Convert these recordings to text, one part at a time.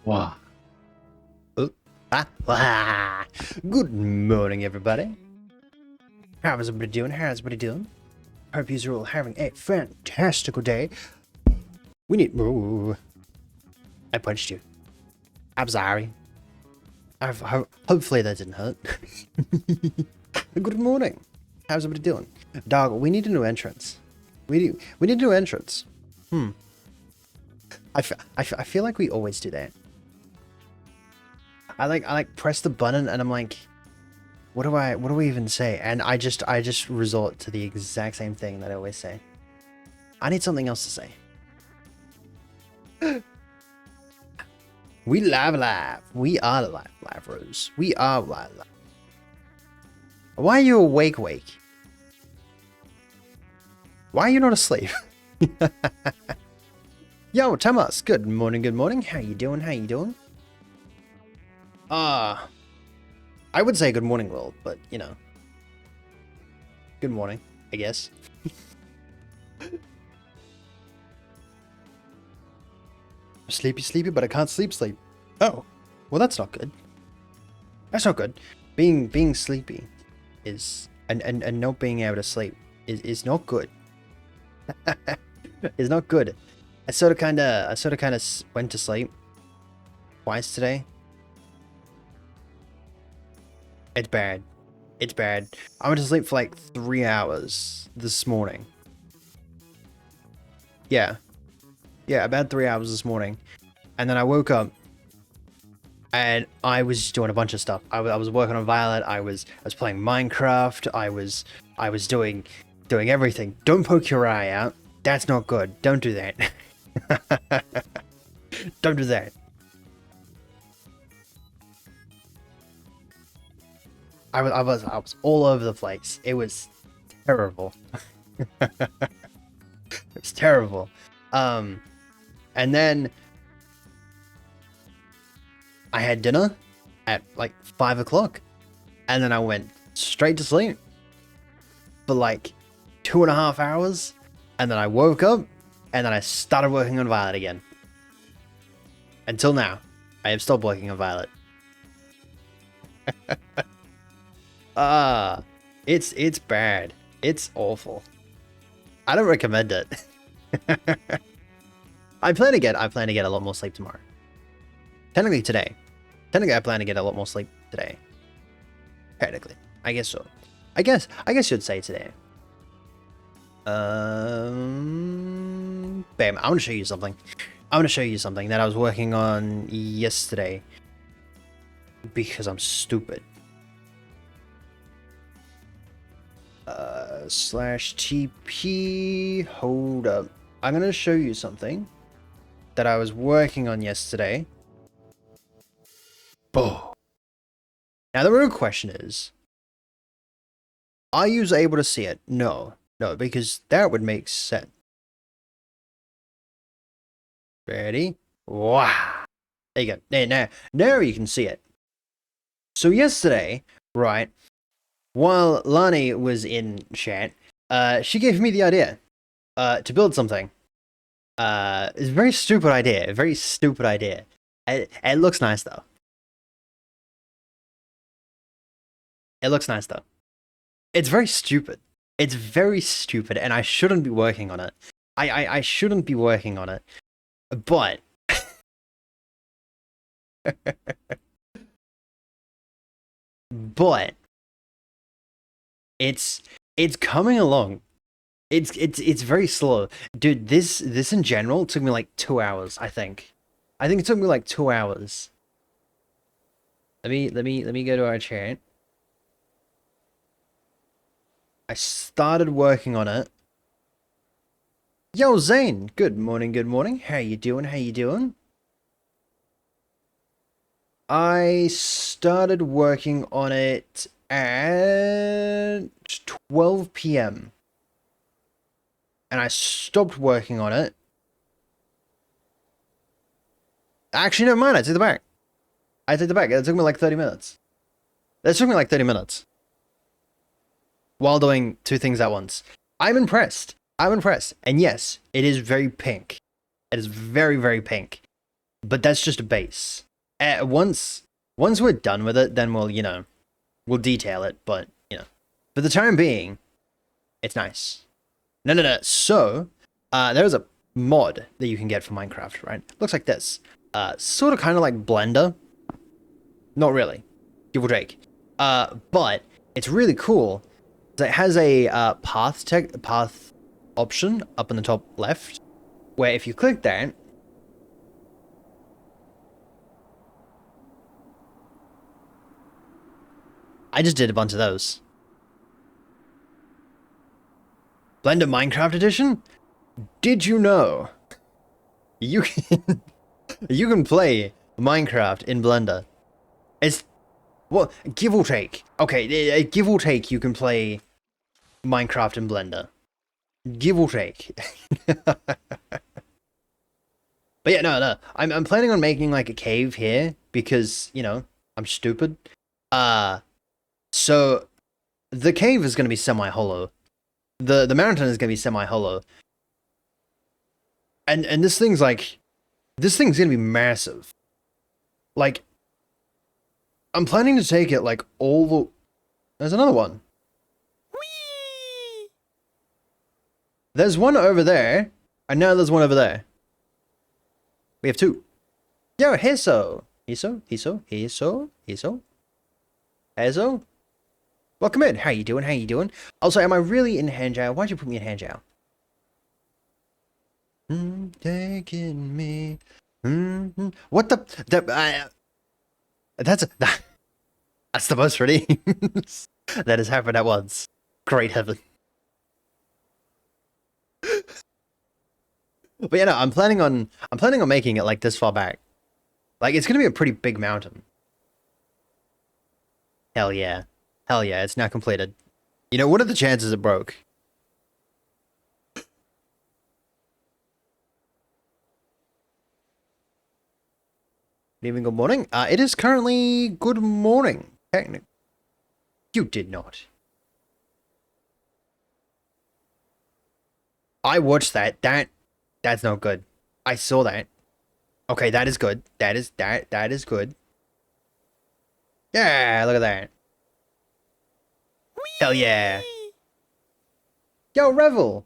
Wow. Good morning, everybody. How's everybody doing? How's everybody doing? Hope you're all having a fantastical day. We need. Ooh, I punched you. I'm sorry. Hopefully that didn't hurt. Good morning. How's everybody doing? Dog, we need a new entrance. We need a new entrance. I feel like we always do that. I like press the button and I'm like, what do I even say? And I just resort to the exact same thing that I always say. I need something else to say. We live. We are live, Rose. We are live. Why are you awake? Why are you not asleep? Yo, Thomas. Good morning. How you doing? I would say good morning, world, but you know, good morning, I guess. Sleepy, but I can't sleep. Oh, well, that's not good. That's not good. Being sleepy is and not being able to sleep is not good. It's not good. I sort of kind of went to sleep twice today. It's bad. I went to sleep for like 3 hours this morning. Yeah, about 3 hours this morning, and then I woke up, and I was doing a bunch of stuff. I was working on Violet. I was playing Minecraft. I was doing everything. Don't poke your eye out. That's not good. Don't do that. Don't do that. I was all over the place. It was terrible. It was terrible. And then I had dinner at like 5 o'clock, and then I went straight to sleep for like 2.5 hours, and then I woke up, and then I started working on Violet again. Until now, I have stopped working on Violet. It's bad. It's awful. I don't recommend it. I plan to get a lot more sleep tomorrow. Technically today. I plan to get a lot more sleep today. Technically. I guess so. I guess you'd say today. Bam, I want to show you something. That I was working on yesterday. Because I'm stupid. /TP, hold up. I'm gonna show you something that I was working on yesterday. Boom. Now the real question is, are you able to see it? No, because that would make sense. Ready? Wow. There you go. Now you can see it. So yesterday, right, while Lani was in chat, she gave me the idea to build something. It's a very stupid idea. It looks nice though. It's very stupid. And I shouldn't be working on it. I shouldn't be working on it. But but it's coming along. It's very slow, dude. This in general took me like 2 hours. I think it took me like 2 hours. Let me go to our chat. I started working on it. Yo, Zane. Good morning. How you doing? I started working on it at 12 p.m. and I stopped working on it. Actually, never mind. I take the back. It took me like 30 minutes. While doing two things at once. I'm impressed. And yes, it is very pink. It is very, very pink. but that's just a base. Once we're done with it, then we'll detail it. But for the time being, it's nice. No. So, there's a mod that you can get for Minecraft, right? Looks like this. Sort of kind of like Blender. Not really. Give or take. But it's really cool. It has a path option up in the top left, where if you click that, I just did a bunch of those. Blender Minecraft Edition? Did you know you can you can play Minecraft in Blender? It's well, give or take. Okay, give or take, you can play Minecraft in Blender. Give or take. But yeah, no. I'm planning on making like a cave here because, I'm stupid. So the cave is gonna be semi-hollow. The mountain is gonna be semi-hollow. And this thing's gonna be massive. Like, I'm planning to take it like all the. There's another one. Whee! There's one over there, and now there's one over there. We have two. Yo, Hiso. Hiso. Welcome in. How you doing? Also, am I really in hand jail? Why'd you put me in hand jail? Taking me. What the? That's the most redeems that has happened at once. Great heaven. But yeah, no, I'm planning on making it like this far back. Like, it's gonna be a pretty big mountain. Hell yeah, it's now completed. What are the chances it broke? Good evening, good morning. It is currently good morning. Technically, you did not. I watched that. That's not good. I saw that. Okay, that is good. That is good. Yeah, look at that. Whee! Hell yeah. Yo, Revel.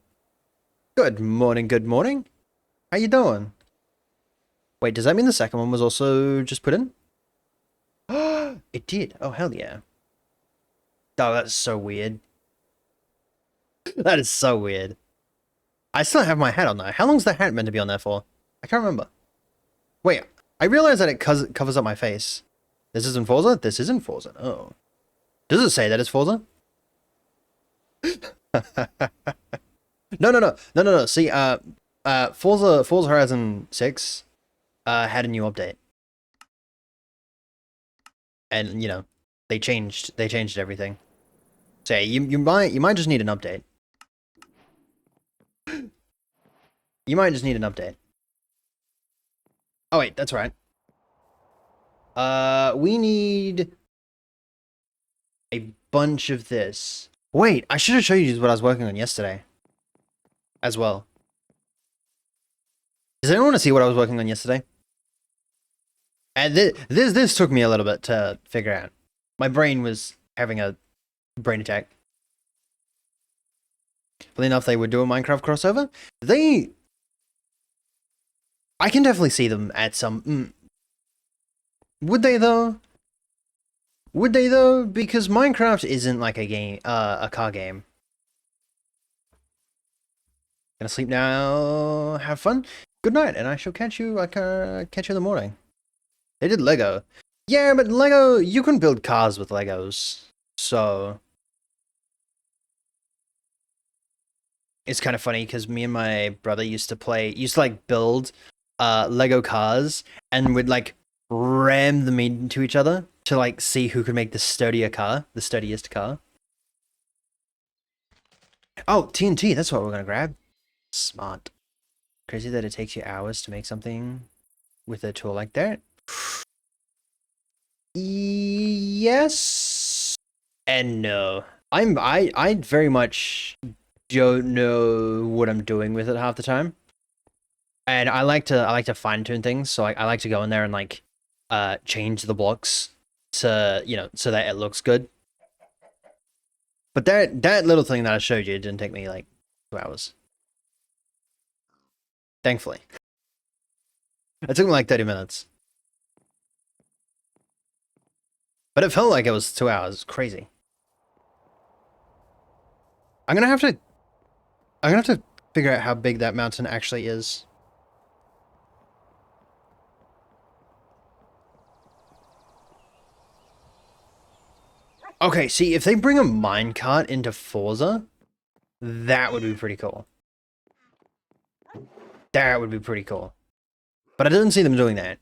Good morning. How you doing? Wait, does that mean the second one was also just put in? It did. Oh, hell yeah. Oh, that's so weird. That is so weird. I still have my hat on though. How long's the hat meant to be on there for? I can't remember. Wait, I realize that it covers up my face. This isn't Forza? This isn't Forza. Oh. Does it say that it's Forza? No. See, Forza Horizon 6 had a new update. And, they changed everything. So yeah, you might just need an update. You might just need an update. Oh wait, that's right. We need a bunch of this. Wait, I should have shown you what I was working on yesterday. As well. Does anyone want to see what I was working on yesterday? And this took me a little bit to figure out. My brain was having a brain attack. Funny enough, they would do a Minecraft crossover. I can definitely see them at some. Would they though? Because Minecraft isn't like a game, a car game. Gonna sleep now. Have fun. Good night, and I shall catch you. Catch you in the morning. They did Lego. Yeah, but Lego, you can build cars with Legos. So it's kind of funny because me and my brother used to like build Lego cars and would like ram them into each other to like see who could make the sturdiest car. Oh, TNT, that's what we're gonna grab. Smart. Crazy that it takes you hours to make something with a tool like that. Yes and no. I very much don't know what I'm doing with it half the time. And I like to fine tune things. So I like to go in there and like change the blocks to so that it looks good. But that little thing that I showed you didn't take me like 2 hours. Thankfully, it took me like 30 minutes. But it felt like it was 2 hours. It's crazy. I'm gonna have to figure out how big that mountain actually is. Okay, see, if they bring a minecart into Forza, that would be pretty cool. That would be pretty cool. But I didn't see them doing that.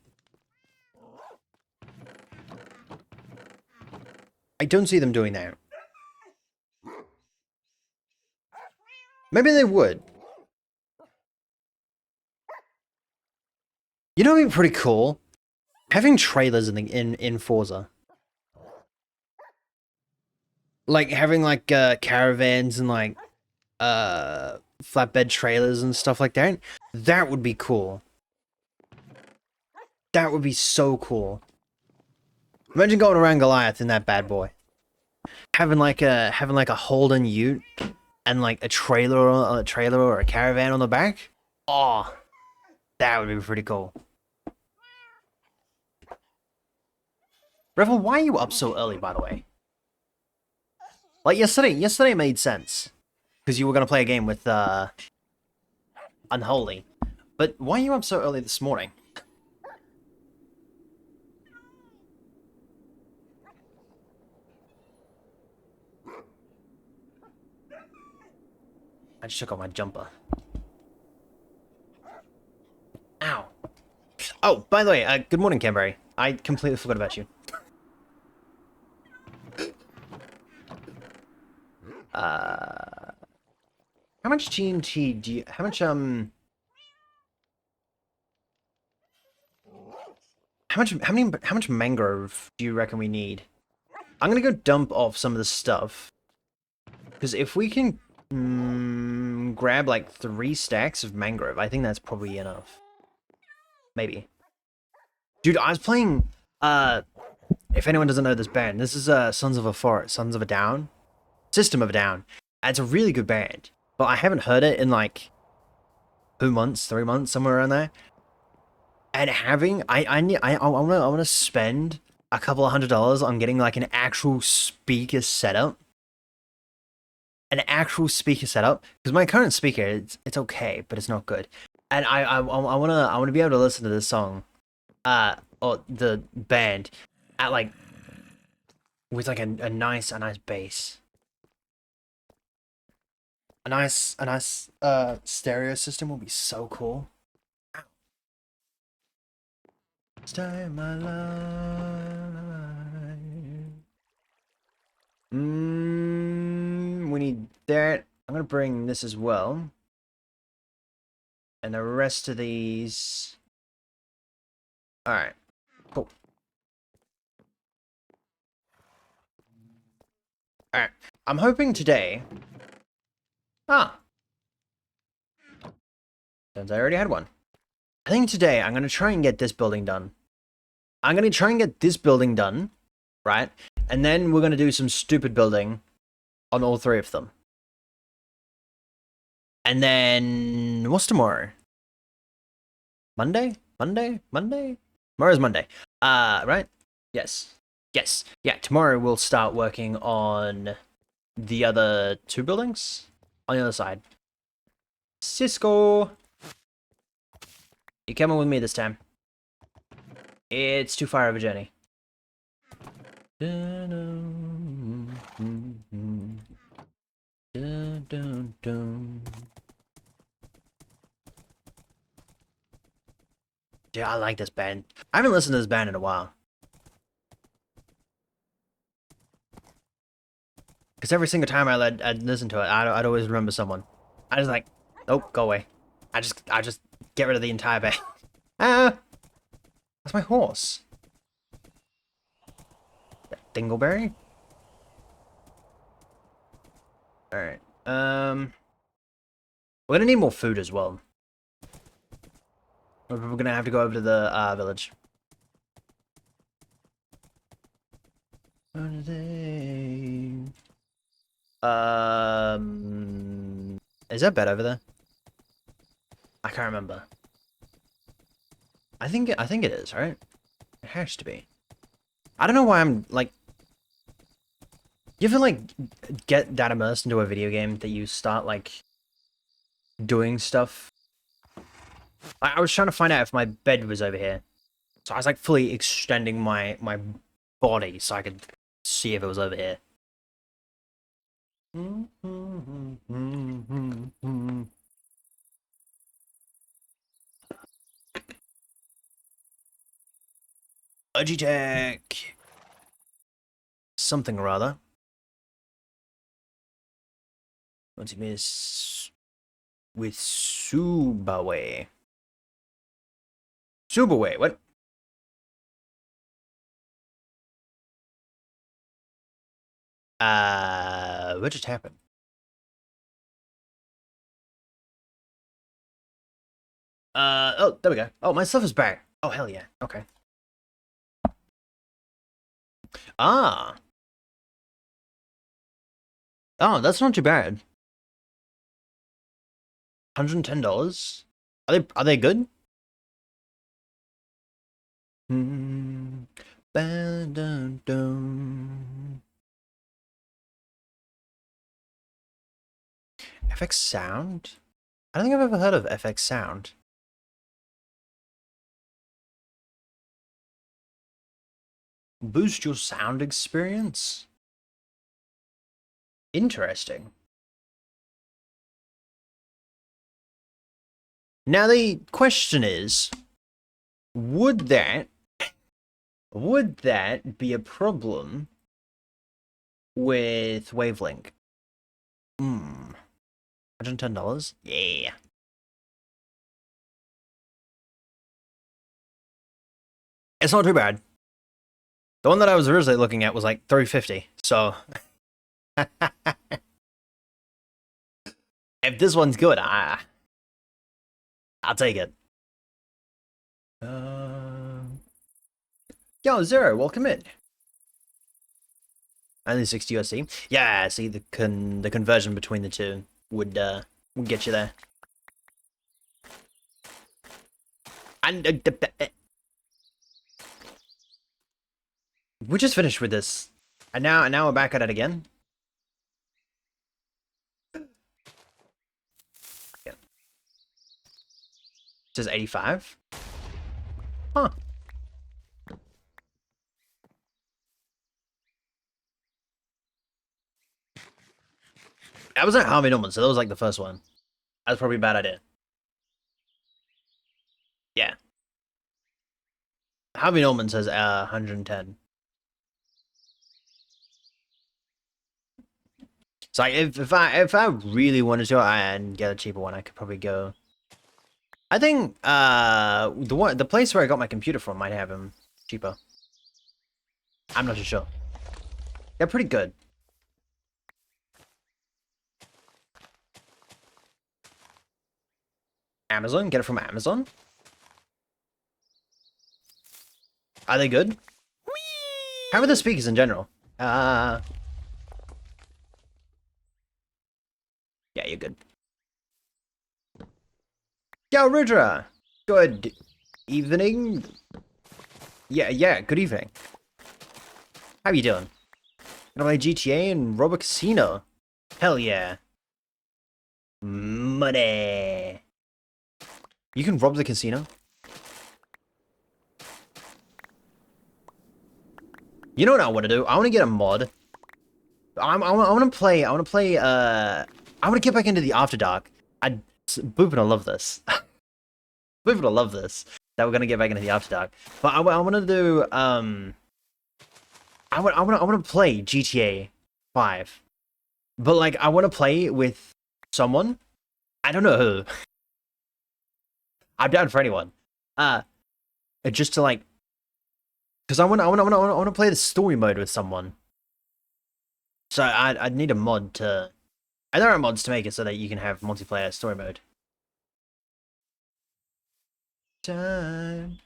I don't see them doing that. Maybe they would. You know what'd be pretty cool? Having trailers in Forza. Like having like caravans and like flatbed trailers and stuff like that. That would be cool. That would be so cool. Imagine going around Goliath in that bad boy. Having like a Holden Ute and like a trailer or a caravan on the back. Oh, that would be pretty cool. Revel, why are you up so early, by the way? Like yesterday made sense. Because you were gonna play a game with Unholy. But why are you up so early this morning? I just took off my jumper. Ow. Oh, by the way, good morning, Canberry. I completely forgot about you. How much TNT do you... How much mangrove do you reckon we need? I'm gonna go dump off some of the stuff. Because if we can grab like 3 stacks of mangrove, I think that's probably enough. Maybe. Dude, I was playing, if anyone doesn't know this band, this is Sons of a Forest, Sons of a Down, System of a Down. And it's a really good band, but I haven't heard it in like 2 months, 3 months, somewhere around there. And having, I want to spend a couple of $100 on getting like an actual speaker setup. An actual speaker setup, because my current speaker, it's okay, but it's not good. And I wanna be able to listen to this song, or the band, at like with like a nice bass, a nice stereo system will be so cool. Stay my life. We need that. I'm gonna bring this as well. And the rest of these. Alright. Cool. Alright. I'm hoping today. Ah. Since I already had one. I think today I'm gonna try and get this building done. I'm gonna try and get this building done. Right? And then we're gonna do some stupid building on all 3 of them. And then what's tomorrow? Monday? Tomorrow's Monday. Right? Yes. Yeah, tomorrow we'll start working on the other 2 buildings on the other side. Cisco! You coming with me this time? It's too far of a journey. Dude, I like this band. I haven't listened to this band in a while. Because every single time I'd listen to it, I'd always remember someone. I was like, oh, go away. I just get rid of the entire band. Ah! That's my horse. Dingleberry? Alright. We're gonna need more food as well. We're gonna have to go over to the village. Is that bed over there? I can't remember. I think it is, right? It has to be. I don't know why I'm like. You ever like get that immersed into a video game that you start like doing stuff? I was trying to find out if my bed was over here, so I was like fully extending my body so I could see if it was over here. Logitech. Something or other. What's it miss? With Subaway. Subaway, what? What just happened? Oh, there we go. Oh, my stuff is back. Oh, hell yeah. Okay. Ah. Oh, that's not too bad. $110? Are they good? Hmm. FX Sound? I don't think I've ever heard of FX Sound. Boost your sound experience? Interesting. Now the question is, would that be a problem with Wavelink? $110? Yeah. It's not too bad. The one that I was originally looking at was like $350, so if this one's good, I'll take it. Yo, Zero, welcome in. Only 60 USD. Yeah, see the conversion between the two would get you there. And we just finished with this, and now we're back at it again. Yeah. It says 85. Huh. That was not Harvey Norman, so that was like the first one. That's probably a bad idea. Yeah. Harvey Norman says 110. So like, if I really wanted to and get a cheaper one, I could probably go. I think the place where I got my computer from might have them cheaper. I'm not too sure. They're pretty good. Amazon, get it from Amazon. Are they good? How are the speakers in general? Yeah, you're good. Yo, Rudra! Good evening. Yeah, good evening. How you doing? Gonna play GTA and Robo Casino. Hell yeah. Money. You can rob the casino? You know what I want to do? I want to get a mod. I want to play, I want to get back into the After Dark. Boop and I love this. Boop and I love this. That we're going to get back into the After Dark. But I want to do, I want to play GTA 5. But like, I want to play with someone. I don't know who. I'm down for anyone. Just to like, because I want to play the story mode with someone. So I'd need a mod to. And there are mods to make it so that you can have multiplayer story mode. Time.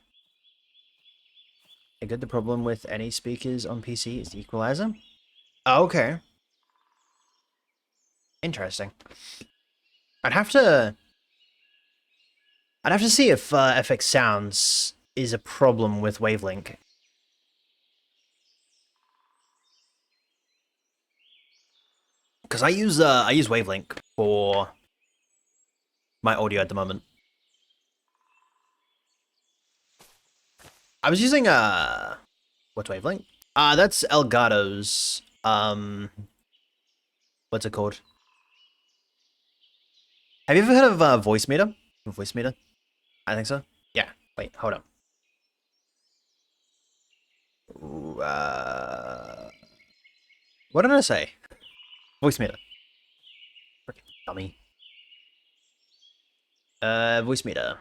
I get the problem with any speakers on PC is the equalizer. Oh, okay. Interesting. I'd have to see if FX Sounds is a problem with Wavelink. Because I use Wavelink for my audio at the moment. I was using what's Wavelink? That's Elgato's what's it called? Have you ever heard of Voice Meter? Voice Meter? I think so. Yeah. Wait, hold up. What did I say? Voice Meter. Freaking dummy. Voice Meter.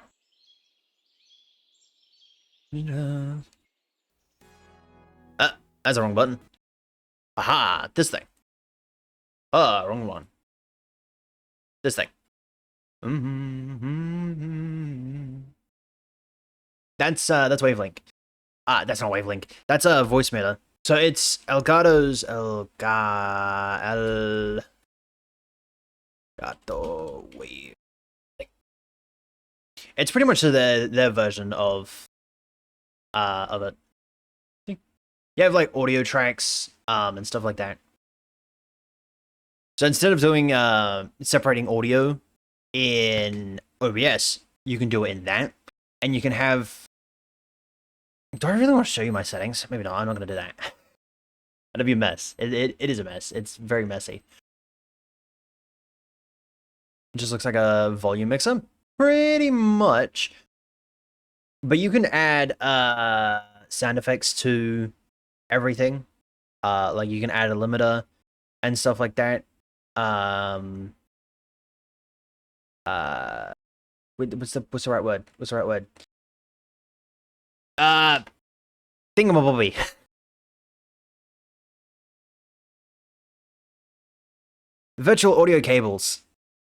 That's the wrong button. Aha, this thing. Wrong one. This thing. That's Wavelink. That's not Wavelink. That's a Voice Meter. So it's Elgato's Elgato Wave. It's pretty much their version of it. You have like audio tracks and stuff like that. So instead of doing separating audio in OBS, you can do it in that, and you can have. Do I really want to show you my settings? Maybe not. I'm not gonna do that. That'd be a mess. It is a mess. It's very messy. It just looks like a volume mixer, pretty much. But you can add sound effects to everything. Like you can add a limiter and stuff like that. Wait, what's the right word? What's the right word? Thingamabobby. Virtual audio cables.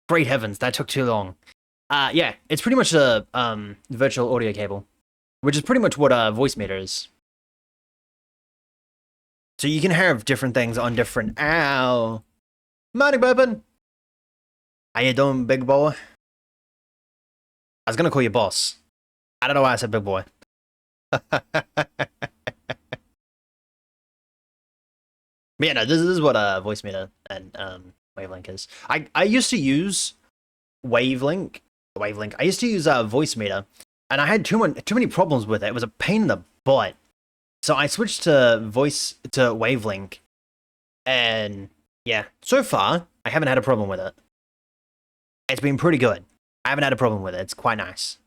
Great heavens, that took too long. Yeah, it's pretty much a virtual audio cable, which is pretty much what a voice meter is. So you can have different things on different. Ow, morning, Bourbon. How you doing, big boy? I was gonna call you boss. I don't know why I said big boy. But yeah, no, this is what a voice meter and Wavelink is. I used to use Wavelink. I used to use Voice Meter, and I had too many problems with it. It was a pain in the butt. So I switched to Wavelink, and yeah, so far I haven't had a problem with it. It's been pretty good. I haven't had a problem with it. It's quite nice.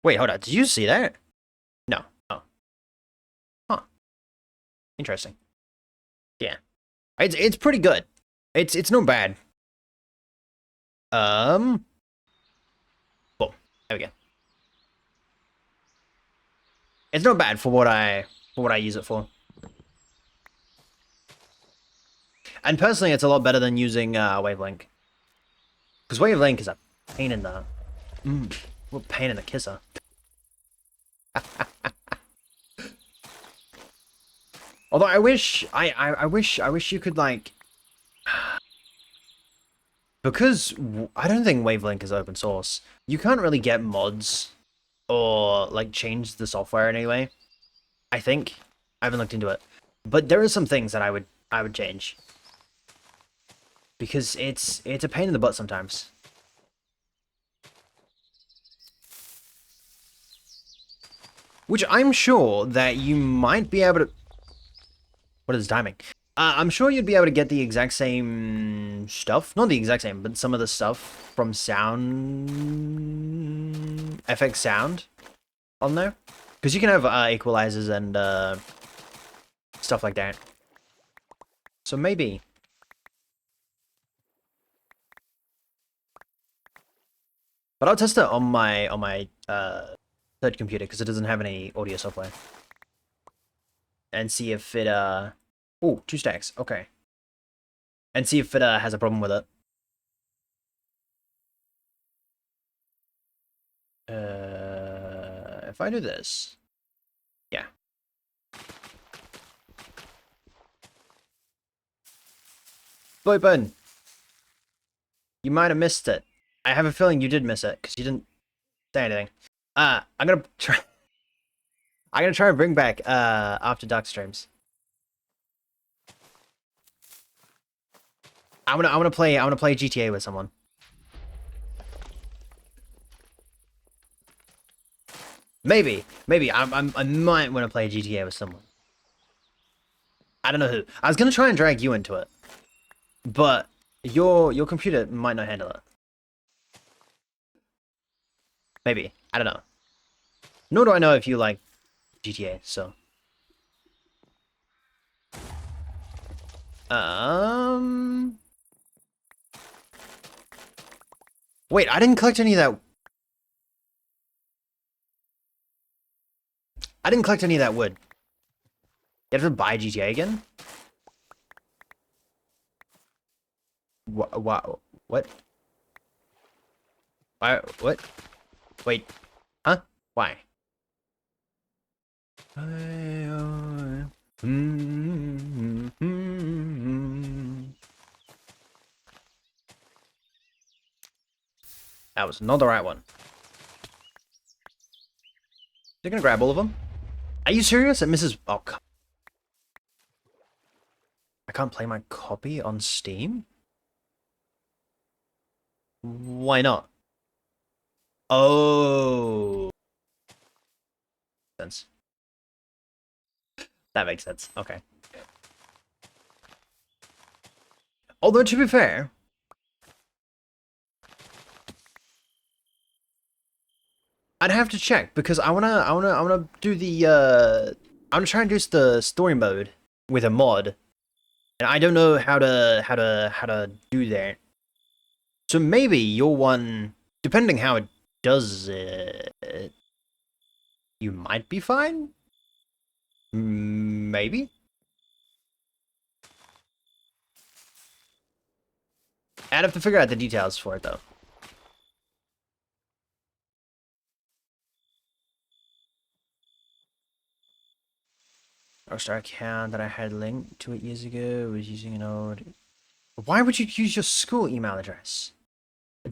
Wait, hold on. Did you see that? No. Oh. Huh. Interesting. Yeah. It's pretty good. It's not bad. Boom. There we go. It's not bad for what I use it for. And personally, it's a lot better than using Wavelink. Because Wavelink is a pain in the what pain in the kisser. Although I wish you could like, because I don't think Wavelink is open source. You can't really get mods or like change the software in any way. I think I haven't looked into it, but there are some things that I would change because it's a pain in the butt sometimes. Which I'm sure that you might be able to. What is timing? I'm sure you'd be able to get the exact same stuff. Not the exact same, but some of the stuff from FX Sound on there. Because you can have equalizers and stuff like that. So maybe. But I'll test it on my third computer because it doesn't have any audio software. And see if it oh, 2 stacks. Okay. And see if it has a problem with it. If I do this, yeah. Boy button. You might have missed it. I have a feeling you did miss it because you didn't say anything. I'm gonna try. I'm gonna try and bring back After Dark streams. I wanna play GTA with someone. Maybe I might want to play GTA with someone. I don't know who. I was gonna try and drag you into it, but your computer might not handle it. Maybe, I don't know. Nor do I know if you like GTA. So, um, wait, I didn't collect any of that. I didn't collect any of that wood. You have to buy GTA again? What? What? Why? What? Wait. Huh? Why? That was not the right one. You're gonna grab all of them? Are you serious? It misses. Oh, I can't play my copy on Steam? Why not? Oh. Sense. That makes sense. Okay. Although to be fair, I'd have to check because I wanna do the I'm gonna try and do the story mode with a mod, and I don't know how to do that. So maybe your one, depending how it does it, you might be fine. Maybe. I'd have to figure out the details for it though. Rockstar account that I had linked to it years ago was using an old. Why would you use your school email address?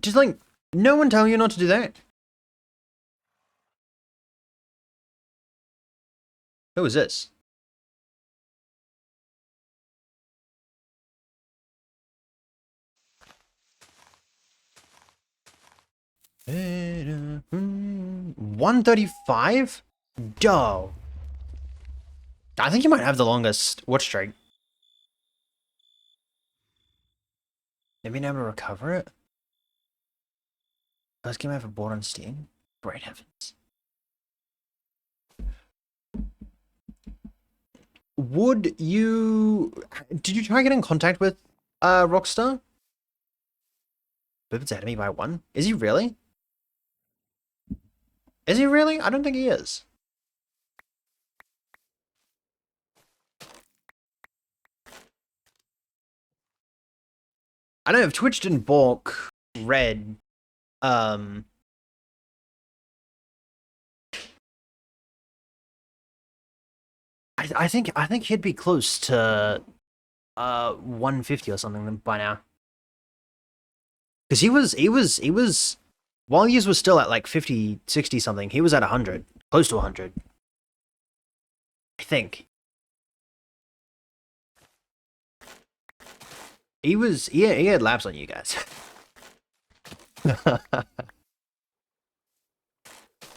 Just like no one tell you not to do that. Who is this? $135? Doh. I think you might have the longest watch streak. Maybe never recover it? First game I ever bought on Steam? Great heavens. Would you... Did you try getting in contact with Rockstar? Bibbitt's ahead of me by one? Is he really? Is he really? I don't think he is. I don't know if Twitch didn't balk Red. I think he'd be close to 150 or something by now. Because he was while he was still at like 50, 60 something, he was at 100, close to 100. I think. He had laps on you guys.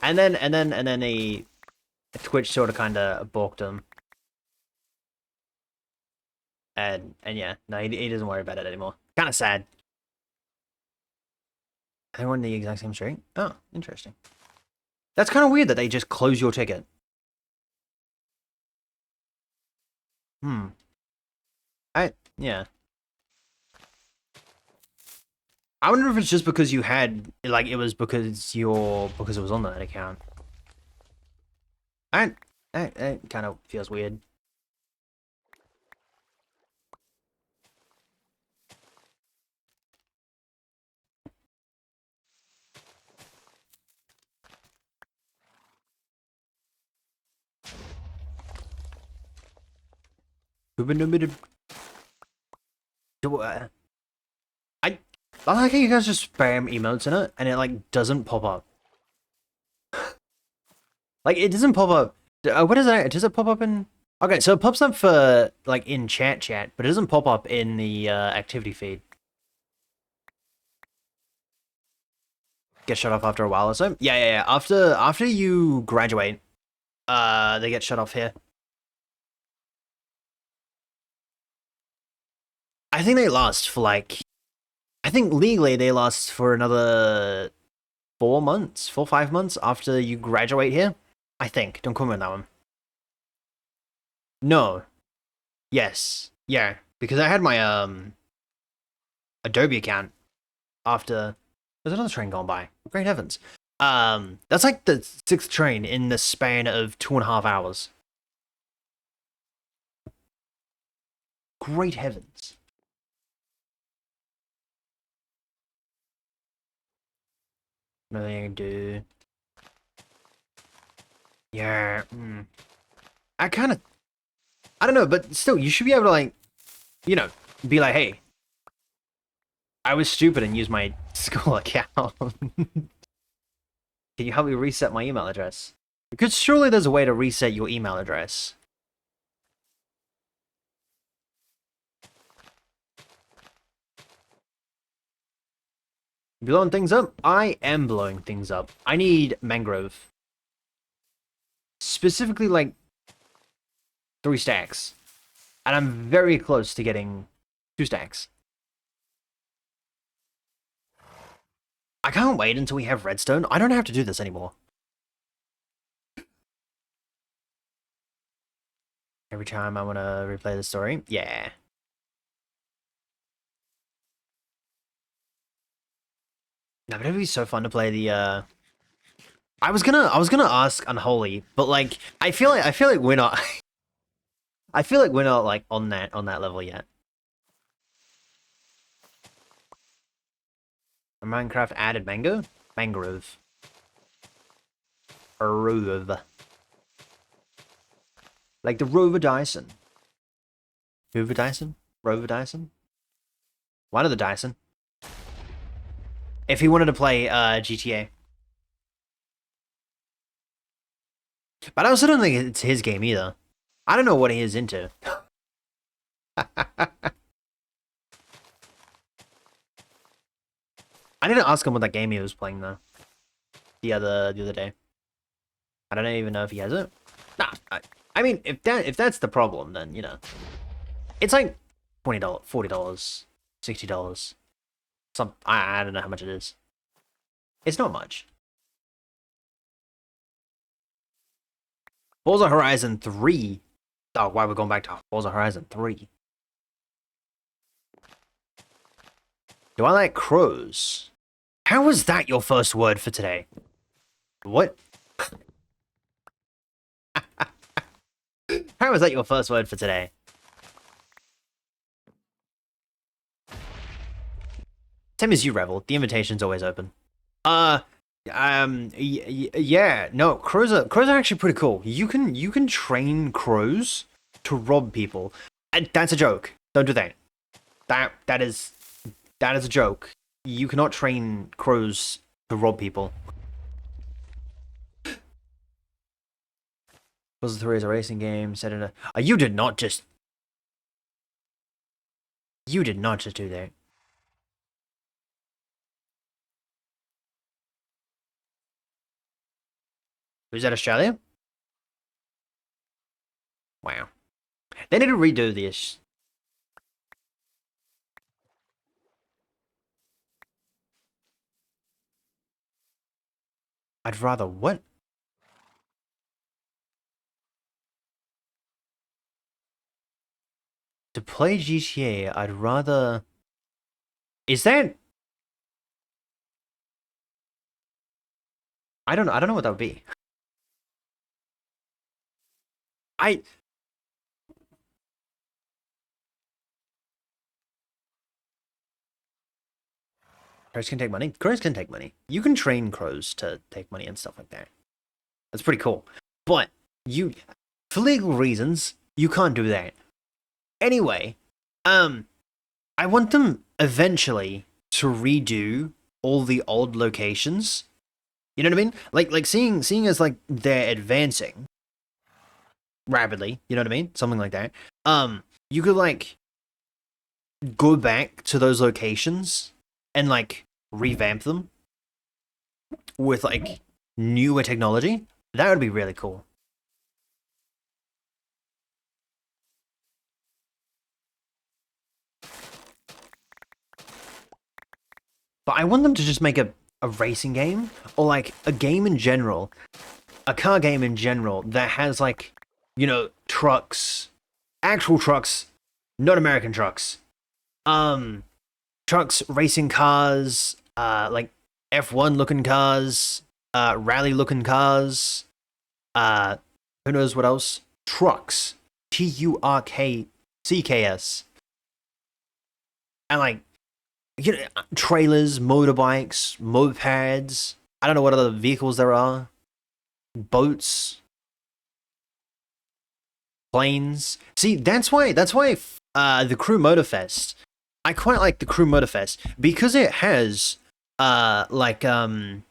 and then he Twitch sort of kind of balked him. And yeah, no, he doesn't worry about it anymore. Kind of sad. They were in the exact same street? Oh, interesting. That's kind of weird that they just close your ticket. Hmm. Yeah. I wonder if it's just because you had, like, it was because it was on that account. It kind of feels weird. I like how you guys just spam emotes in it and it like doesn't pop up. Like it doesn't pop up. What is that? Does it pop up in? Okay, so it pops up for like in chat, but it doesn't pop up in the activity feed. Get shut off after a while or so. Yeah. After you graduate, they get shut off here. I think they last for like, I think legally they last for another 4 months, 5 months after you graduate here. I think. Don't quote me on that one. No. Yes. Yeah. Because I had my Adobe account after there's another train going by. Great heavens. That's like the sixth train in the span of 2.5 hours. Great heavens. Nothing I can do. Yeah. I kind of, I don't know, but still, you should be able to like, you know, be like, hey, I was stupid and used my school account. Can you help me reset my email address? Because surely there's a way to reset your email address. Blowing things up? I am blowing things up. I need mangrove. Specifically, like, 3 stacks. And I'm very close to getting 2 stacks. I can't wait until we have redstone. I don't have to do this anymore. Every time I want to replay the story? Yeah. No, but it'd be so fun to play the, I was gonna ask Unholy, but like I feel like we're not I feel like we're not like on that level yet. Minecraft added mangrove. Rove. Like the Rover Dyson. Hoover Dyson? Rover Dyson? One of the Dyson. If he wanted to play GTA. But I also don't think it's his game either. I don't know what he is into. I didn't ask him what that game he was playing though. The other day. I don't even know if he has it. Nah, I mean, if that's the problem, then you know, it's like $20, $40, $60. I don't know how much it is. It's not much. Forza Horizon 3. Oh, why we're going back to Forza Horizon 3? Do I like crows? How was that your first word for today? What? How was that your first word for today? Same as you, Revel. The invitation's always open. Yeah. No, crows are actually pretty cool. You can train crows to rob people. And that's a joke. Don't do that. That is a joke. You cannot train crows to rob people. Puzzle 3 is a racing game set in a. You did not just. You did not just do that. Was that Australia? Wow. They need to redo this. I'd rather what? To play GTA, I'd rather. Is that? I don't know what that would be. I Crows can take money. Crows can take money. You can train crows to take money and stuff like that. That's pretty cool. But you, for legal reasons, you can't do that. Anyway, I want them eventually to redo all the old locations. You know what I mean? Like seeing as like they're advancing rapidly, you know what I mean? Something like that. You could like go back to those locations and like revamp them with like newer technology. That would be really cool. But I want them to just make a racing game or like a game in general, a car game in general that has like, trucks, actual trucks, not American trucks. Um, Trucks, racing cars, like F1 looking cars, rally looking cars, uh, who knows what else? Trucks, Turkcks, and like trailers, motorbikes, mopeds. I don't know what other vehicles there are. Boats, planes. See, that's why the Crew Motorfest. I quite like the Crew Motorfest because it has it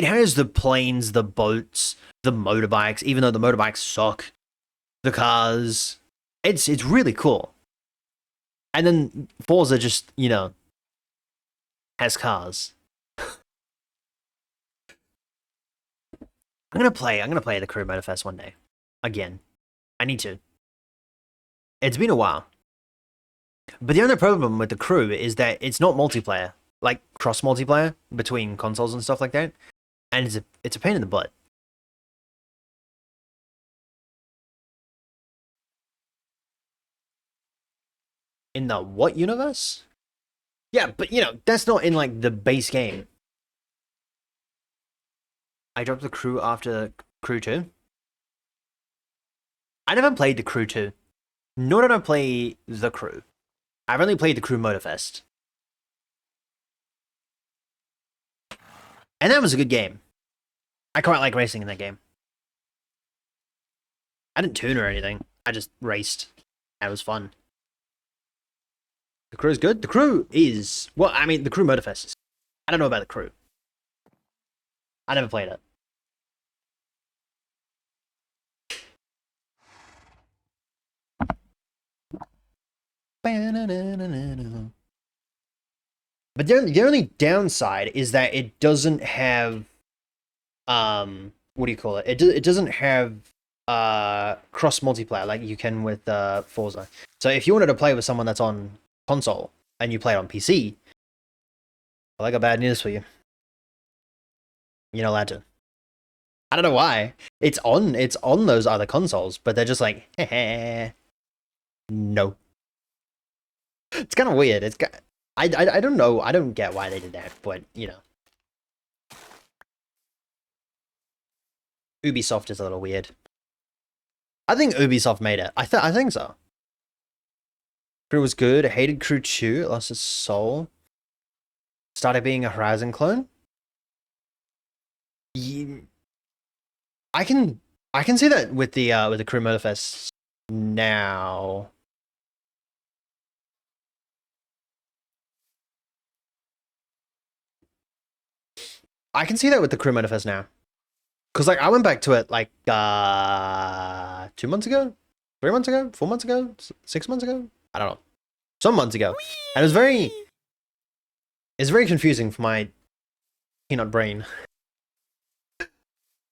has the planes, the boats, the motorbikes. Even though the motorbikes suck, the cars. It's really cool. And then Forza just has cars. I'm gonna play the Crew Motorfest one day again. I need to. It's been a while. But the only problem with the Crew is that it's not multiplayer, like cross multiplayer between consoles and stuff like that, and it's a pain in the butt. In the what universe? Yeah, but that's not in like the base game. I dropped the Crew after Crew 2. I never played the Crew 2. Nor did I play the Crew. I've only played the Crew Motorfest. And that was a good game. I quite like racing in that game. I didn't tune or anything. I just raced. It was fun. The Crew is good. The Crew is well. I mean, the Crew Motorfest is. I don't know about the Crew. I never played it. But the only downside is that it doesn't have what do you call it? It doesn't have cross multiplayer like you can with Forza. So if you wanted to play with someone that's on console and you play it on PC, well, I got bad news for you. You're not allowed to. I don't know why. It's on those other consoles, but they're just like, no. It's kind of weird. I don't know. I don't get why they did that, but Ubisoft is a little weird. I think Ubisoft made it. I think so. Crew was good. I hated Crew 2. It lost its soul. Started being a Horizon clone. Yeah, I can see that with the Crew Motorfest now. I can see that with the Crew Motorfest now. Cause like I went back to it like 2 months ago, 3 months ago, 4 months ago, 6 months ago. I don't know, some months ago, and it's very confusing for my peanut brain.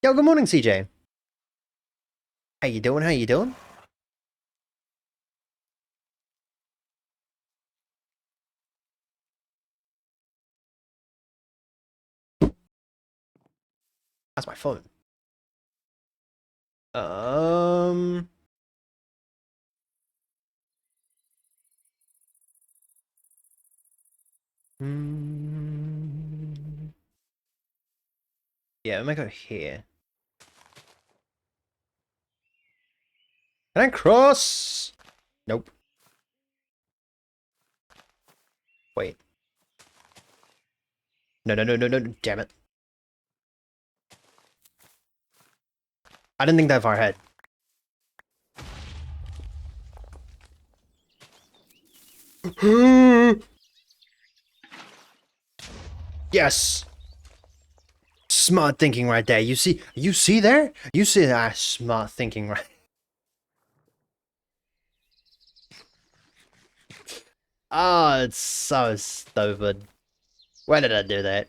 Yo, good morning, CJ. How you doing? How you doing? That's my phone. Um. mm, yeah, let me go here. Can I cross? Nope. Wait. No, no, no, no, no. Damn it. I didn't think that far ahead. Yes. Smart thinking right there. You see there? You see that smart thinking right. Oh, it's so stupid. Why did I do that?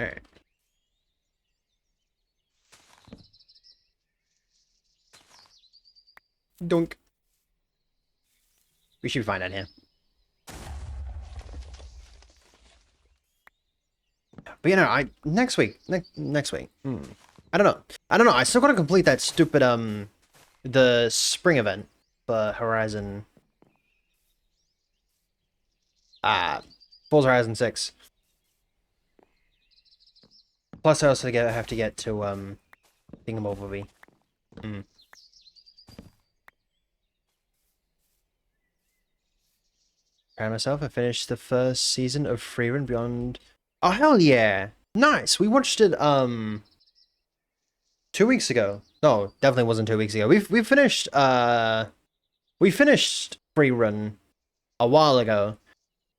Alright. Dunk. We should find out here. But you know, next week. Next week. I don't know. I still gotta complete that stupid the spring event for Horizon. Forza Horizon 6. Plus, I also have to get to Thingamobile. Proud of myself. I finished the first season of Freerun Beyond. Oh hell yeah! Nice. We watched it 2 weeks ago. No, definitely wasn't 2 weeks ago. We finished Freerun a while ago,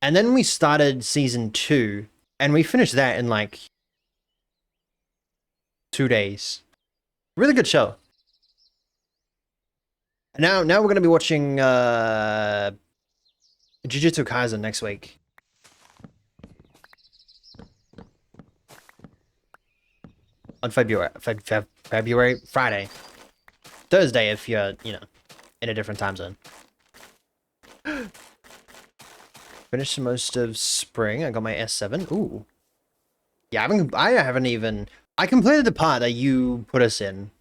and then we started season 2, and we finished that in like 2 days. Really good show. Now we're gonna be watching Jujutsu Kaisen next week. On February, Friday. Thursday if you're, in a different time zone. Finished most of spring. I got my S7. Ooh. Yeah, I haven't even... I completed the part that you put us in.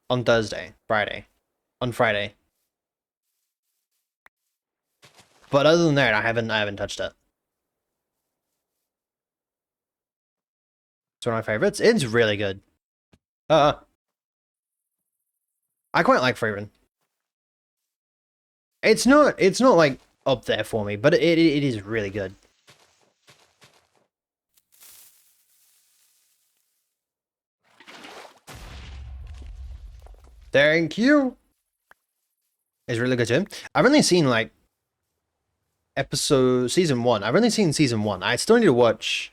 On On Friday. But other than that, I haven't touched it. It's one of my favorites. It's really good. I quite like Freerun. It's not like up there for me, but it is really good. Thank you. It's really good too. I've only seen like season 1. I've only seen season 1. I still need to watch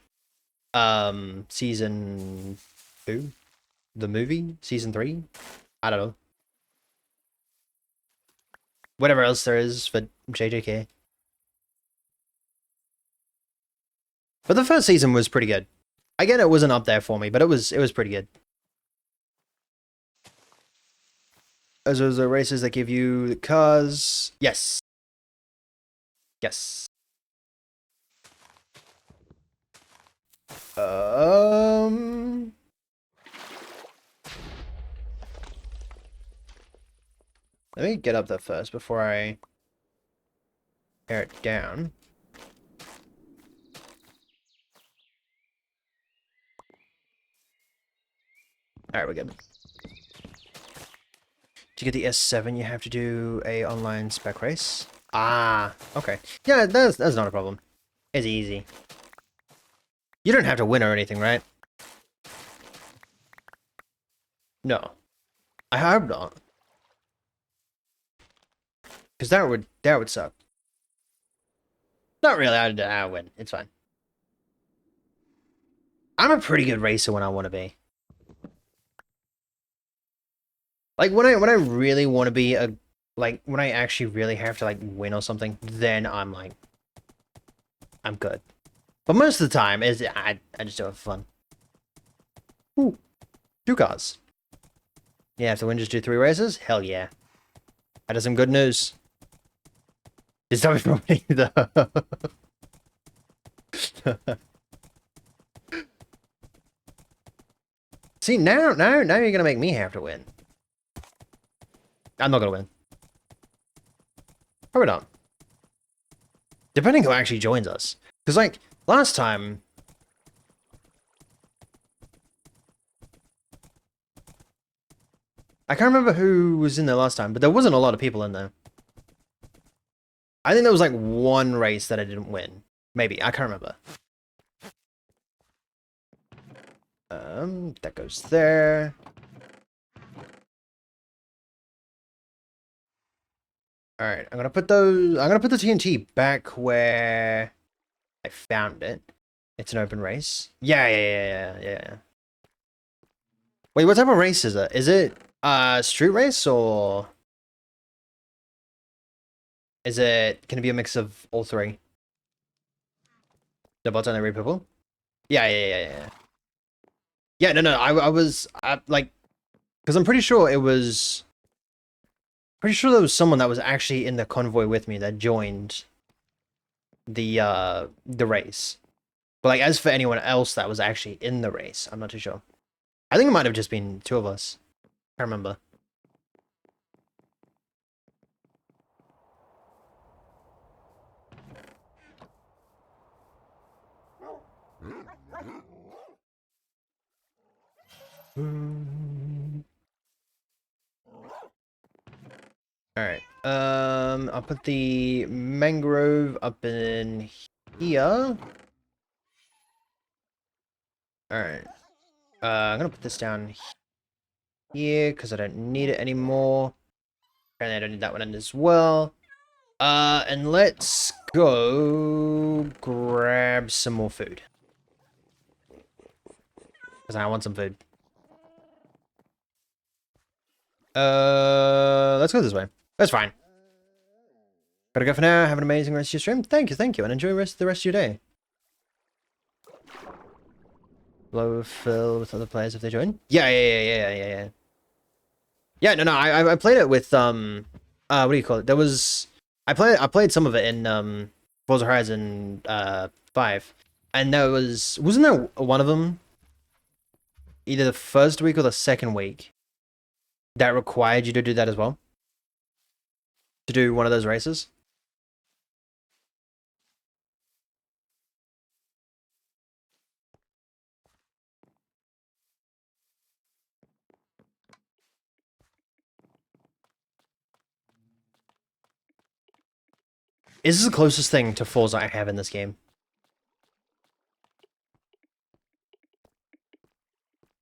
season 2, the movie, season 3. I don't know. Whatever else there is for JJK. But the first season was pretty good. Again, it wasn't up there for me, but it was pretty good. As those are races that give you the cars. Yes. Yes. Let me get up there first before I tear it down. Alright, we're good. To get the S7, you have to do a online spec race. Ah, okay. Yeah, that's not a problem. It's easy. You don't have to win or anything, right? No. I hope not. Because that would suck. Not really, I win. It's fine. I'm a pretty good racer when I want to be. Like when I really want to be when I actually really have to like win or something, then I'm like I'm good. But most of the time I just do it for fun. Ooh. 2 cars. Yeah, if the win just do 3 races? Hell yeah. That is some good news. Is that funny though? See, now you're gonna make me have to win. I'm not gonna win. Probably not. Depending who actually joins us. Because, like, last time... I can't remember who was in there last time, but there wasn't a lot of people in there. I think there was, like, 1 race that I didn't win. Maybe. I can't remember. That goes there. Alright, I'm gonna put the TNT back where I found it. It's an open race. Yeah. Wait, what type of race is it? Is it street race or is it gonna be a mix of all three? The bots and the people? Yeah. Yeah, no, I was like, because I'm pretty sure there was someone that was actually in the convoy with me that joined the race. But like, as for anyone else that was actually in the race, I'm not too sure. I think it might have just been two of us. I can't remember. Alright. I'll put the mangrove up in here. Alright. I'm gonna put this down here because I don't need it anymore. Apparently I don't need that one in as well. And let's go grab some more food. Because I want some food. Let's go this way. That's fine. Gotta go for now. Have an amazing rest of your stream. Thank you, and enjoy the rest of your day. Blow fill with other players if they join. Yeah. Yeah, no, I played it with what do you call it? There was I played some of it in Forza Horizon 5. And there wasn't there one of them either the first week or the second week that required you to do that as well? To do one of those races? Is this the closest thing to Forza I have in this game?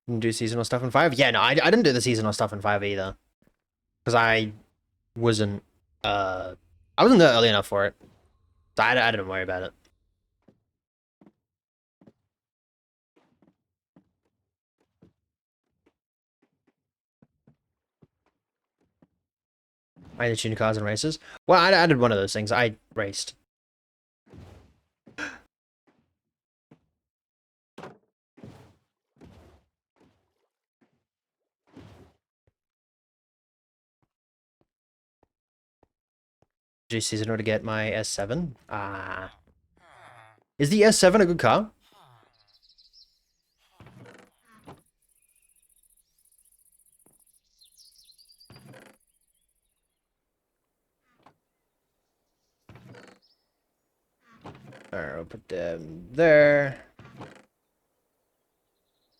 Didn't do seasonal stuff in 5? Yeah, no, I didn't do the seasonal stuff in 5 either. Because wasn't, I wasn't there early enough for it. So I didn't worry about it. I did tune cars and races. Well, I did one of those things. I raced. G season to get my S7. Is the S7 a good car? Alright, I'll put them there.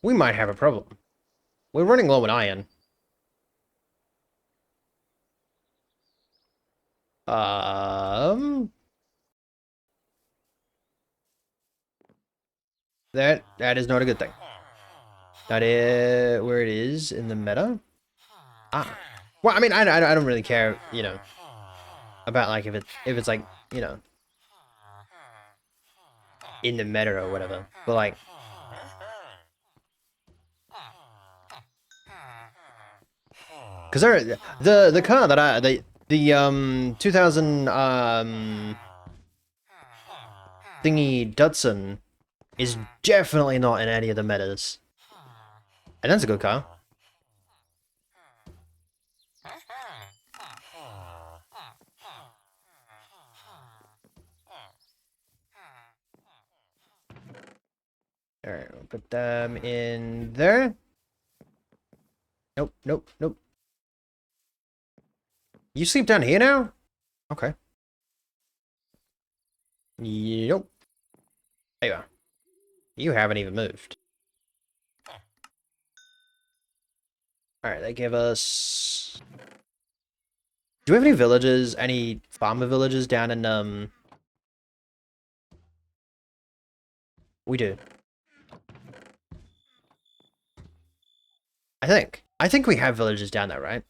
We might have a problem. We're running low on iron. That is not a good thing. That is where it is in the meta. Well, I mean, I don't really care, you know, about like if it's like, you know, in the meta or whatever. But like, because the car that the 2000 thingy Datsun is definitely not in any of the metas, and that's a good car. All right, we'll put them in there. Nope. You sleep down here now? Okay. Yep. There you are. You haven't even moved. Alright, they give us... Do we have any villages, any farmer villages down in, We do. I think. I think we have villages down there, right?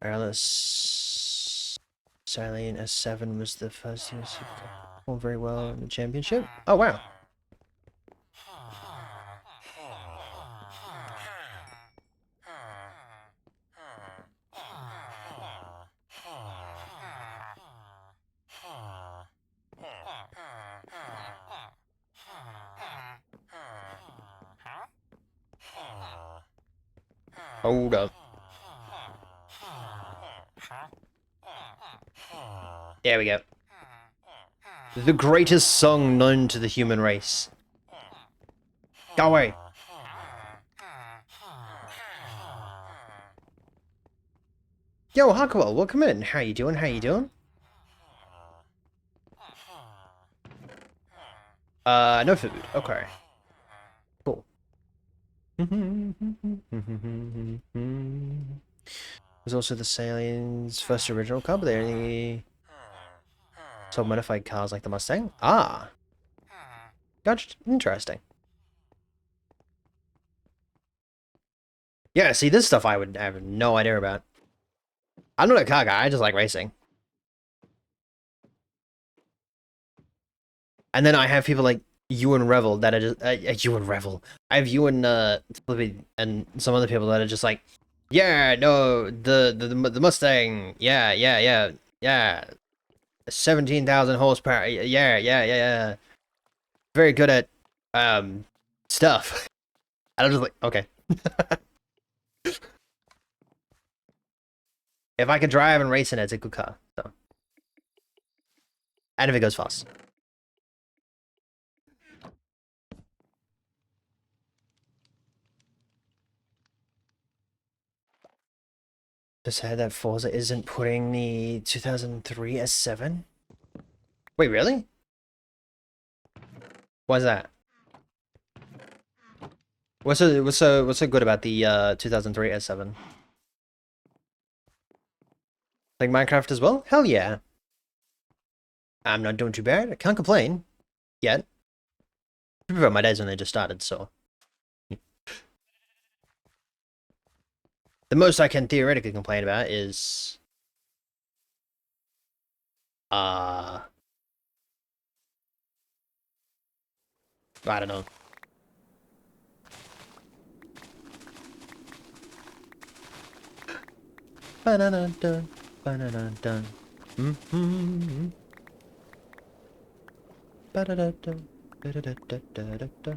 Wireless Silent S7 was the first to perform very well in the championship. Oh wow. Hold up. There we go. The greatest song known to the human race. Go away. Yo, Huckwell, welcome in. How you doing? How you doing? No food. Okay. Cool. There's also the Salien's first original car, but they're only sold modified cars like the Mustang. Ah. Gotcha. Interesting. Yeah, see, this stuff I would have no idea about. I'm not a car guy, I just like racing. And then I have people like you and Revel that are just you and Revel. I have you and Flippy and some other people that are just like, yeah, no, the Mustang, yeah, 17,000 horsepower, yeah. Very good at stuff. And I'm just like, okay. If I could drive and race in it, it's a good car. So, and if it goes fast. Just said that Forza isn't putting the 2003 S7. Wait, really? Why's that? What's so good about the 2003 S7? Like Minecraft as well? Hell yeah. I'm not doing too bad. I can't complain. Yet. I prefer my days when they just started, so. The most I can theoretically complain about is... I don't know. Banana dun, banana dun. Mm-hmm. Ba-da-da-dun, ba-da-da-da-da-da.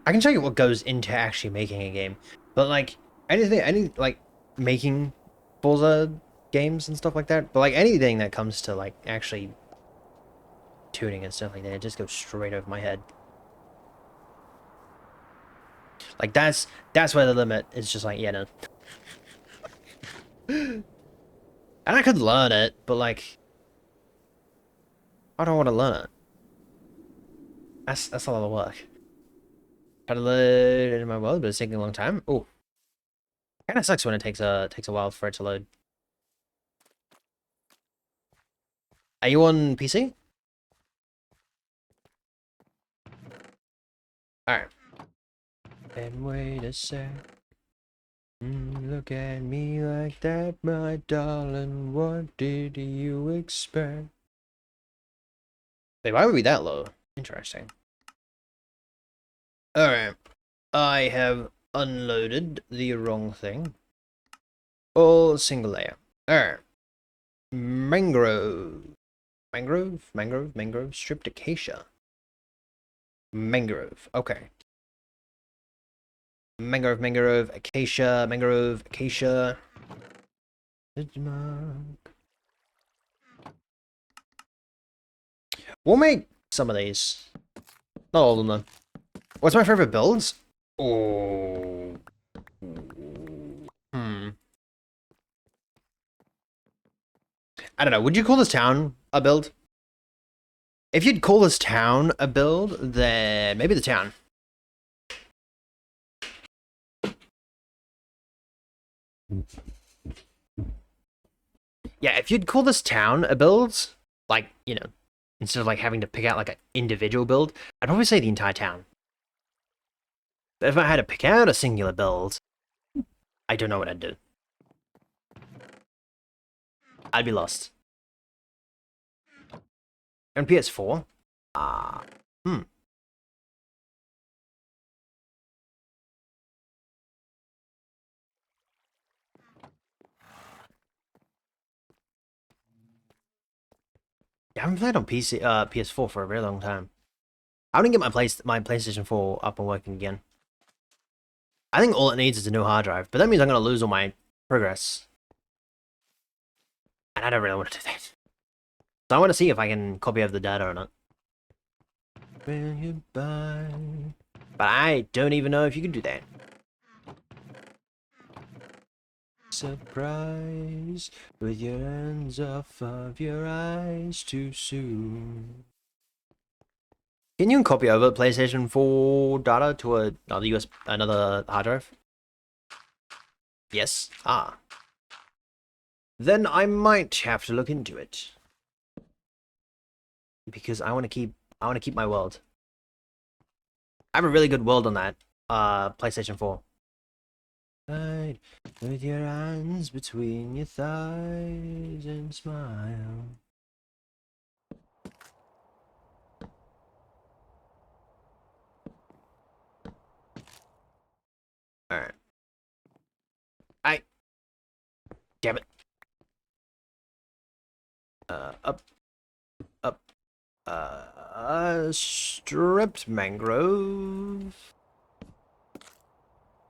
I can tell you what goes into actually making a game, but like like making Forza games and stuff like that, but like anything that comes to like actually tuning and stuff like that, it just goes straight over my head. Like that's where the limit is just like, yeah, no. And I could learn it, but like I don't want to learn it. That's a lot of work. Try to load into my world, but it's taking a long time. Oh, kind of sucks when it takes a while for it to load. Are you on PC? All right. And wait a sec. Look at me like that, my darling. What did you expect? Wait, why would it be that low? Interesting. All right. I have unloaded the wrong thing. All single layer. Alright. Mangrove. Mangrove. Stripped acacia. Mangrove. Okay. Mangrove. Acacia. We'll make some of these. Not all of them, though. What's my favorite builds? Oh. I don't know. Would you call this town a build? If you'd call this town a build, then maybe the town. Yeah, if you'd call this town a build, Like, you know, instead of like having to pick out like an individual build, I'd probably say the entire town. But if I had to pick out a singular build, I don't know what I'd do. I'd be lost. And PS4? Ah, hmm. I haven't played on PS4 for a very long time. I want to get my PlayStation 4 up and working again. I think all it needs is a new hard drive, but that means I'm going to lose all my progress. And I don't really want to do that. So I want to see if I can copy over the data or not. But I don't even know if you can do that. Surprise, with your hands off of your eyes too soon. Can you copy over PlayStation 4 data to another hard drive? Yes. Ah. Then I might have to look into it. Because I want to keep my world. I have a really good world on that PlayStation 4. Right, with your hands between your thighs and smile. Alright. Damn it. Up. Stripped mangrove.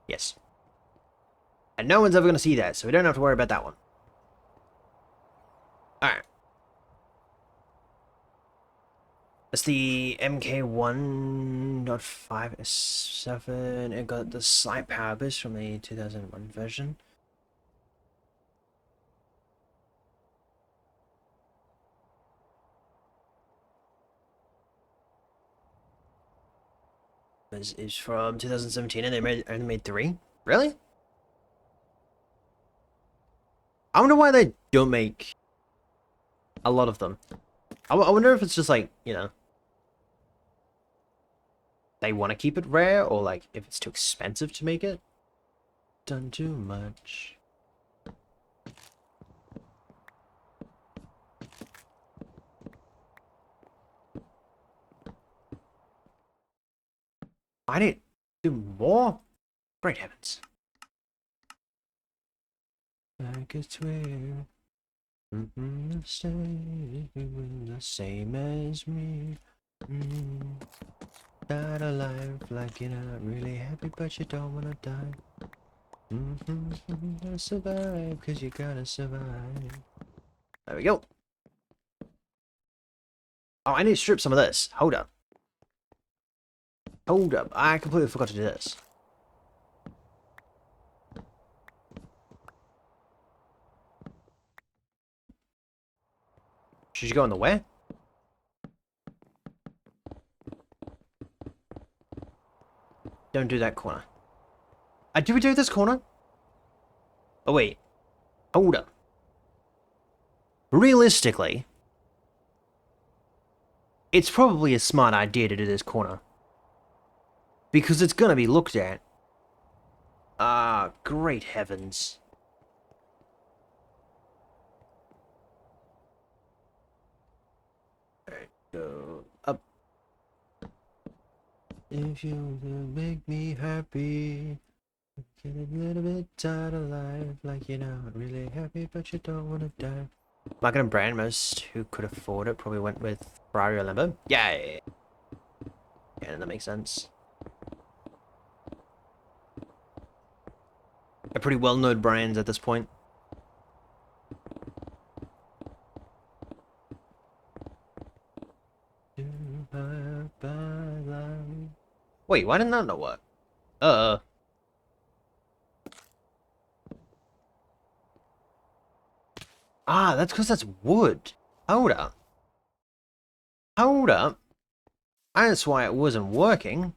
Yes. And no one's ever gonna see that, so we don't have to worry about that one. Alright. It's the MK1.5S7. It got the slight power boost from the 2001 version. Is from 2017 and they only made 3? Really? I wonder why they don't make a lot of them. I wonder if it's just like, you know, they want to keep it rare, or like if it's too expensive to make it. Done too much. I didn't do more? Great heavens. I could swear. Stay the same as me. Died alive like you're not really happy, but you don't wanna die. Survive, cause you gotta survive. There we go. Oh, I need to strip some of this. Hold up. Hold up. I completely forgot to do this. Should you go in the way? Don't do that corner. Did we do this corner? Oh, wait. Hold up. Realistically, it's probably a smart idea to do this corner. Because it's gonna be looked at. Ah, great heavens. Alright, go up. If you make me happy, get a little bit tired of life, like you're not really happy, but you don't want to die. Market and brand, most who could afford it probably went with Ferrari or Lambo. Yeah, that makes sense. A pretty well-known brands at this point. Wait, why didn't that not work? Ah, that's because that's wood. Hold up. Hold up. That's why it wasn't working.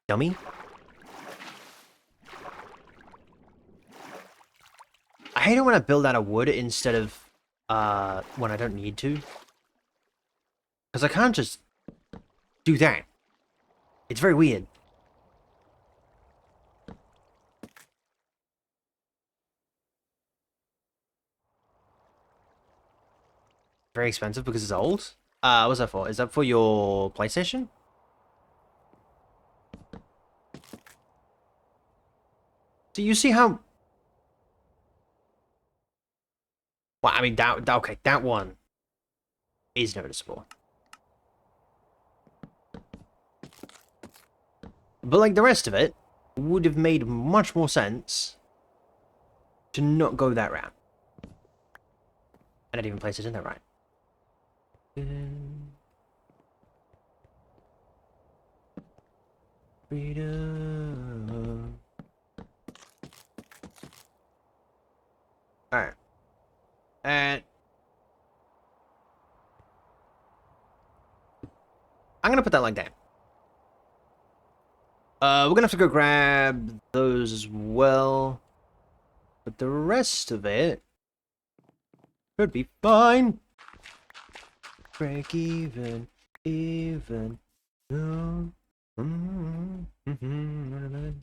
Dummy. I hate it when I build out of wood instead of when I don't need to. Because I can't just do that. It's very weird. Very expensive because it's old. What's that for? Is that for your PlayStation? Do you see how... Well, I mean, okay, that one is noticeable. But, like, the rest of it would have made much more sense to not go that route. And I didn't even place it in there right. Freedom. Alright. And I'm gonna put that like that. We're gonna have to go grab those as well. But the rest of it should be fine. Break even. No.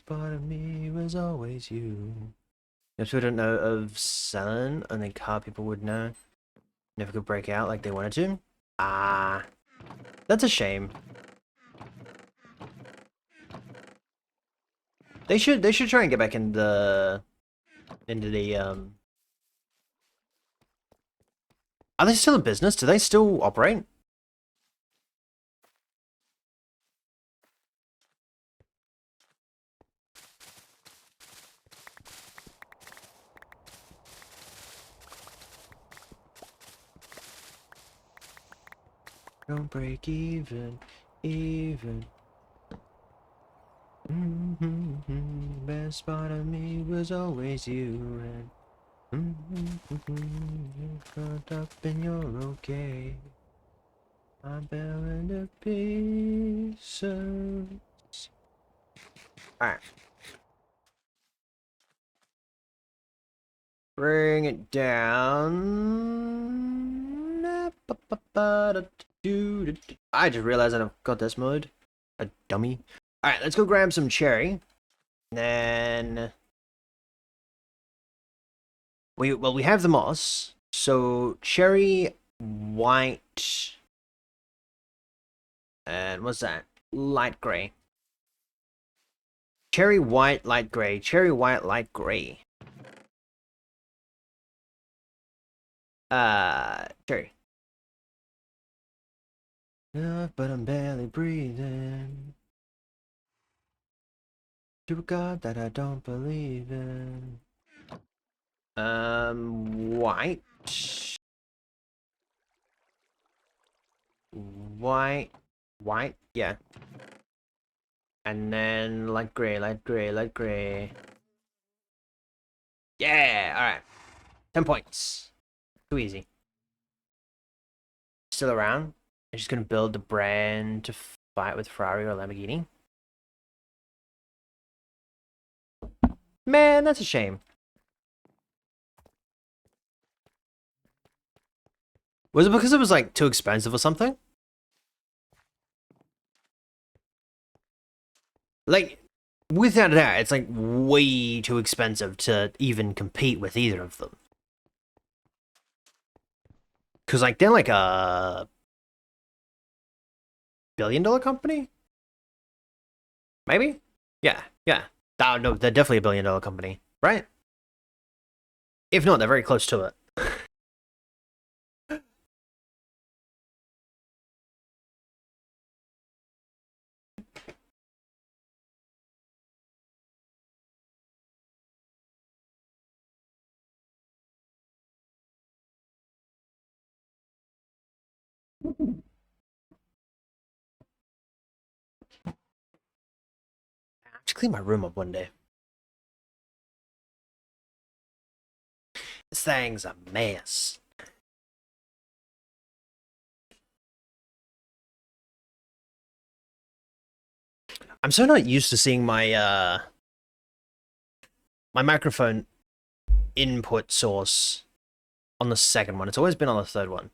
Part of me was always you. If we don't know of selling, and then car people would know. Never could break out like they wanted to. Ah, that's a shame. They should try and get back in the Are they still in business? Do they still operate? Don't break even. Best part of me was always you, and caught up and you're okay. I'm bearing the pieces. Alright. Bring it down. I just realized I've got this mode. A dummy. Alright, let's go grab some cherry. And then we have the moss. So cherry, white, and what's that? Light gray. Cherry, white, light gray. Cherry, white, light gray. Cherry. But I'm barely breathing. To a God that I don't believe in. White. White, yeah. And then light gray. Yeah, alright. 10 points. Too easy. Still around. I'm just gonna build the brand to fight with Ferrari or Lamborghini. Man, that's a shame. Was it because it was like too expensive or something? Like, without a doubt, it's like way too expensive to even compete with either of them. Because like they're like a $1 billion company? Maybe? Yeah. Oh, no, they're definitely a $1 billion company, right? If not, they're very close to it. I should clean my room up one day. This thing's a mess. I'm so not used to seeing my my microphone input source on the second one. It's always been on the third one.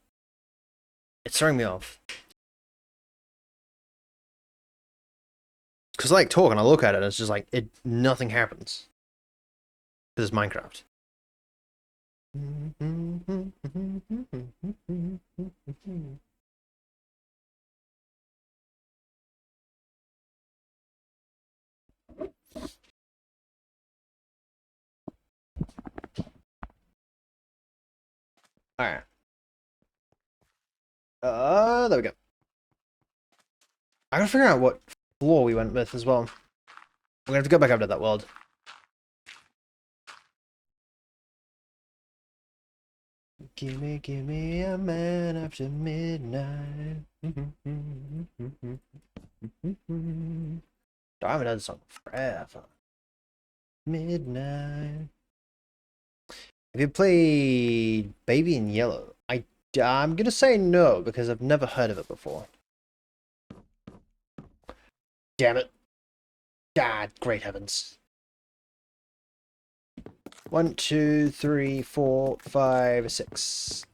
It's throwing me off. Because I like talk and I look at it, and it's just like, nothing happens. Because it's Minecraft. Alright. There we go. I gotta figure out what floor we went with as well. We're gonna have to go back up to that world. Give me a man after midnight. I haven't done this song forever. Midnight. Have you played Baby in Yellow? I'm gonna say no, because I've never heard of it before. Damn it. God, great heavens. 1, 2, 3, 4, 5, 6.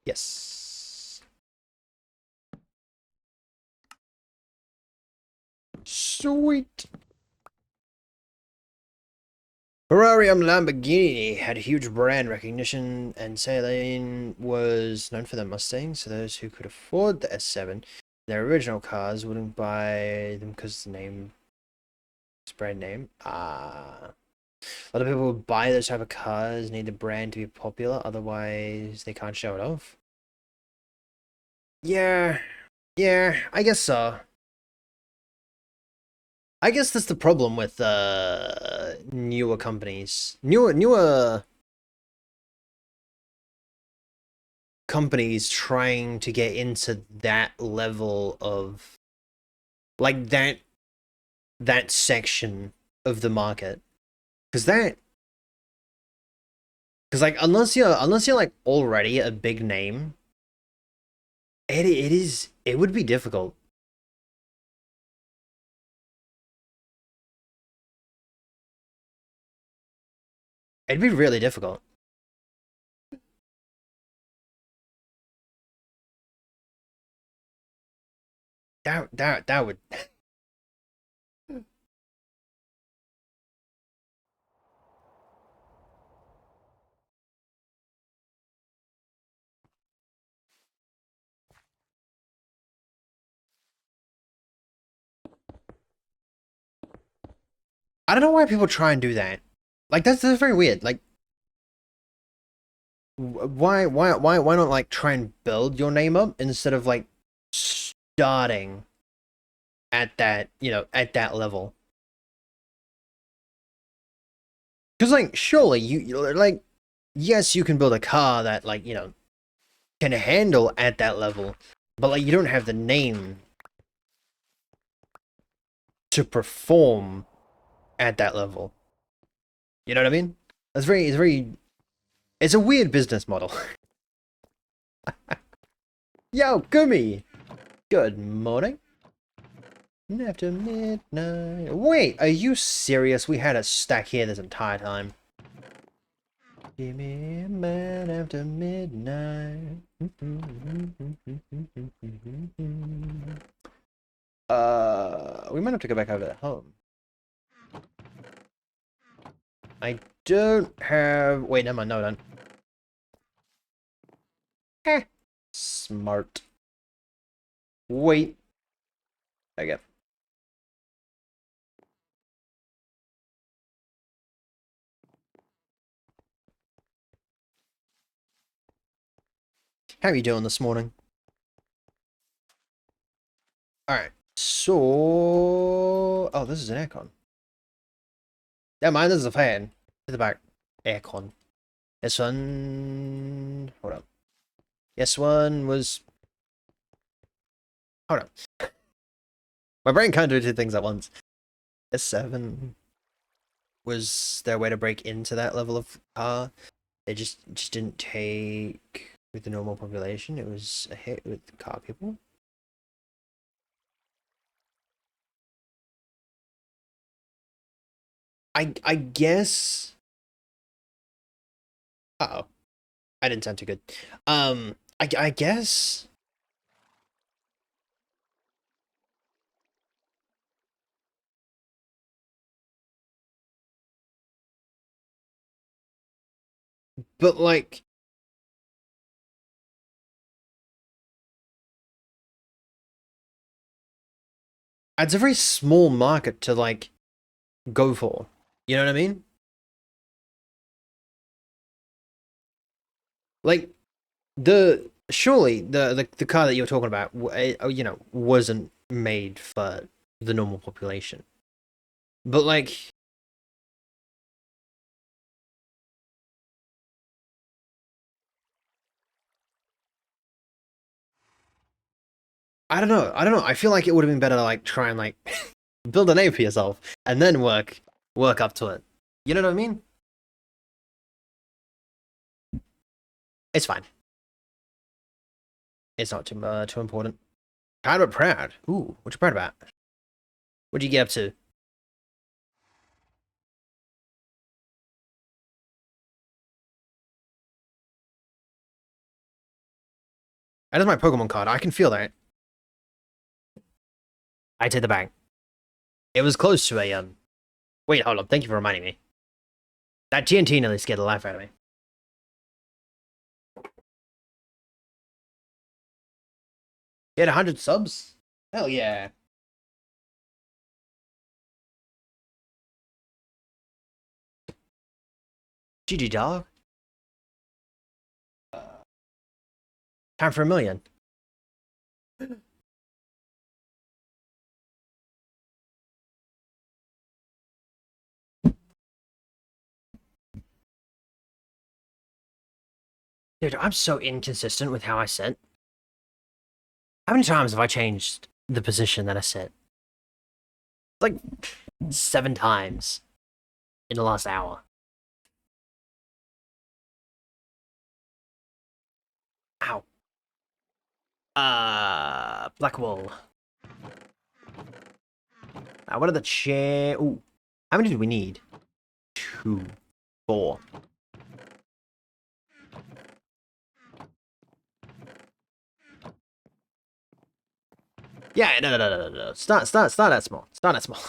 Yes. Sweet. Ferrari and Lamborghini had huge brand recognition, and Saleen was known for their Mustangs, so those who could afford the S7, their original cars, wouldn't buy them because the name, it's brand name. A lot of people who buy those type of cars need the brand to be popular, otherwise they can't show it off. Yeah, I guess so. I guess that's the problem with newer companies. Newer companies trying to get into that level of, like, that section of the market. Cause like, unless you're like already a big name, it would be difficult. It'd be really difficult. That would. I don't know why people try and do that. Like, that's very weird. Like, why not, like, try and build your name up instead of, like, starting at that, at that level? Because, like, surely like, yes, you can build a car that, like, can handle at that level, but, like, you don't have the name to perform at that level. You know what I mean? It's a weird business model. Yo, Gummy! Good morning. After midnight. Wait, are you serious? We had a stack here this entire time. Give me a man after midnight. We might have to go back over to home. I don't have. Wait, never mind. No, I don't. Eh. Smart. Wait. Okay. How are you doing this morning? Alright. So. Oh, this is an aircon. Never mind, this is a fan. To the back. Aircon. This one. Hold on. This one was. Hold on. My brain can't do two things at once. S7 was their way to break into that level of car. They just didn't take with the normal population. It was a hit with car people. I guess Uh-oh. I didn't sound too good. I guess, but like, it's a very small market to like go for. You know what I mean? Like the surely the car that you're talking about, you know, wasn't made for the normal population. But like, I don't know. I don't know. I feel like it would have been better to like try and like build a name for yourself and then work up to it. You know what I mean? It's fine. It's not too important. Proud but proud. Ooh, what you proud about? What'd you get up to? That is my Pokemon card. I can feel that. I take the bag. It was close to a Wait, hold on. Thank you for reminding me. That TNT nearly scared the life out of me. You had 100 subs? Hell yeah. GG dog. Time for a million. Dude, I'm so inconsistent with how I sit. How many times have I changed the position that I sit? Like 7 times in the last hour. Ow. Black wall. What are the chair? Ooh. How many do we need? 2, 4. Yeah, no. Start that small. Start that small.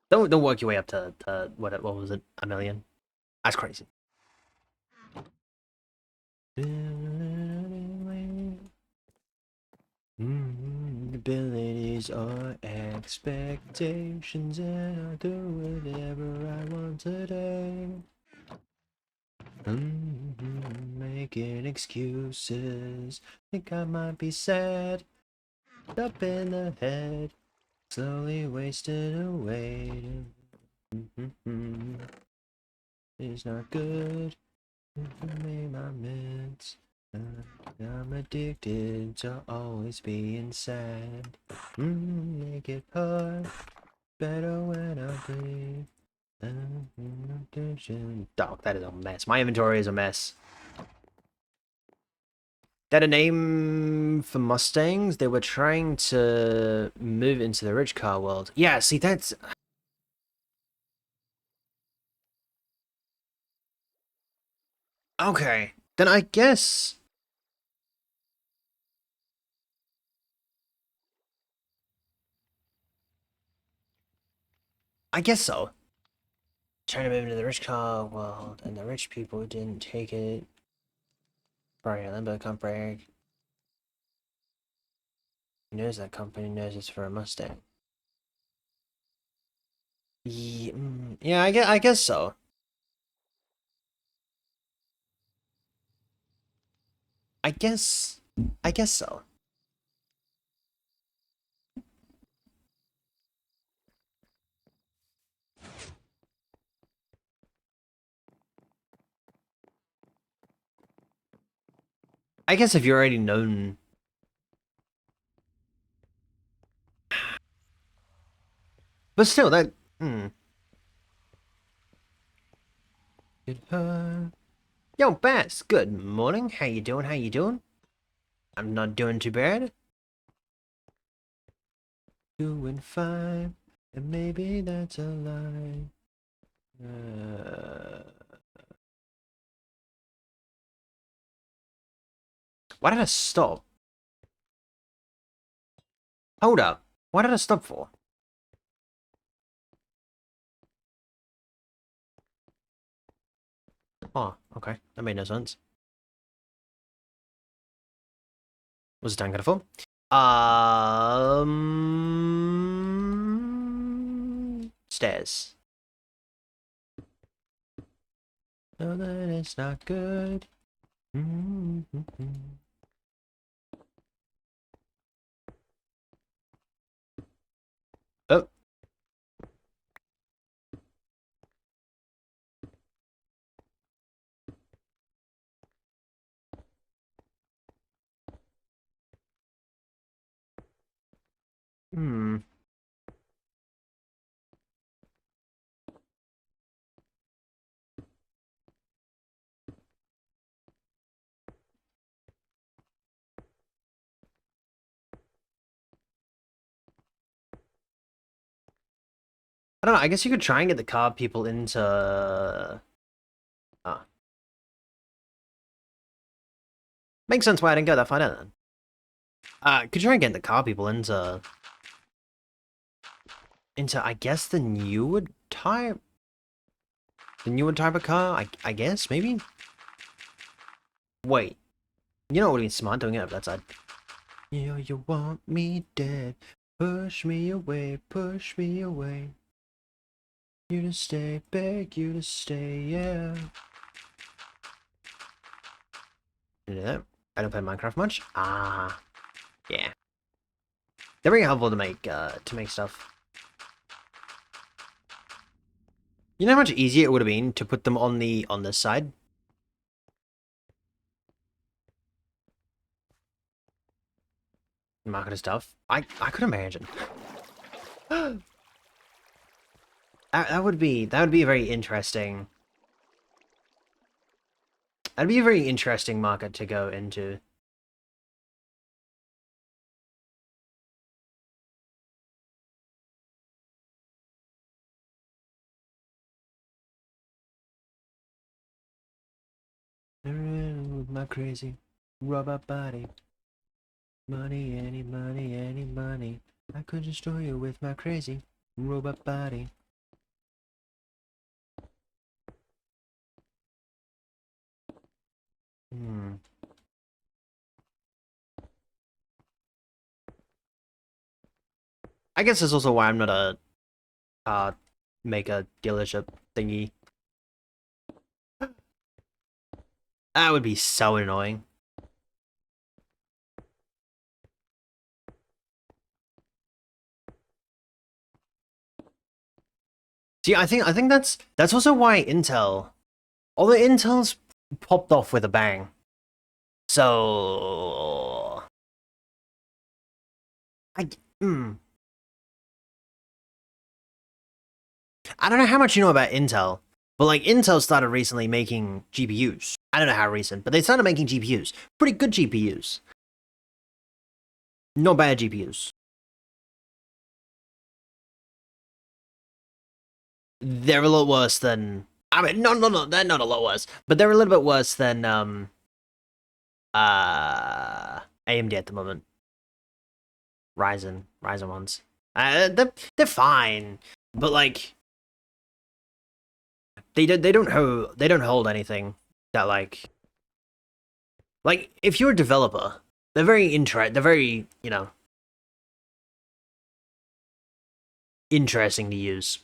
Don't work your way up to what was it? A million? That's crazy. Abilities are expectations, and I'll do whatever I want today. Making excuses. Think I might be sad. Up in the head. Slowly wasted away. It's not good. Made my meds. I'm addicted to always being sad. Make it hard. Better when I breathe. Dog, that is a mess. My inventory is a mess. That a name for Mustangs? They were trying to move into the rich car world. Yeah, see, that's... Okay. Then I guess... I guess so. Trying to move into the rich car world, and the rich people didn't take it. Brian Limbo can't brag. He knows that company knows it's for a Mustang. Yeah, yeah, I guess so. I guess... I guess so. I guess if you're already known... But still, that... Good, Yo, Bass, good morning. How you doing? How you doing? I'm not doing too bad. Doing fine. And maybe that's a lie. Why did I stop? Hold up. Why did I stop for? Oh, okay. That made no sense. Was the tank gonna fall? Stairs. No, that is not good. Oh. Hmm. I don't know. I guess you could try and get the car people into. Makes sense why I didn't go that far down then. Could try and get the car people into I guess the newer type of car. I guess maybe. Wait, you know what would be smart doing it up that side. You want me dead? Push me away, push me away. You to stay, beg you to stay, yeah. You know that? I don't play Minecraft much. Ah, yeah. They're very helpful to make stuff. You know how much easier it would have been to put them on this side? Market stuff. I could imagine. that would be a very interesting. That'd be a very interesting market to go into. With my crazy robot body. Money, any money, any money. I could destroy you with my crazy robot body. I guess that's also why I'm not a make a dealership thingy. That would be so annoying. See, I think that's also why although Intel's popped off with a bang. So I don't know how much you know about Intel, but like Intel started recently making GPUs. I don't know how recent, but they started making GPUs. Pretty good GPUs. Not bad GPUs. They're a lot worse than. I mean, no, they're not a lot worse, but they're a little bit worse than AMD at the moment. Ryzen ones. They're fine, but like they don't hold anything that like if you're a developer, they're very interesting to use.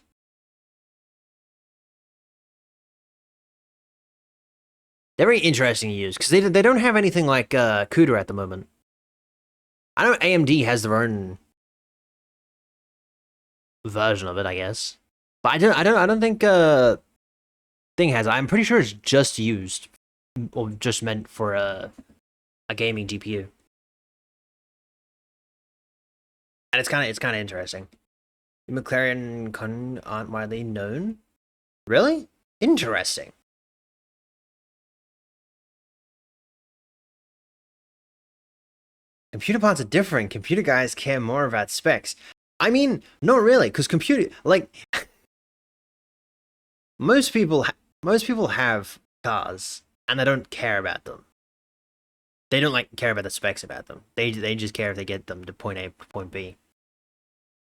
They're very interesting to use because they don't have anything like CUDA at the moment. I know AMD has their own version of it, I guess, but I don't think thing has. I'm pretty sure it's just used or just meant for a gaming GPU, and it's kind of interesting. McLaren aren't widely known. Really interesting. Computer parts are different. Computer guys care more about specs. I mean, not really, because most people have cars and they don't care about them. They don't like care about the specs about them. They just care if they get them to point A to point B.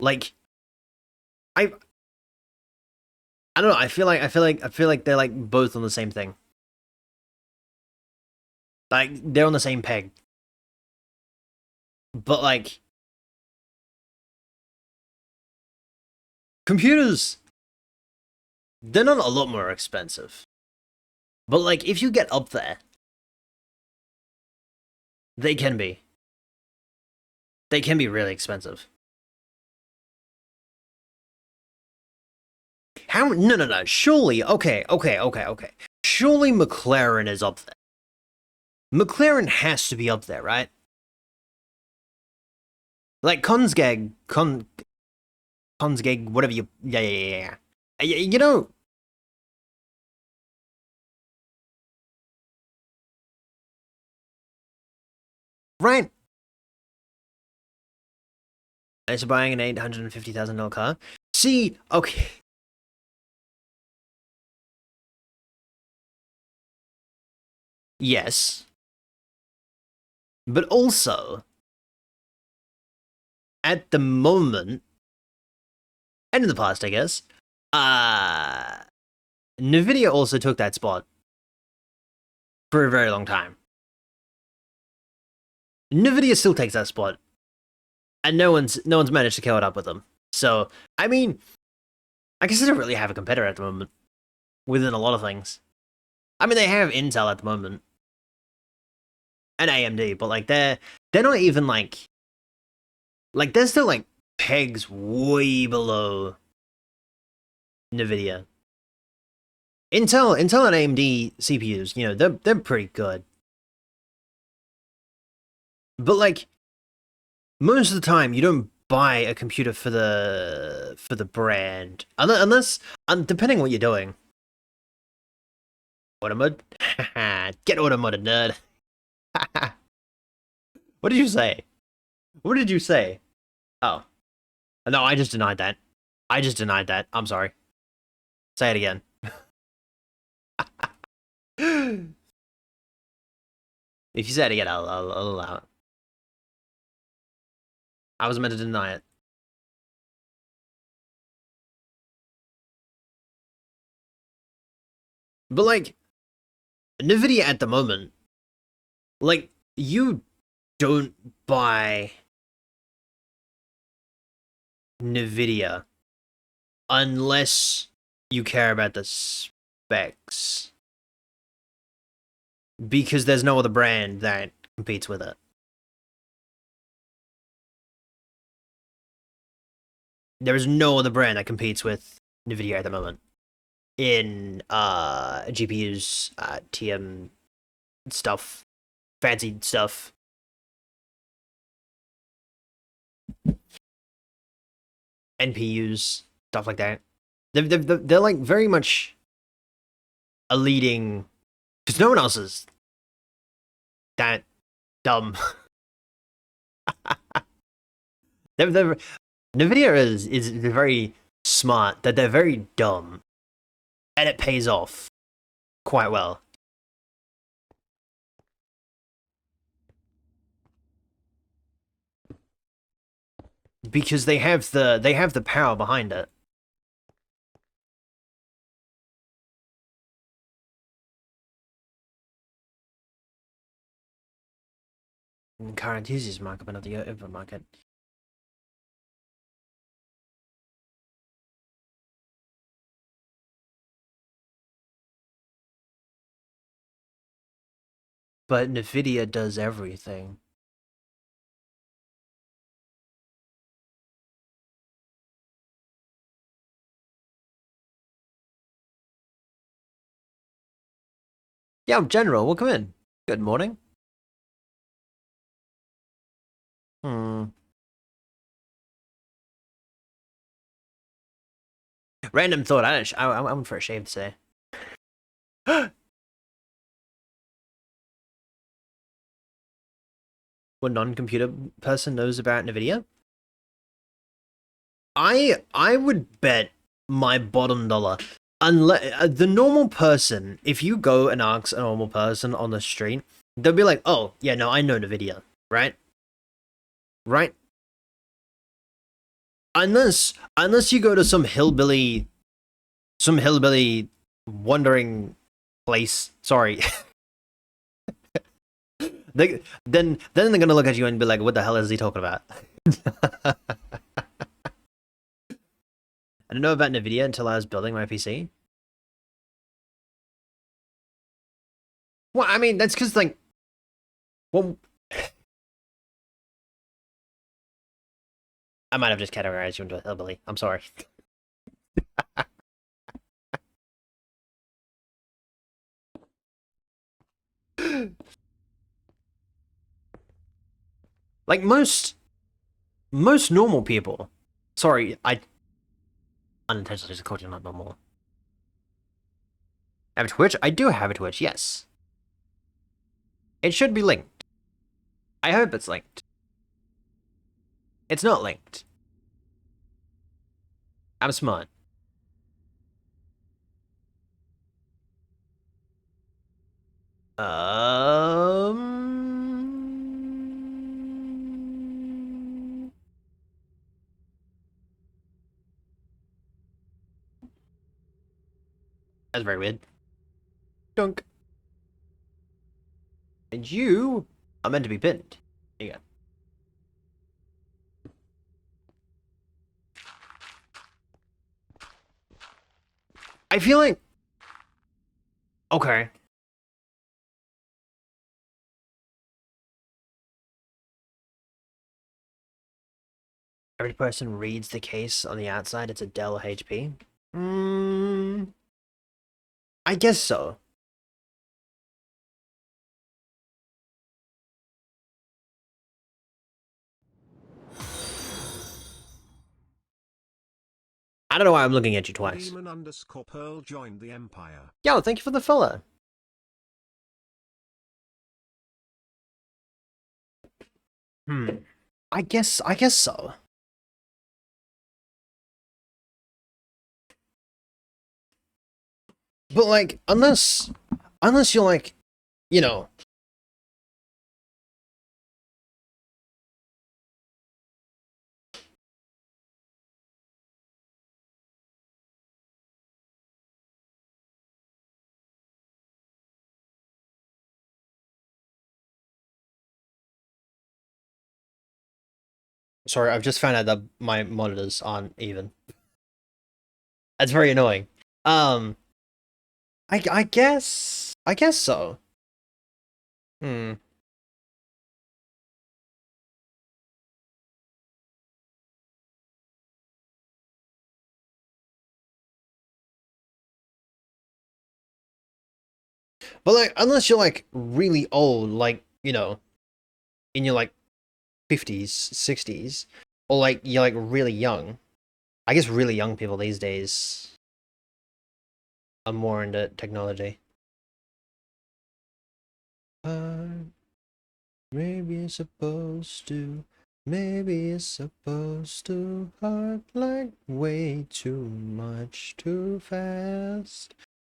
Like, I I don't know. I feel like they're like both on the same thing. Like they're on the same peg. But like computers, they're not a lot more expensive. But like if you get up there, they can be. They can be really expensive. How? No, no, no. Surely, okay. Surely McLaren is up there. McLaren has to be up there, right? Like Consgag, whatever you, yeah. You know, right? It's buying an $850,000 car. See, okay, yes, but also at the moment, and in the past, I guess, uh, Nvidia also took that spot for a very long time. Nvidia still takes that spot, and no one's managed to kill it up with them. So, I mean, I guess they don't really have a competitor at the moment within a lot of things. I mean, they have Intel at the moment and AMD, but like they're not even like they're still like pegs way below Nvidia. Intel and AMD CPUs, you know, they're pretty good. But like most of the time you don't buy a computer for the brand. Unless depending on what you're doing. Automod? Get automodded, nerd. What did you say? What did you say? Oh. No, I just denied that. I just denied that. I'm sorry. Say it again. If you say it again, I'll allow it. I was meant to deny it. But like, Nvidia at the moment, like, you don't buy Nvidia unless you care about the specs. Because there's no other brand that competes with it. There is no other brand that competes with Nvidia at the moment in GPUs, TM stuff, fancy stuff. NPUs, stuff like that. They're like very much a leading, because no one else is that dumb. they're Nvidia is very smart, that they're very dumb, and it pays off quite well. Because they have the power behind it. Car enthusiast market, but not the open market. But Nvidia does everything. Yeah, General, welcome in. Good morning. Random thought. I went for a shave today. What non-computer person knows about Nvidia? I would bet my bottom dollar, unless the normal person, if you go and ask a normal person on the street, They'll be like, oh, yeah, no, I know the video, right? Right? Unless you go to some hillbilly wandering place. Sorry. Then they're gonna look at you and be like, what the hell is he talking about? I didn't know about NVIDIA until I was building my PC. Well, I mean, that's because, like, well, I might have just categorized you into a hillbilly. I'm sorry. Like most normal people. Sorry, I unintentionally just called you not normal. Have a Twitch? I do have a Twitch, yes. It should be linked. I hope it's linked. It's not linked. I'm smart. That's very weird. Dunk. And you are meant to be pinned. There you go. I feel like... Okay. Every person reads the case on the outside, it's a Dell HP. I guess so. I don't know why I'm looking at you twice. Demon_Pearl joined the Empire. Yo, thank you for the follow. I guess so. But like, unless you're like, you know. Sorry, I've just found out that my monitors aren't even. That's very annoying. I guess so. But like, unless you're like really old, like, you know, in your like 50s, 60s, or like you're like really young. I guess really young people these days are more into technology. Maybe it's supposed to. Maybe it's supposed to hurt like way too much too fast.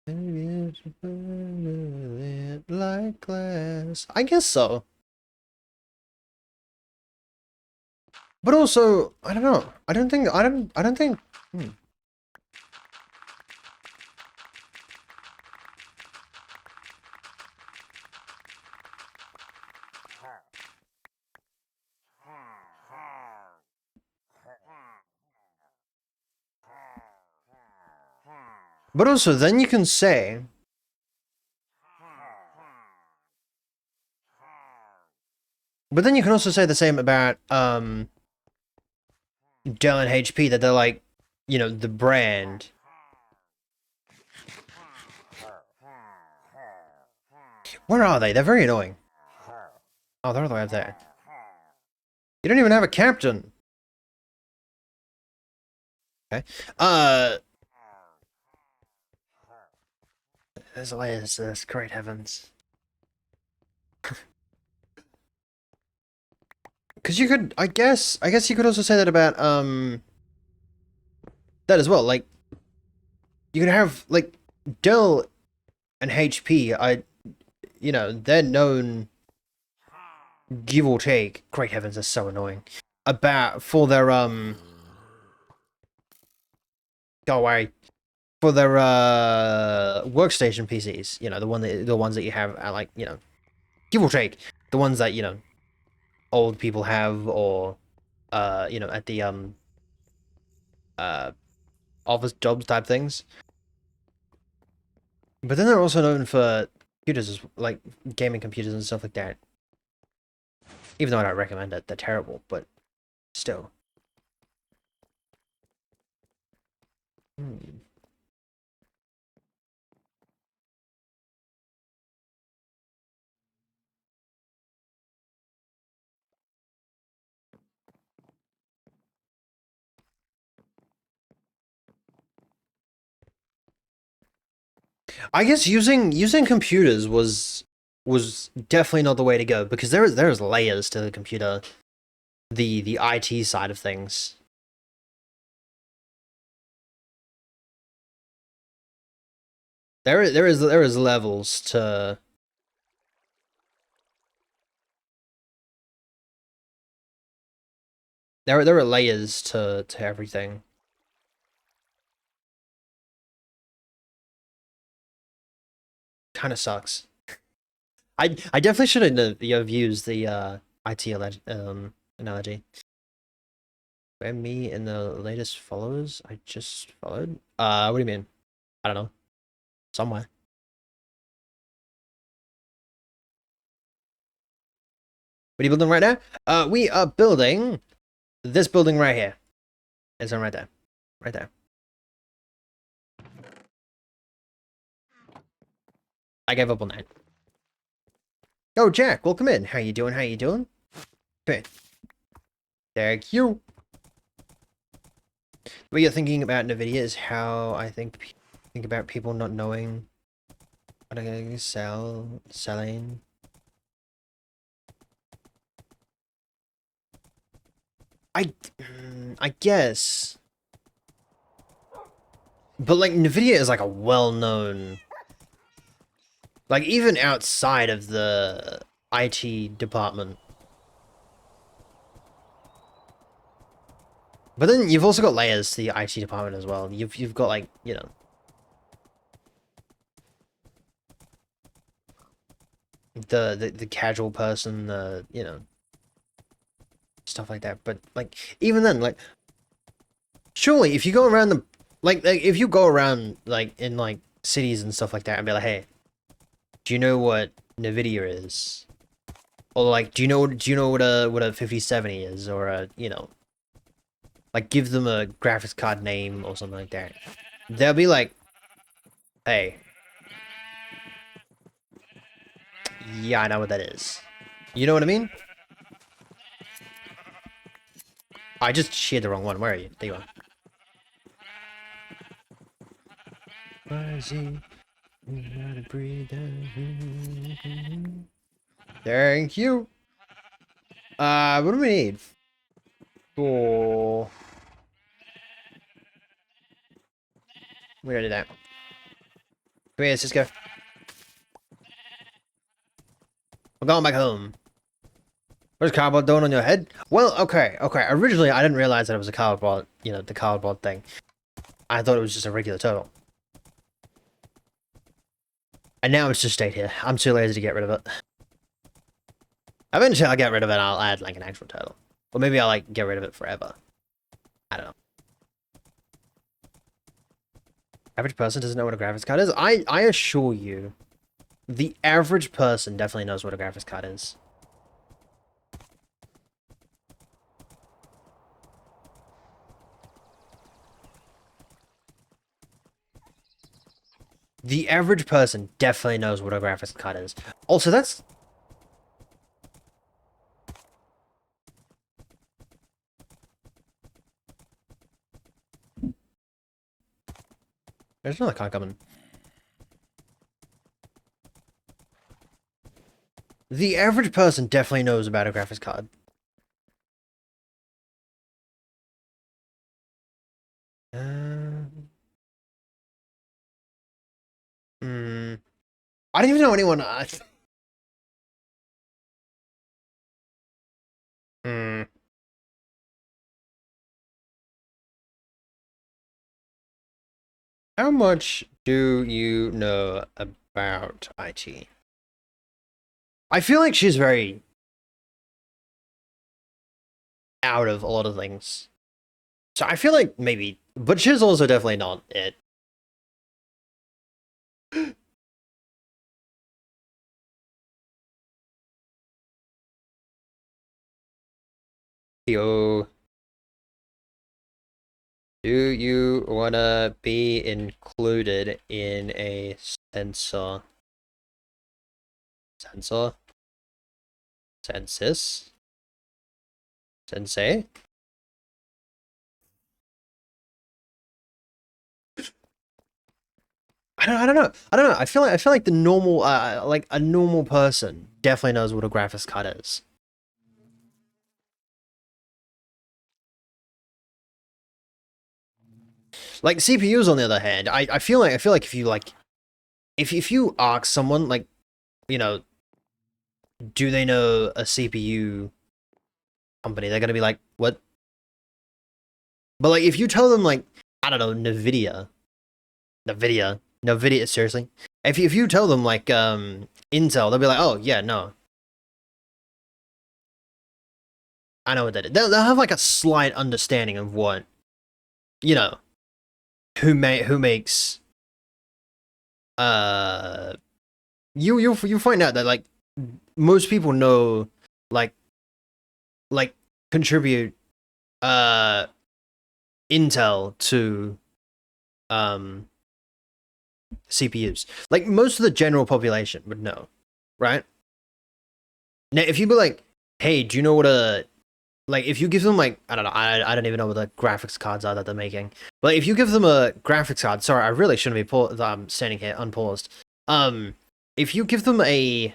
Maybe it's supposed to hit like glass. I guess so. But also, I don't know. I don't think. But also, then you can say. But then you can also say the same about Dell and HP, that they're like, you know, the brand. Where are they? They're very annoying. Oh, they're all the way up there. You don't even have a captain. Okay. There's this. Great heavens. Because you could, I guess you could also say that about, that as well. Like, you could have, like, Dell and HP, you you know, they're known, give or take, great heavens, that's so annoying, about, for their, go away, for their, workstation PCs, you know, the ones that you have, like, you know, give or take, the ones that, you know, old people have, or, you know, at the, uh, office jobs type things. But then they're also known for computers, like gaming computers and stuff like that. Even though I don't recommend it, they're terrible, but still. Hmm. I guess using computers was definitely not the way to go, because there's layers to the computer, the IT side of things. There is levels to, there are layers to everything. Kind of sucks. I definitely shouldn't have used the IT analogy. And me and the latest followers I just followed? What do you mean? I don't know. Somewhere. What are you building right now? We are building this building right here. It's on right there. Right there. I gave up on that. Oh, Jack, welcome in. How you doing? How you doing? Okay. Thank you. What you're thinking about NVIDIA is how I think about people not knowing what to selling. I, I guess. But like NVIDIA is like a well-known, like even outside of the IT department. But then you've also got layers to the IT department as well. You've got like, you know, the casual person, the, you know, stuff like that. But like even then, like surely if you go around the like if you go around like in like cities and stuff like that and be like, hey, do you know what NVIDIA is? Or like, do you know what a 5070 is, or a, you know, like give them a graphics card name or something like that. They'll be like, hey, yeah, I know what that is. You know what I mean? I just shared the wrong one. Where are you? There you are. Thank you. What do we need? Oh, we gotta do that. Come here, Cisco. We're going back home. What's cardboard doing on your head? Well, okay. Originally, I didn't realize that it was a cardboard, you know, the cardboard thing. I thought it was just a regular turtle. And now it's just stayed here. I'm too lazy to get rid of it. Eventually I'll get rid of it and I'll add like an actual turtle. Or maybe I'll like get rid of it forever. I don't know. Average person doesn't know what a graphics card is? I assure you, the average person definitely knows what a graphics card is. The average person definitely knows what a graphics card is. Also, that's... There's another card coming. The average person definitely knows about a graphics card. I don't even know anyone... How much do you know about IT? I feel like she's very out of a lot of things. So I feel like maybe, but she's also definitely not it. Yo, do you wanna be included in a sensor, census, sensei? I don't know. I feel like the normal, like a normal person definitely knows what a graphics card is. Like CPUs, on the other hand, I feel like if you like, if you ask someone like, you know, do they know a CPU company? They're gonna be like, what? But like, if you tell them like, I don't know, Nvidia, seriously. If you tell them like Intel, they'll be like, oh yeah, no, I know what that is. They'll have like a slight understanding of what, you know, who makes uh you find out that like most people know like like contribute uh Intel to um CPUs. Like most of the general population would know, right? Now if you be like, hey, do you know what a like if you give them like I don't know, I don't even know what the graphics cards are that they're making. But if you give them a graphics card, sorry, I really shouldn't be standing here unpaused. If you give them a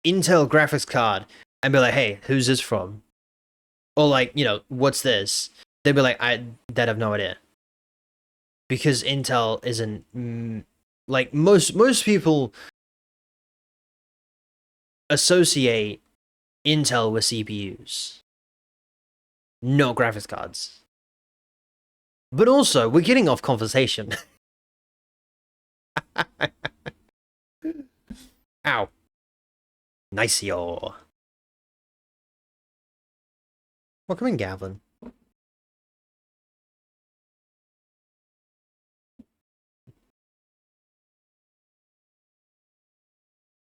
Intel graphics card and be like, hey, who's this from? Or like, you know, what's this? They'd be like, that have no idea. Because Intel isn't like most people associate Intel with CPUs, no graphics cards. But also, we're getting off conversation. Ow. Nice yo. Welcome in, Gavin.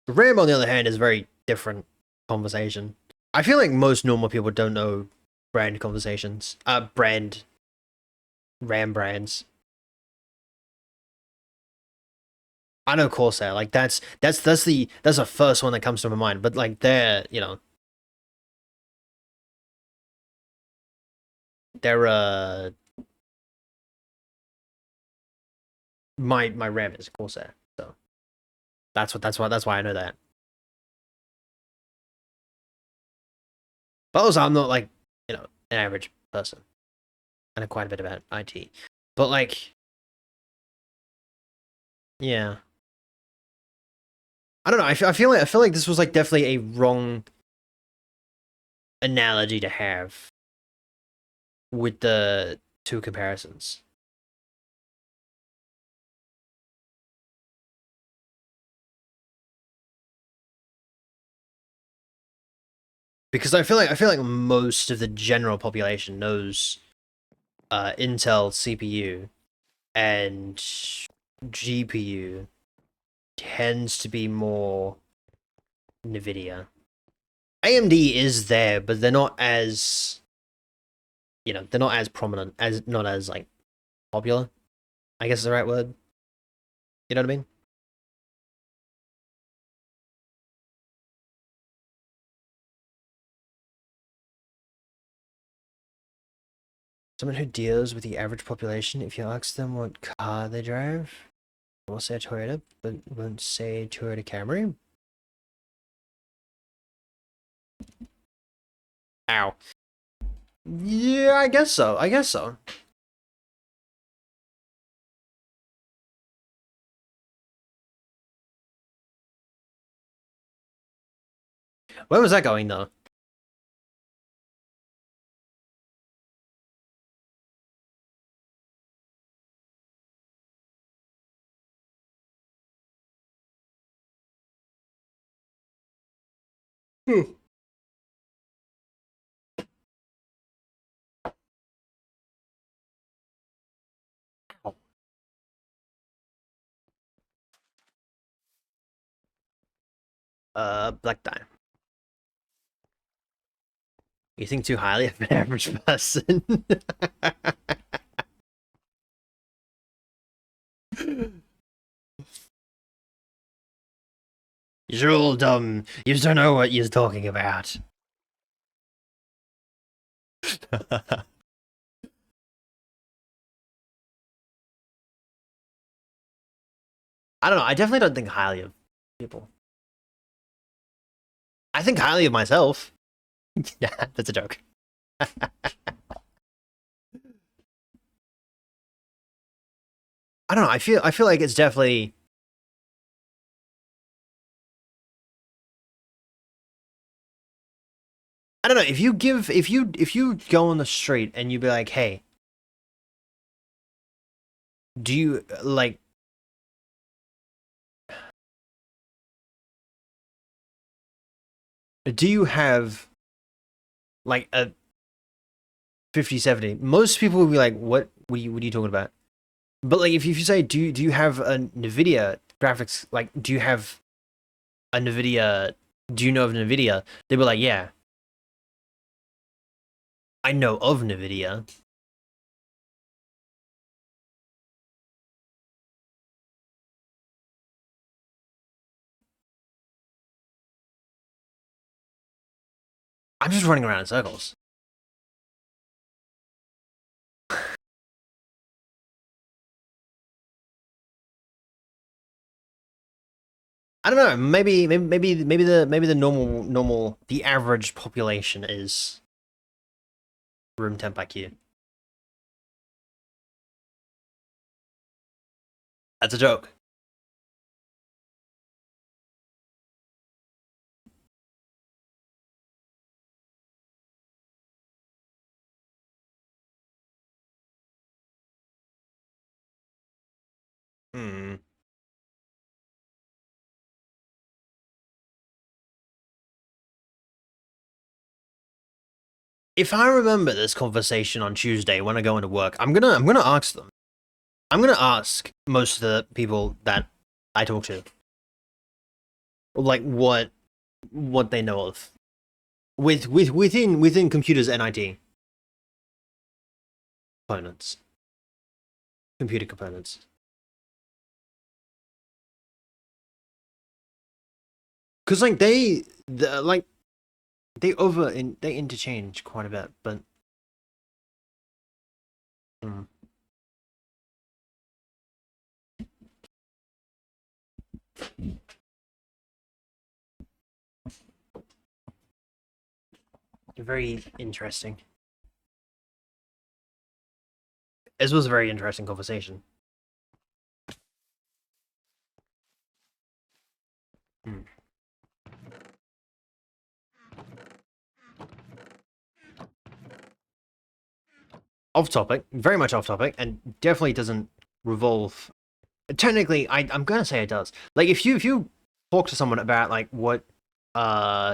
RAM, on the other hand, is a very different conversation. I feel like most normal people don't know brand conversations. RAM brands. I know Corsair, like that's the first one that comes to my mind. But like they're, you know, they're my RAM is Corsair, so that's why I know that. But also, I'm not like, you know, an average person. I know quite a bit about IT, but like, yeah, I don't know. I feel like this was like definitely a wrong analogy to have with the two comparisons. Because I feel like most of the general population knows Intel CPU and GPU tends to be more NVIDIA. AMD is there, but they're not as, you know, they're not as prominent, as not as like popular, I guess is the right word. You know what I mean? Someone who deals with the average population, if you ask them what car they drive, will say Toyota, but won't say Toyota Camry. Ow. Yeah, I guess so. I guess so. Where was that going though? Black die. You think too highly of an average person. You're all dumb. You don't know what you're talking about. I don't know. I definitely don't think highly of people. I think highly of myself. Yeah, that's a joke. I don't know. I feel like it's definitely. I don't know. If you go on the street and you be like, hey, do you like do you have like a 5070? Most people will be like, what are you talking about? But like if you say, do you have a Nvidia graphics, like do you have a Nvidia, do you know of Nvidia? They'd be like, yeah, I know of Nvidia. I'm just running around in circles. I don't know. Maybe the normal the average population is room temp IQ. That's a joke. Hmm. If I remember this conversation on Tuesday when I go into work, I'm gonna ask them. I'm gonna ask most of the people that I talk to, like what they know of within computers and IT components, computer components. Because like like they interchange quite a bit, but mm, they're very interesting. This was a very interesting conversation. Mm. Off topic, very much off topic, and definitely doesn't revolve. Technically, I'm gonna say it does. Like if you talk to someone about like what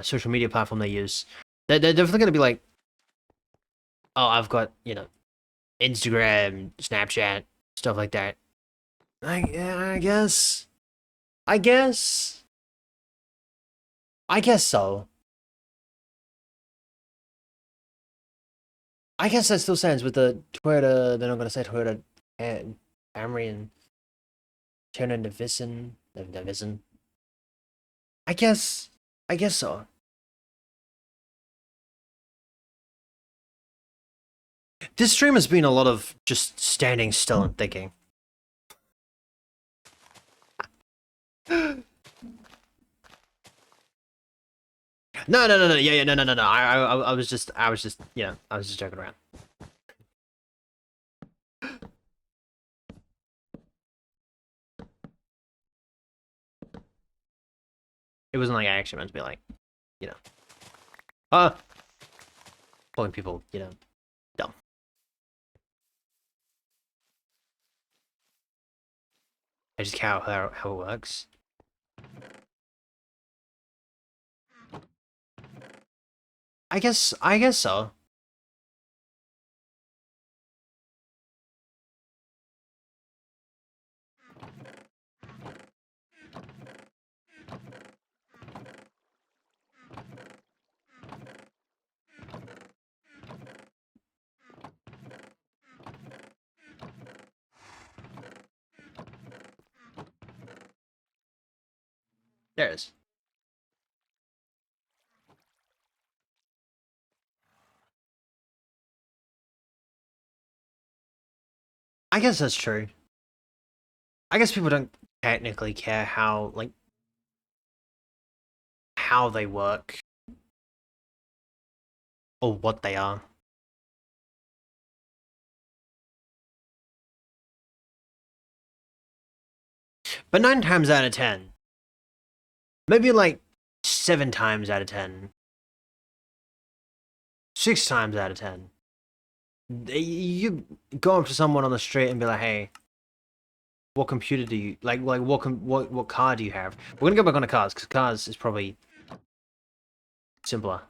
social media platform they use, they're definitely gonna be like, oh, I've got Instagram, Snapchat, stuff like that. Yeah, I guess, I guess so. I guess that still stands with the Toyota. They're not gonna say Toyota Camry and turn into Vision. The Vision. I guess. I guess so. This stream has been a lot of just standing still and thinking. No. Yeah, no. I was just, I was just joking around. It wasn't like I actually meant to be like, you know, uh, calling people, dumb. I just how it works. I guess so. There it is. I guess that's true. I guess people don't technically care how like how they work or what they are. But 9 times out of 10, maybe like 7 times out of 10, 6 times out of 10, you go up to someone on the street and be like, "Hey, what computer do you like? What car do you have?" We're gonna go back on the cars because cars is probably simpler.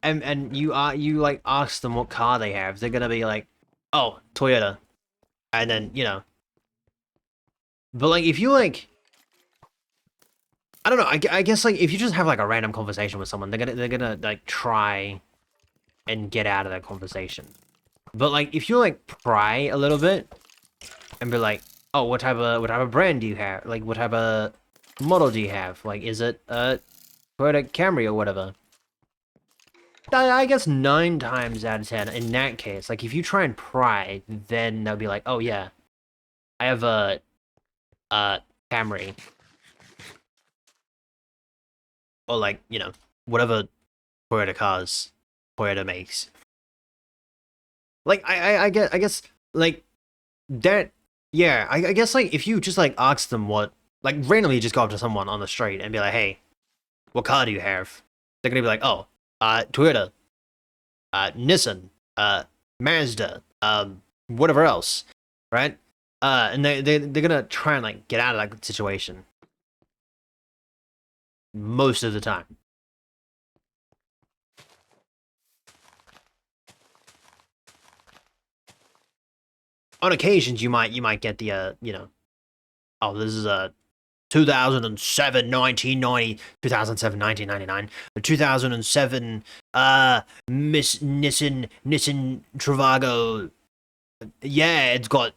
And you like ask them what car they have, they're gonna be like, "Oh, Toyota," and then But like if you like, I don't know, I guess like if you just have like a random conversation with someone, they're gonna like try and get out of that conversation. But like if you like pry a little bit and be like, "Oh, what type of brand do you have? Like what type of model do you have? Like is it a Toyota Camry or whatever?" I guess 9 times out of 10 in that case, like if you try and pry, then they'll be like, "Oh yeah, I have a Camry," or like whatever Toyota cars Toyota makes. Like I guess like that. Yeah, I guess like if you just like ask them what, like randomly just go up to someone on the street and be like, "Hey, what car do you have?" They're gonna be like, "Oh, Toyota, Nissan, Mazda, whatever else," right? And they're gonna try and like get out of that situation most of the time. On occasions, you might get the oh, this is a 2007 1990 2007 1999 the 2007 Miss Nissan Trivago. Yeah, it's got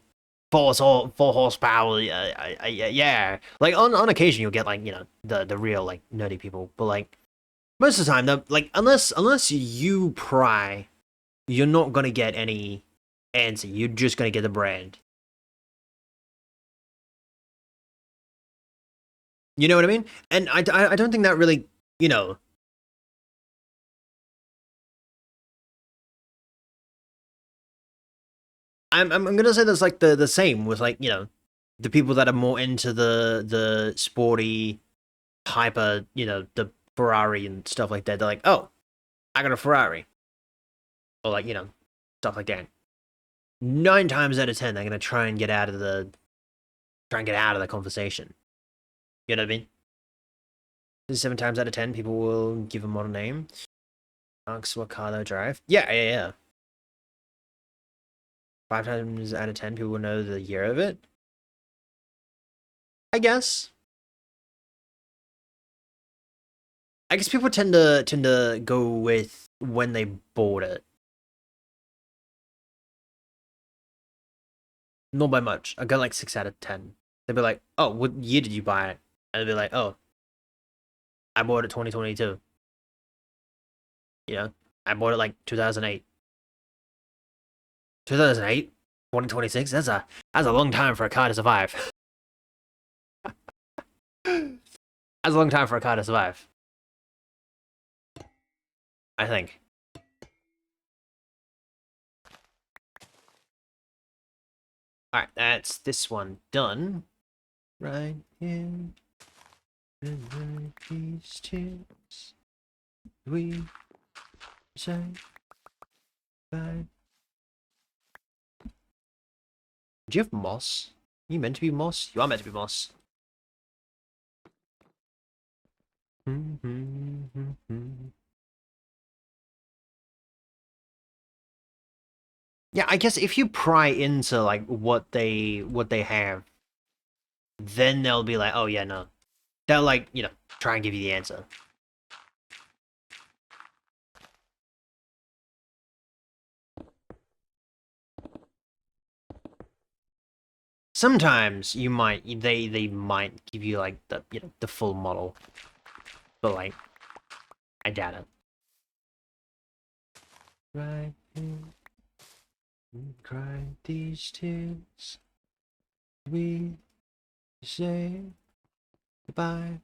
four horsepower. Yeah, like on occasion you'll get like the real like nerdy people, but like most of the time, like unless you pry, you're not gonna get any answer. You're just gonna get the brand. You know what I mean? And I don't think that really, you know, I'm gonna say that's like the same with like the people that are more into the sporty hyper, the Ferrari and stuff like that. They're like, "Oh, I got a Ferrari," or like stuff like that. 9 times out of 10, they're gonna try and get out of the conversation. You know what I mean? 7 times out of 10, people will give a model name, ask what car they drive. Yeah. 5 times out of 10, people will know the year of it. I guess. I guess people tend to go with when they bought it. Not by much. I got like 6 out of 10. They'd be like, "Oh, what year did you buy it?" And they'd be like, "Oh, I bought it 2022. You know, I bought it like 2008. 2008, 2026. That's a long time for a car to survive. That's a long time for a car to survive. I think. All right, that's this one done. Right here. These tears we say bye. Do you have moss? You meant to be moss? You are meant to be moss. Yeah, I guess if you pry into like what they have, then they'll be like, oh yeah, no. They'll like, try and give you the answer. Sometimes they might give you like the full model, but like I doubt it. Right, cry these tears. We say goodbye.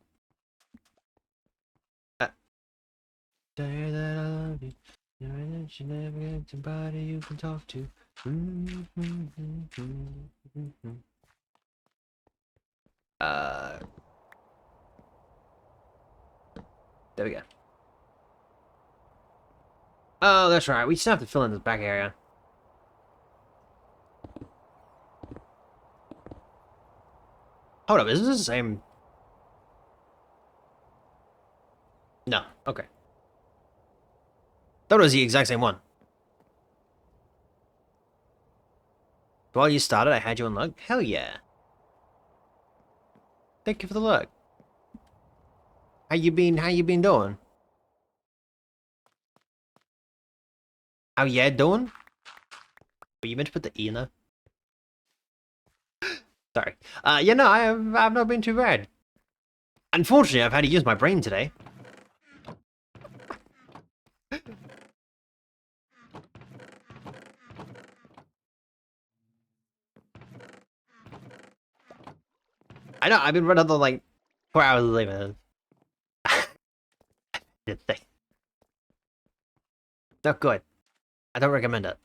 Tell her that I love you. Know that you never get somebody you can talk to. Uh, there we go. Oh, that's right. We still have to fill in this back area. Hold up, is this the same? No. Okay. That was the exact same one. While you started, I had you unlocked. Hell yeah. Thank you for the look. How you been? How you been doing? How you doing? Were you meant to put the E in there? Sorry. Yeah, no, I've not been too bad. Unfortunately, I've had to use my brain today. I know, I've been running on like 4 hours of sleep, man. Not good. I don't recommend it.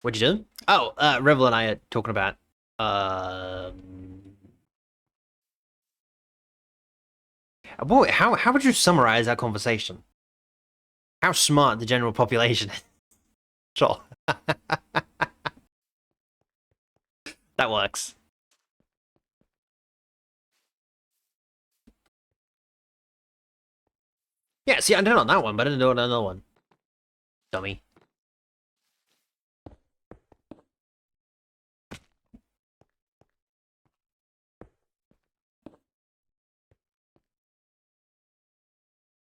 What'd you do? Oh, Revel and I are talking about, boy, how would you summarize that conversation? How smart the general population is. Sure. That works. Yeah, see, I did it on that one, but I didn't do it on another one. Dummy.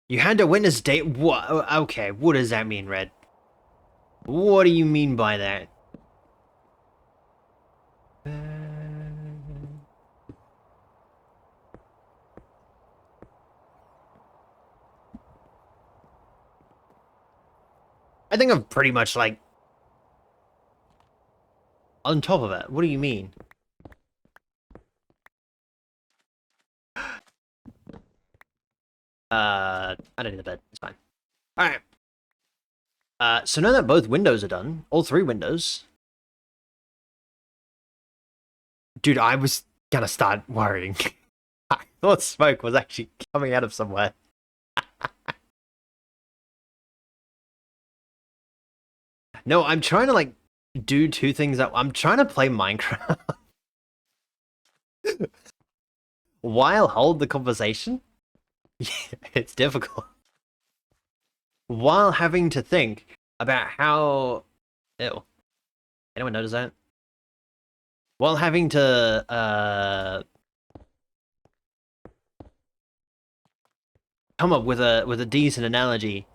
You had to witness date? What? Okay, what does that mean, Red? What do you mean by that? I think I'm pretty much like on top of it. What do you mean? I don't need the bed. It's fine. All right. So now that both windows are done, all three windows, dude, I was gonna start worrying. I thought smoke was actually coming out of somewhere. No, I'm trying to like do two things I'm trying to play Minecraft while hold the conversation. Yeah, it's difficult. While having to think about how ew. Anyone notice that? While having to come up with a decent analogy.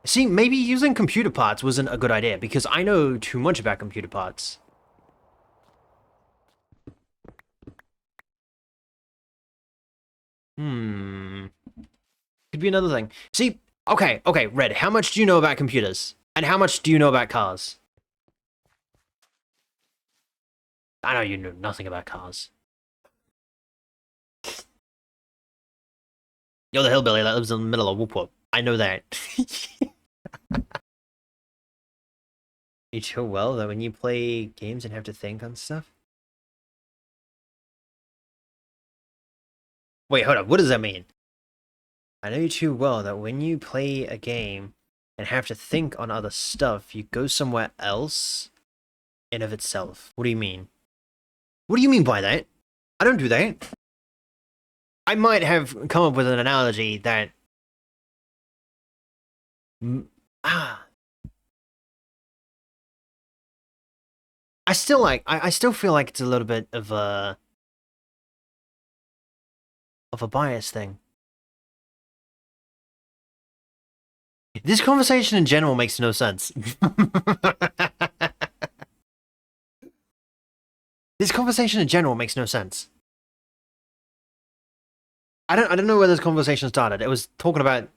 See, maybe using computer parts wasn't a good idea because I know too much about computer parts. Hmm. Could be another thing. See, okay, Red, how much do you know about computers? And how much do you know about cars? I know you know nothing about cars. You're the hillbilly that lives in the middle of Whoop Whoop. I know that. You do well that when you play games and have to think on stuff? Wait, hold up. What does that mean? I know you too well that when you play a game and have to think on other stuff, you go somewhere else in of itself. What do you mean? What do you mean by that? I don't do that. I might have come up with an analogy that Ah. I still like. I still feel like it's a little bit of a bias thing. This conversation in general makes no sense. This conversation in general makes no sense. I don't know where this conversation started. It was talking about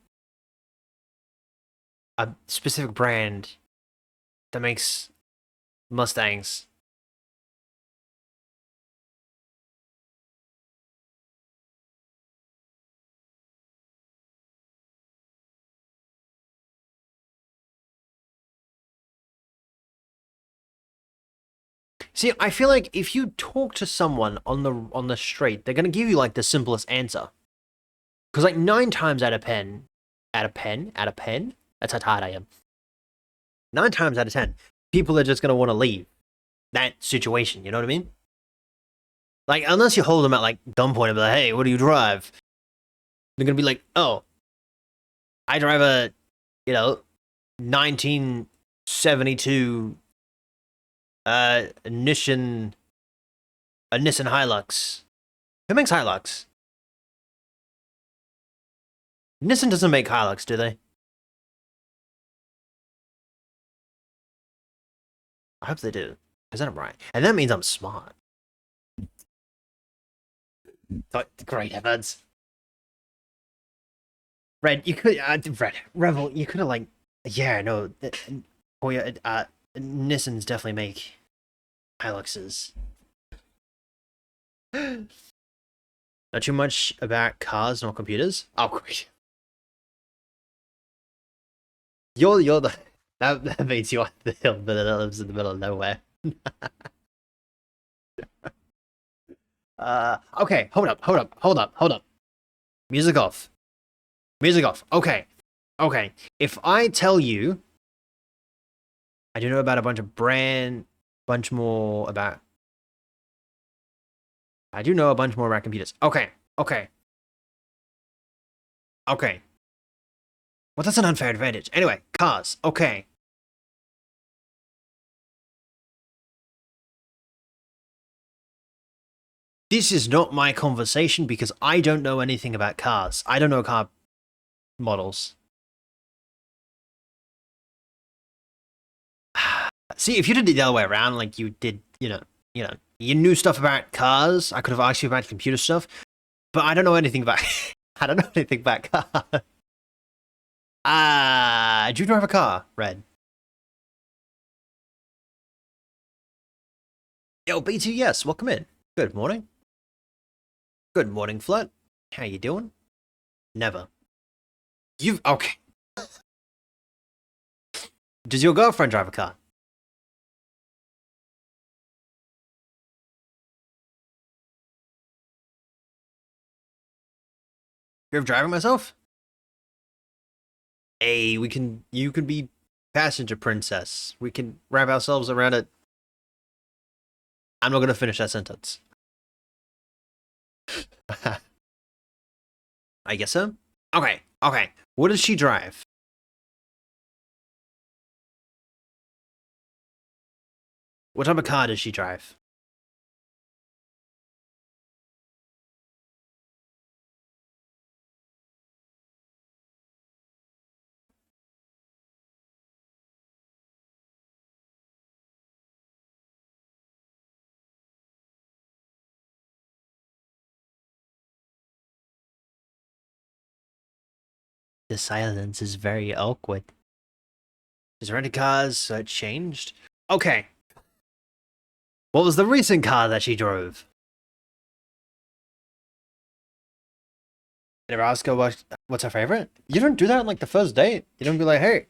a specific brand that makes Mustangs. See, I feel like if you talk to someone on the street, they're gonna give you like the simplest answer. Because like 9 times out of pen, that's how tired I am. 9 times out of 10, people are just gonna want to leave that situation. You know what I mean? Like unless you hold them at like gunpoint and be like, "Hey, what do you drive?" They're gonna be like, "Oh, I drive a, 1972 Nissan Hilux." Who makes Hilux? Nissan doesn't make Hilux, do they? I hope they do, because then I'm right, and that means I'm smart. Great heavens, Red, you could Red Revel, you could have like, yeah, no, oh yeah, Nissans definitely make Hiluxes. Not too much about cars nor computers. Oh, great. You're the that means you're the hillbilly that lives in the middle of nowhere. Okay, hold up. Music off. Music off. Okay. Okay. If I tell you I do know about a bunch more about I do know a bunch more about computers. Okay. Okay. Okay. Well, that's an unfair advantage. Anyway, cars. Okay. This is not my conversation because I don't know anything about cars. I don't know car models. See, if you did it the other way around, like you did, you knew stuff about cars, I could have asked you about computer stuff, but I don't know anything about. I don't know anything about cars. Do you drive a car, Red? Yo, BT, yes, welcome in. Good morning. Good morning, Flirt. How you doing? Never. You've okay. Does your girlfriend drive a car? You're driving myself? Hey, you can be passenger princess. We can wrap ourselves around it. I'm not gonna finish that sentence. I guess so. Okay, okay. What does she drive? What type of car does she drive? The silence is very awkward. Is rented cars changed? Okay. What was the recent car that she drove? Did I ask her what's her favorite? You don't do that on like the first date. You don't be like, hey,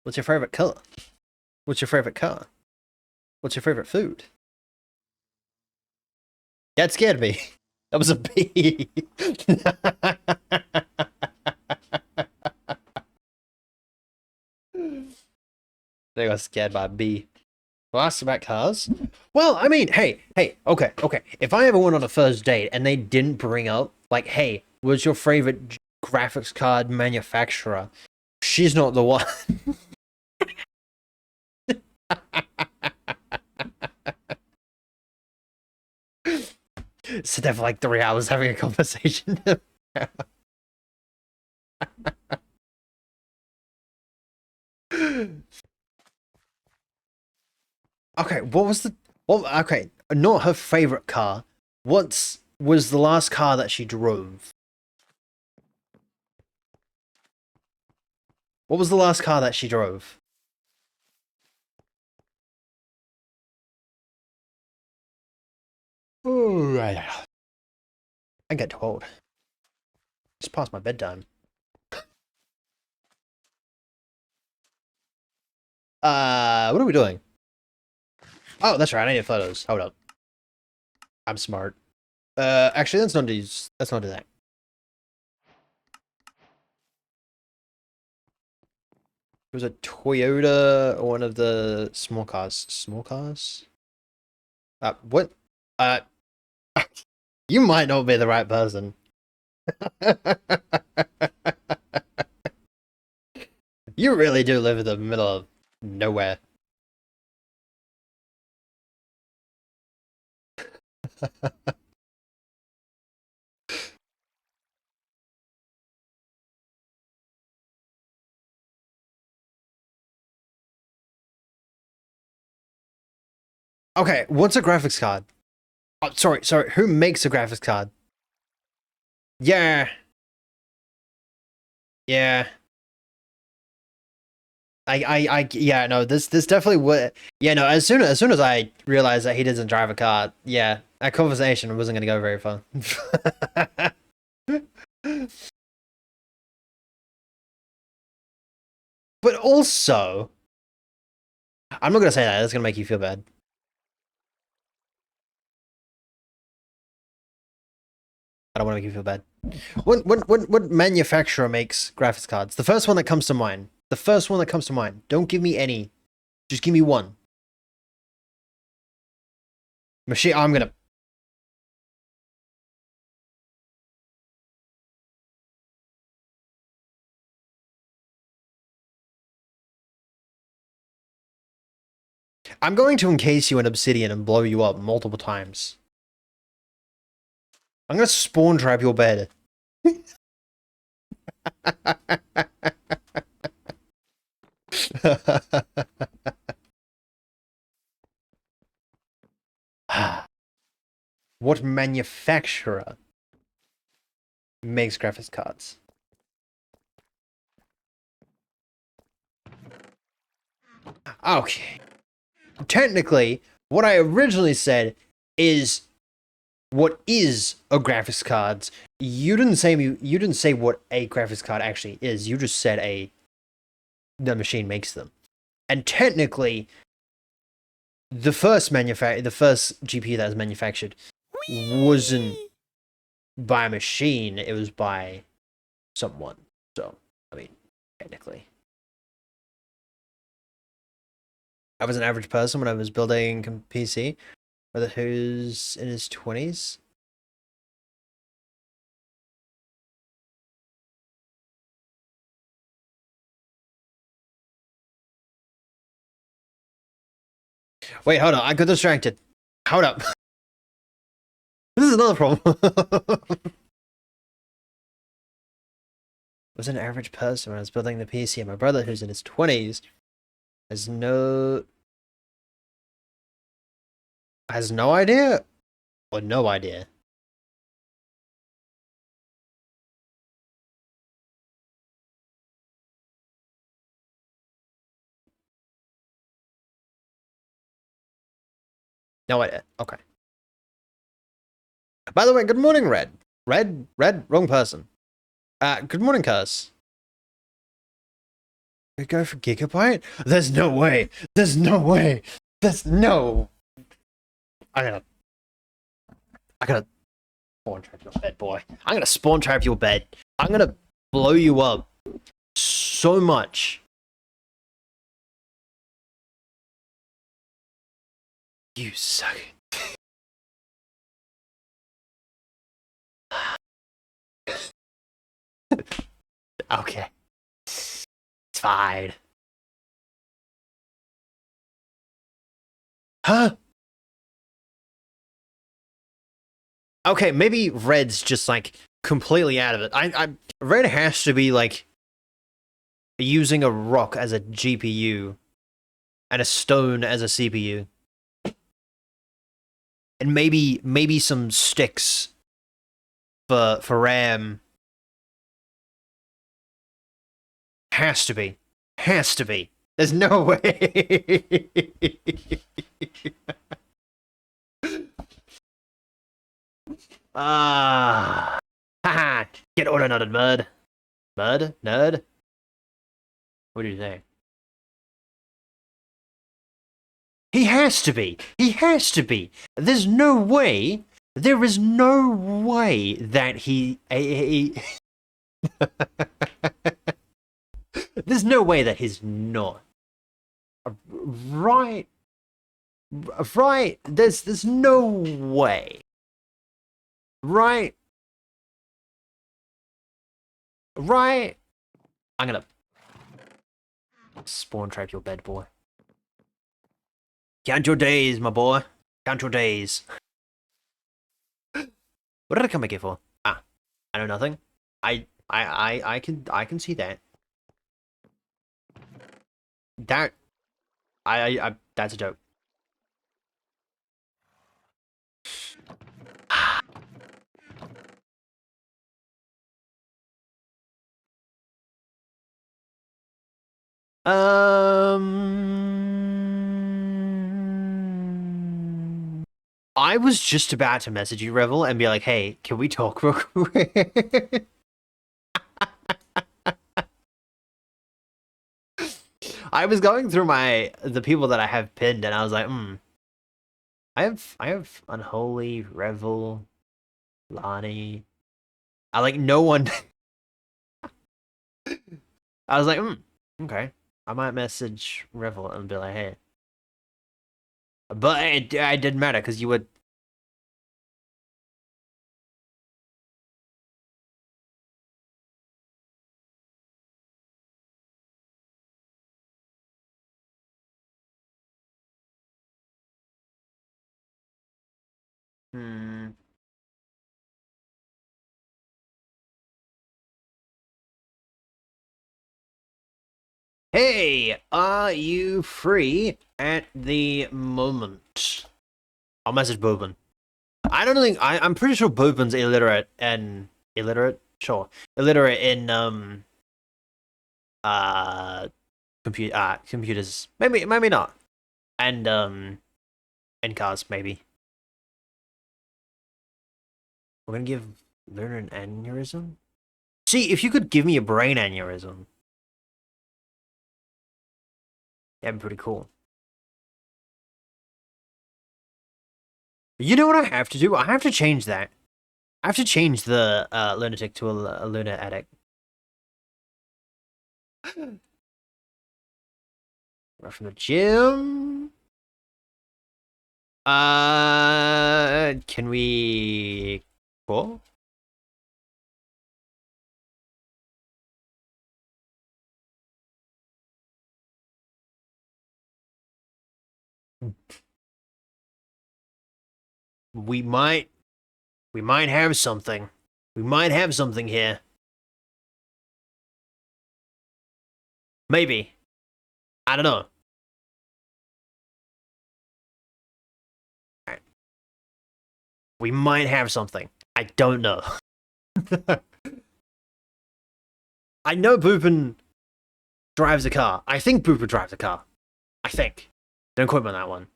what's your favorite color? What's your favorite car? What's your favorite food? That scared me. That was a B. They got scared by a B. Well, asked about cars. Well, I mean, hey, okay. If I ever went on a first date and they didn't bring up, like, hey, what's your favorite graphics card manufacturer. She's not the one. Sit there for like 3 hours having a conversation. Okay, what was the... Well, okay, not her favorite car. What was the last car that she drove? What was the last car that she drove? Oh, I get too old. It's past my bedtime. What are we doing? Oh, that's right. I need photos. Hold up. I'm smart. Actually, let's not do that. It was a Toyota, or one of the small cars. Small cars? What? You might not be the right person. You really do live in the middle of nowhere. Okay, what's a graphics card? Oh, sorry. Who makes a graphics card? Yeah. Yeah. Yeah, no, this definitely would. Yeah, no, as soon as I realized that he doesn't drive a car, yeah, that conversation wasn't gonna go very far. But also, I'm not gonna say that. That's gonna make you feel bad. I don't want to make you feel bad. What manufacturer makes graphics cards? The first one that comes to mind. The first one that comes to mind. Don't give me any. Just give me one. Machine. I'm gonna. I'm going to encase you in obsidian and blow you up multiple times. I'm gonna spawn trap your bed. What manufacturer makes graphics cards? Okay. Technically, what I originally said is what is a graphics card. You didn't say what a graphics card actually is. You just said the machine makes them. And technically, the first GPU that was manufactured wasn't by a machine, it was by someone. So, I mean, technically. I was an average person when I was building a PC, whether who's in his 20s. Wait, hold on, I got distracted. Hold up. This is another problem. I was an average person when I was building the PC, and my brother, who's in his 20s, has no idea or no idea. No idea. Okay. By the way, good morning, Red. Red, wrong person. Good morning, Cuz. We go for Gigabyte? There's no way. There's no way. There's no. I gotta spawn trap your bed, boy. I'm gonna spawn trap your bed. I'm gonna blow you up so much. You suck. Okay. It's fine. Huh? Okay, maybe Red's just like completely out of it. Red has to be like using a rock as a GPU and a stone as a CPU. And maybe some sticks for RAM. Has to be. Has to be. There's no way. Ah. Haha. Get auto nutted, mud. Mud? Nerd? What did you say? He has to be. He has to be. There's no way. There is no way that there's no way that he's not. Right. Right. There's no way. Right. Right. I'm gonna spawn trap your bed, boy. Count your days, my boy. Count your days. What did I come back here for? Ah, I know nothing. I can see that. That that's a joke. I was just about to message you, Revel, and be like, "Hey, can we talk real quick?" I was going through the people that I have pinned, and I was like, I have Unholy, Revel, Lani. I like no one. I was like, okay. I might message Revel and be like, hey. But it didn't matter because you would. Hmm. Hey, are you free at the moment? I'll message Boobin. I don't think I'm pretty sure Boobin's illiterate and illiterate. Sure, illiterate in uh computers. Maybe not. And cars maybe. We're gonna give Luna an aneurysm. See, if you could give me a brain aneurysm, that'd be pretty cool. You know what I have to do? I have to change that. I have to change the lunatic to a Luna addict. Right from the gym. Can we call? We might, we might have something. We might have something here. Maybe. I don't know. We might have something. I don't know. I know Boopin drives a car. I think Boopin drives a car. I think. Don't quote me on that one.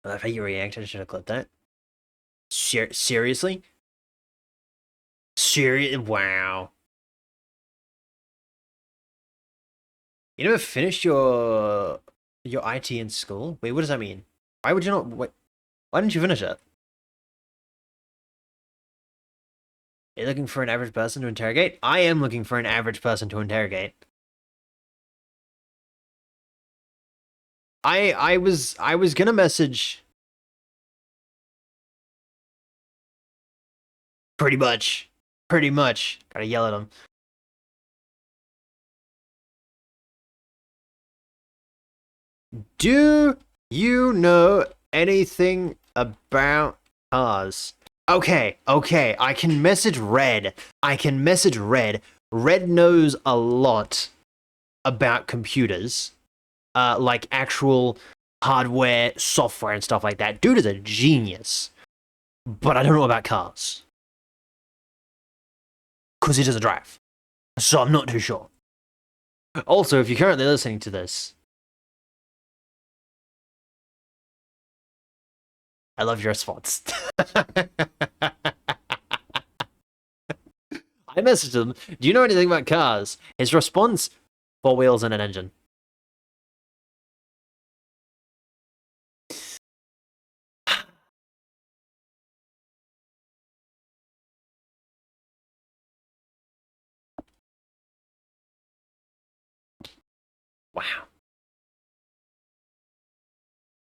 I love how you reacted. I should have clipped that. Seriously? Wow. You never finished your IT in school? Wait, what does that mean? Why would you not? Why didn't you finish it? Are you looking for an average person to interrogate? I am looking for an average person to interrogate. I was gonna message pretty much. Pretty much. Gotta yell at him. Do you know anything about cars? Okay, I can message Red. Red knows a lot about computers. Like actual hardware, software, and stuff like that. Dude is a genius. But I don't know about cars. Because he doesn't drive. So I'm not too sure. Also, if you're currently listening to this, I love your response. I messaged him, do you know anything about cars? His response, 4 wheels and an engine. Wow.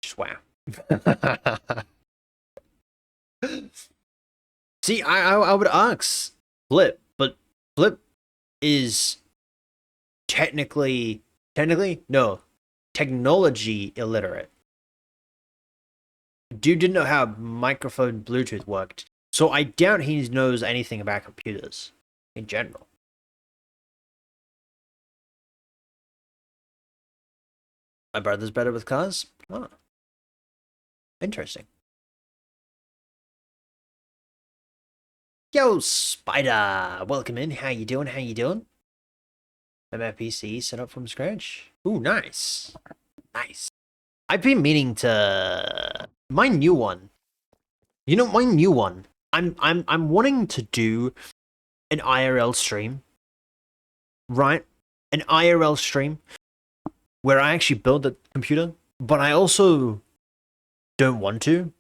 Just wow. See, I would ask Flip, but Flip is technically no, technology illiterate. Dude didn't know how microphone Bluetooth worked, so I doubt he knows anything about computers in general. My brother's better with cars? Oh, interesting. Yo, Spider! Welcome in. How you doing? I'm at PC set up from scratch. Ooh, nice. Nice. I've been meaning to... My new one. You know, my new one. I'm wanting to do an IRL stream. Right? An IRL stream where I actually build the computer, but I also don't want to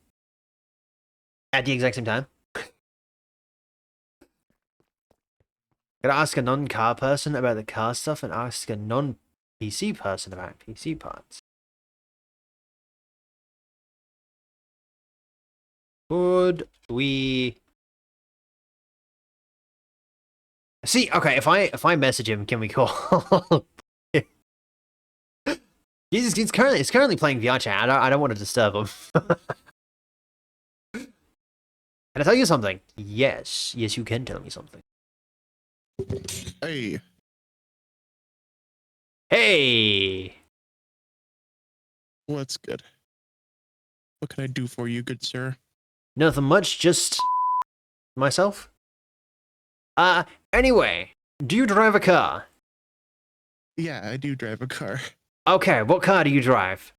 at the exact same time. Gotta ask a non-car person about the car stuff and ask a non-PC person about PC parts. Could we... See, okay, if I message him, can we call? He's currently playing VR chat. I don't want to disturb him. Can I tell you something? Yes, you can tell me something. Hey. Hey. What's good? What can I do for you, good sir? Nothing much, just myself. Anyway, do you drive a car? Yeah, I do drive a car. Okay, what car do you drive?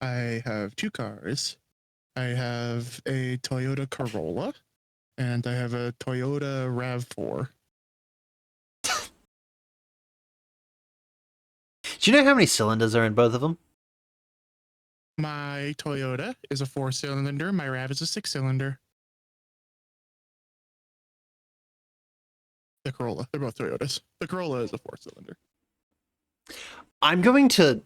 I have 2 cars. I have a Toyota Corolla, and I have a Toyota RAV4. Do you know how many cylinders are in both of them? My Toyota is a 4-cylinder. My RAV is a 6-cylinder. The Corolla. They're both Toyotas. The Corolla is a 4-cylinder. I'm going to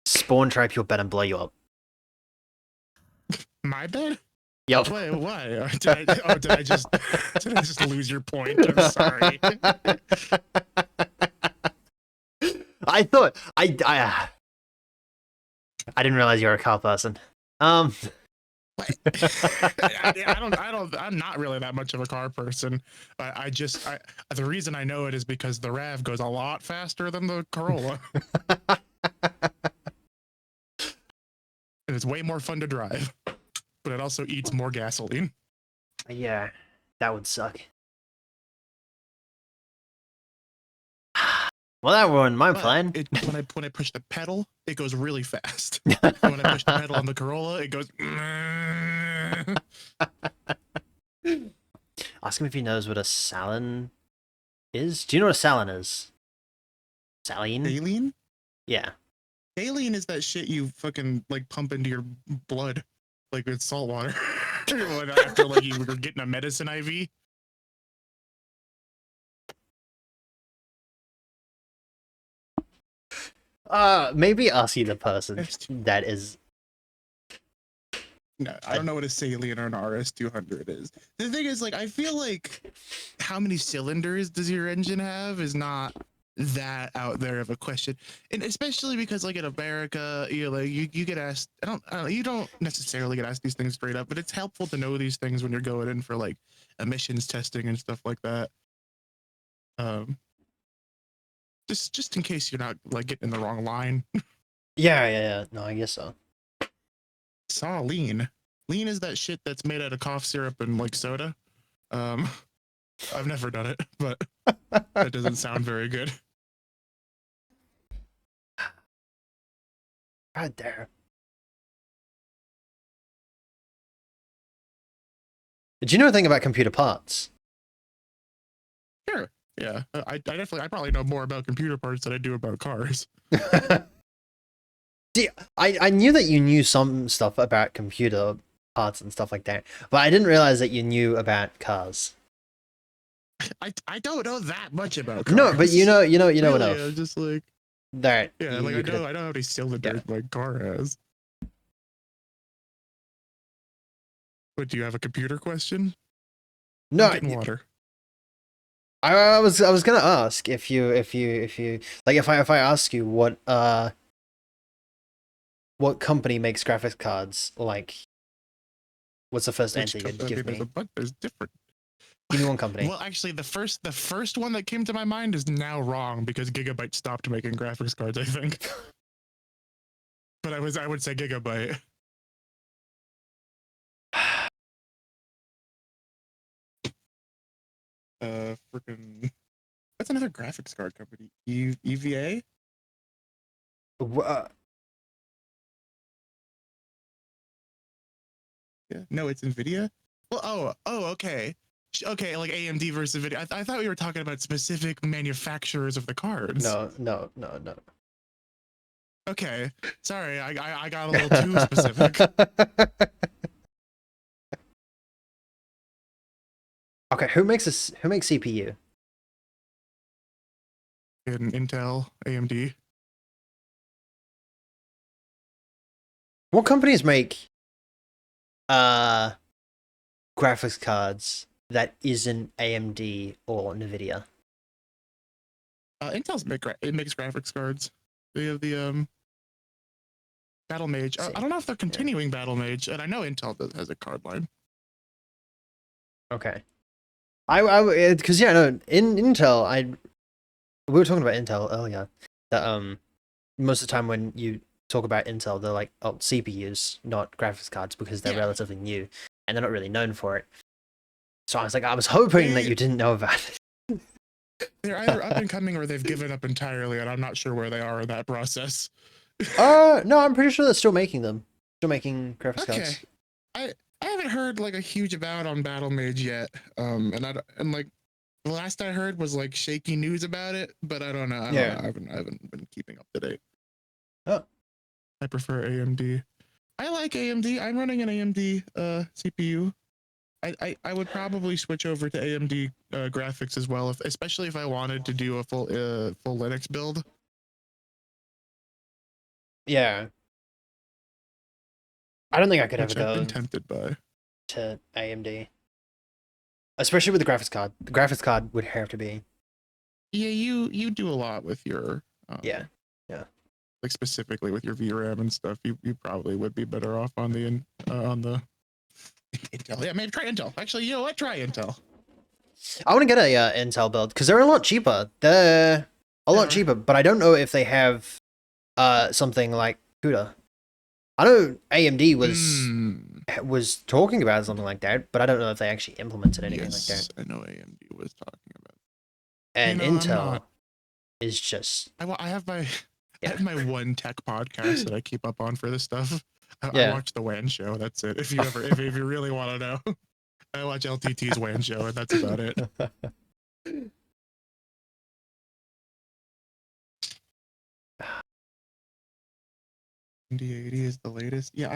spawn trap your bed and blow you up. My bed? Yep. Wait, why? Did I just lose your point? I'm sorry. I thought I didn't realize you were a car person. I'm not really that much of a car person. The reason I know it is because the RAV goes a lot faster than the Corolla. And it's way more fun to drive, but it also eats more gasoline. Yeah, that would suck. Well, that ruined my plan. When I push the pedal, it goes really fast. And when I push the pedal on the Corolla, it goes. Ask him if he knows what a Salin is. Do you know what a Salin is? Saline? Saline? Yeah. Saline is that shit you fucking like pump into your blood, like with salt water. After like you were getting a medicine IV. Maybe ask you the person that is No, I don't know what a Salient or an RS200 is. The thing is, like, I feel like how many cylinders does your engine have is not that out there of a question, and especially because, like, in America, you get asked. I don't, you don't necessarily get asked these things straight up, but it's helpful to know these things when you're going in for like emissions testing and stuff like that. Um, just in case you're not like getting in the wrong line. Yeah. No, I guess so. Saw lean. Lean is that shit that's made out of cough syrup and like soda. Um, I've never done it, but that doesn't sound very good. God damn. Did you know anything about computer parts? Sure. Yeah, I probably know more about computer parts than I do about cars. See, I knew that you knew some stuff about computer parts and stuff like that, but I didn't realize that you knew about cars. I don't know that much about cars. No, but you know really, enough. I'm just like, That yeah, like I know how many cylinders my car has. But do you have a computer question? No, I'm getting water. I was gonna ask if you like if I ask you what company makes graphics cards, like what's the first answer you'd give me? There's different. Give me one company. Well, actually, the first one that came to my mind is now wrong because Gigabyte stopped making graphics cards, I think. But I would say Gigabyte. Freaking. That's another graphics card company. EVA. Yeah. No, it's Nvidia. Well, okay. Okay, like AMD versus Nvidia. I thought we were talking about specific manufacturers of the cards. No. Okay, sorry, I got a little too specific. Okay, who makes CPU? In Intel, AMD. What companies make graphics cards that isn't AMD or Nvidia? Intel's makes graphics cards. They have the Battle Mage. I don't know if they're continuing Battle Mage, and I know Intel has a card line. Okay. Because no, in Intel, we were talking about Intel earlier. That most of the time when you talk about Intel, they're like CPUs, not graphics cards, because they're relatively new and they're not really known for it. So I was hoping that you didn't know about it. They're either up and coming or they've given up entirely, and I'm not sure where they are in that process. No, I'm pretty sure they're still making them. Still making graphics cards. I haven't heard like a huge amount on Battle Mage yet. And like the last I heard was like shaky news about it, but I don't know. I haven't been keeping up to date. Oh. I prefer AMD. I like AMD. I'm running an AMD CPU. I would probably switch over to AMD graphics as well, especially if I wanted to do a full Linux build. Yeah. I don't think I could ever go. I've been tempted by to AMD, especially with the graphics card. The graphics card would have to be. Yeah, you do a lot with your yeah, like specifically with your VRAM and stuff. You probably would be better off on the Intel. Yeah, maybe try Intel. Actually, you know what? Try Intel. I want to get a Intel build because they're a lot cheaper. They're a lot cheaper, but I don't know if they have something like CUDA. I know AMD was talking about something like that, but I don't know if they actually implemented anything like that. I know AMD was talking about. And Intel is just. I have my one tech podcast that I keep up on for this stuff. I watch the WAN show. That's it. If you really want to know, I watch LTT's WAN show, and that's about it. ND80 is the latest. Yeah,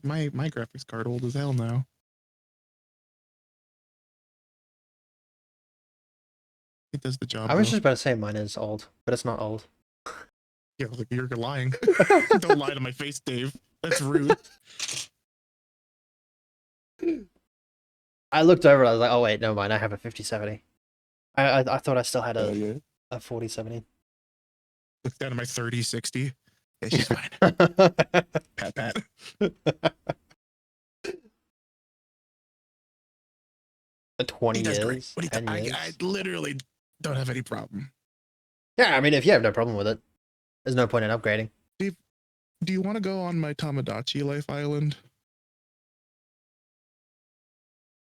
my graphics card old as hell now. It does the job. I was just about to say mine is old, but it's not old. Yeah, look, you're lying. Don't lie to my face, Dave. That's rude. I looked over. I was like, oh wait, never mind. I have a 5070. I thought I still had Yeah. a 4070. Look down at my 3060. Yeah, she's fine. Pat pat. The 20 That's great. years, What do you 10 I years. literally don't have any problem. Yeah, I mean, if you have no problem with it, there's no point in upgrading. Do you want to go on my Tamagotchi life island?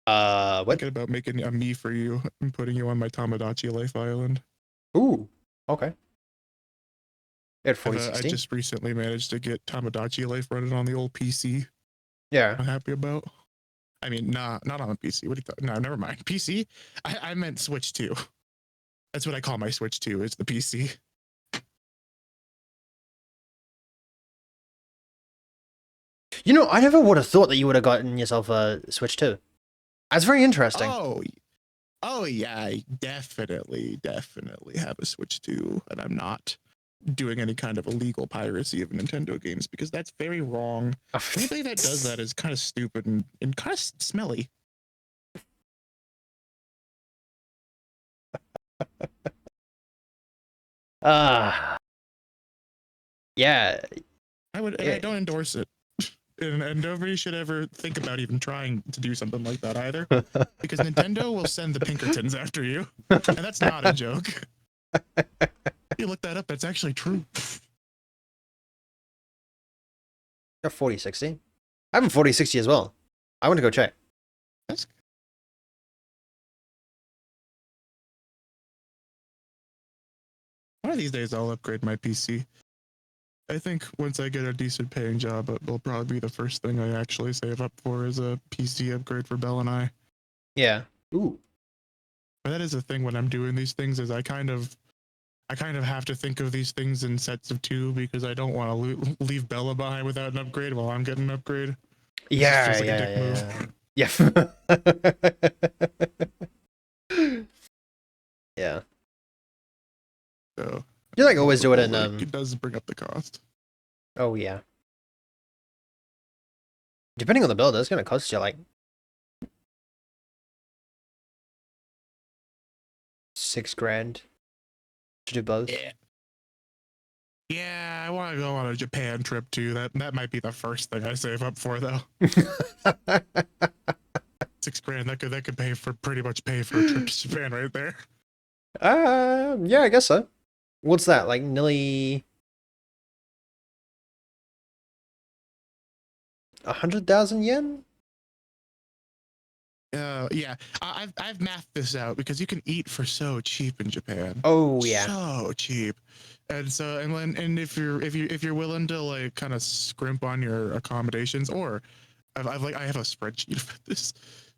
What? Thinking about making a me for you and putting you on my Tamagotchi life island. Ooh, okay. At I 4060? just recently managed to get Tamagotchi life running on the old PC. Yeah. I'm happy about. I mean, not on a PC. What do you thought? No, never mind. PC? I meant Switch 2. That's what I call my Switch 2, is the PC. You know, I never would have thought that you would have gotten yourself a Switch 2. That's very interesting. Oh yeah, I definitely have a Switch 2, and I'm not doing any kind of illegal piracy of Nintendo games because that's very wrong. Anybody that does that is kind of stupid and kind of smelly. Yeah. I don't endorse it. And nobody should ever think about even trying to do something like that either, because Nintendo will send the Pinkertons after you, and that's not a joke. You look that up; that's actually true. A 4060? I have a 4060 as well. I want to go check. That's one of these days I'll upgrade my PC. I think once I get a decent paying job, it'll probably be the first thing I actually save up for is a PC upgrade for Belle and I. Yeah. Ooh. But that is the thing when I'm doing these things is I kind of have to think of these things in sets of two because I don't want to leave Bella behind without an upgrade while I'm getting an upgrade. Yeah, Feels like a dick move. Yeah. Yeah. So You like always do it in it does bring up the cost. Oh yeah. Depending on the build, it's gonna cost you like $6,000 to do both. Yeah, I want to go on a Japan trip too. That might be the first thing I save up for though. $6,000 that could pretty much pay for a trip to Japan right there. Yeah, I guess so. What's that? Like nearly 100,000 yen? Yeah, I've mathed this out because you can eat for so cheap in Japan. Oh yeah. So cheap. And so and if you're willing to like kind of scrimp on your accommodations, or I have a spreadsheet for this.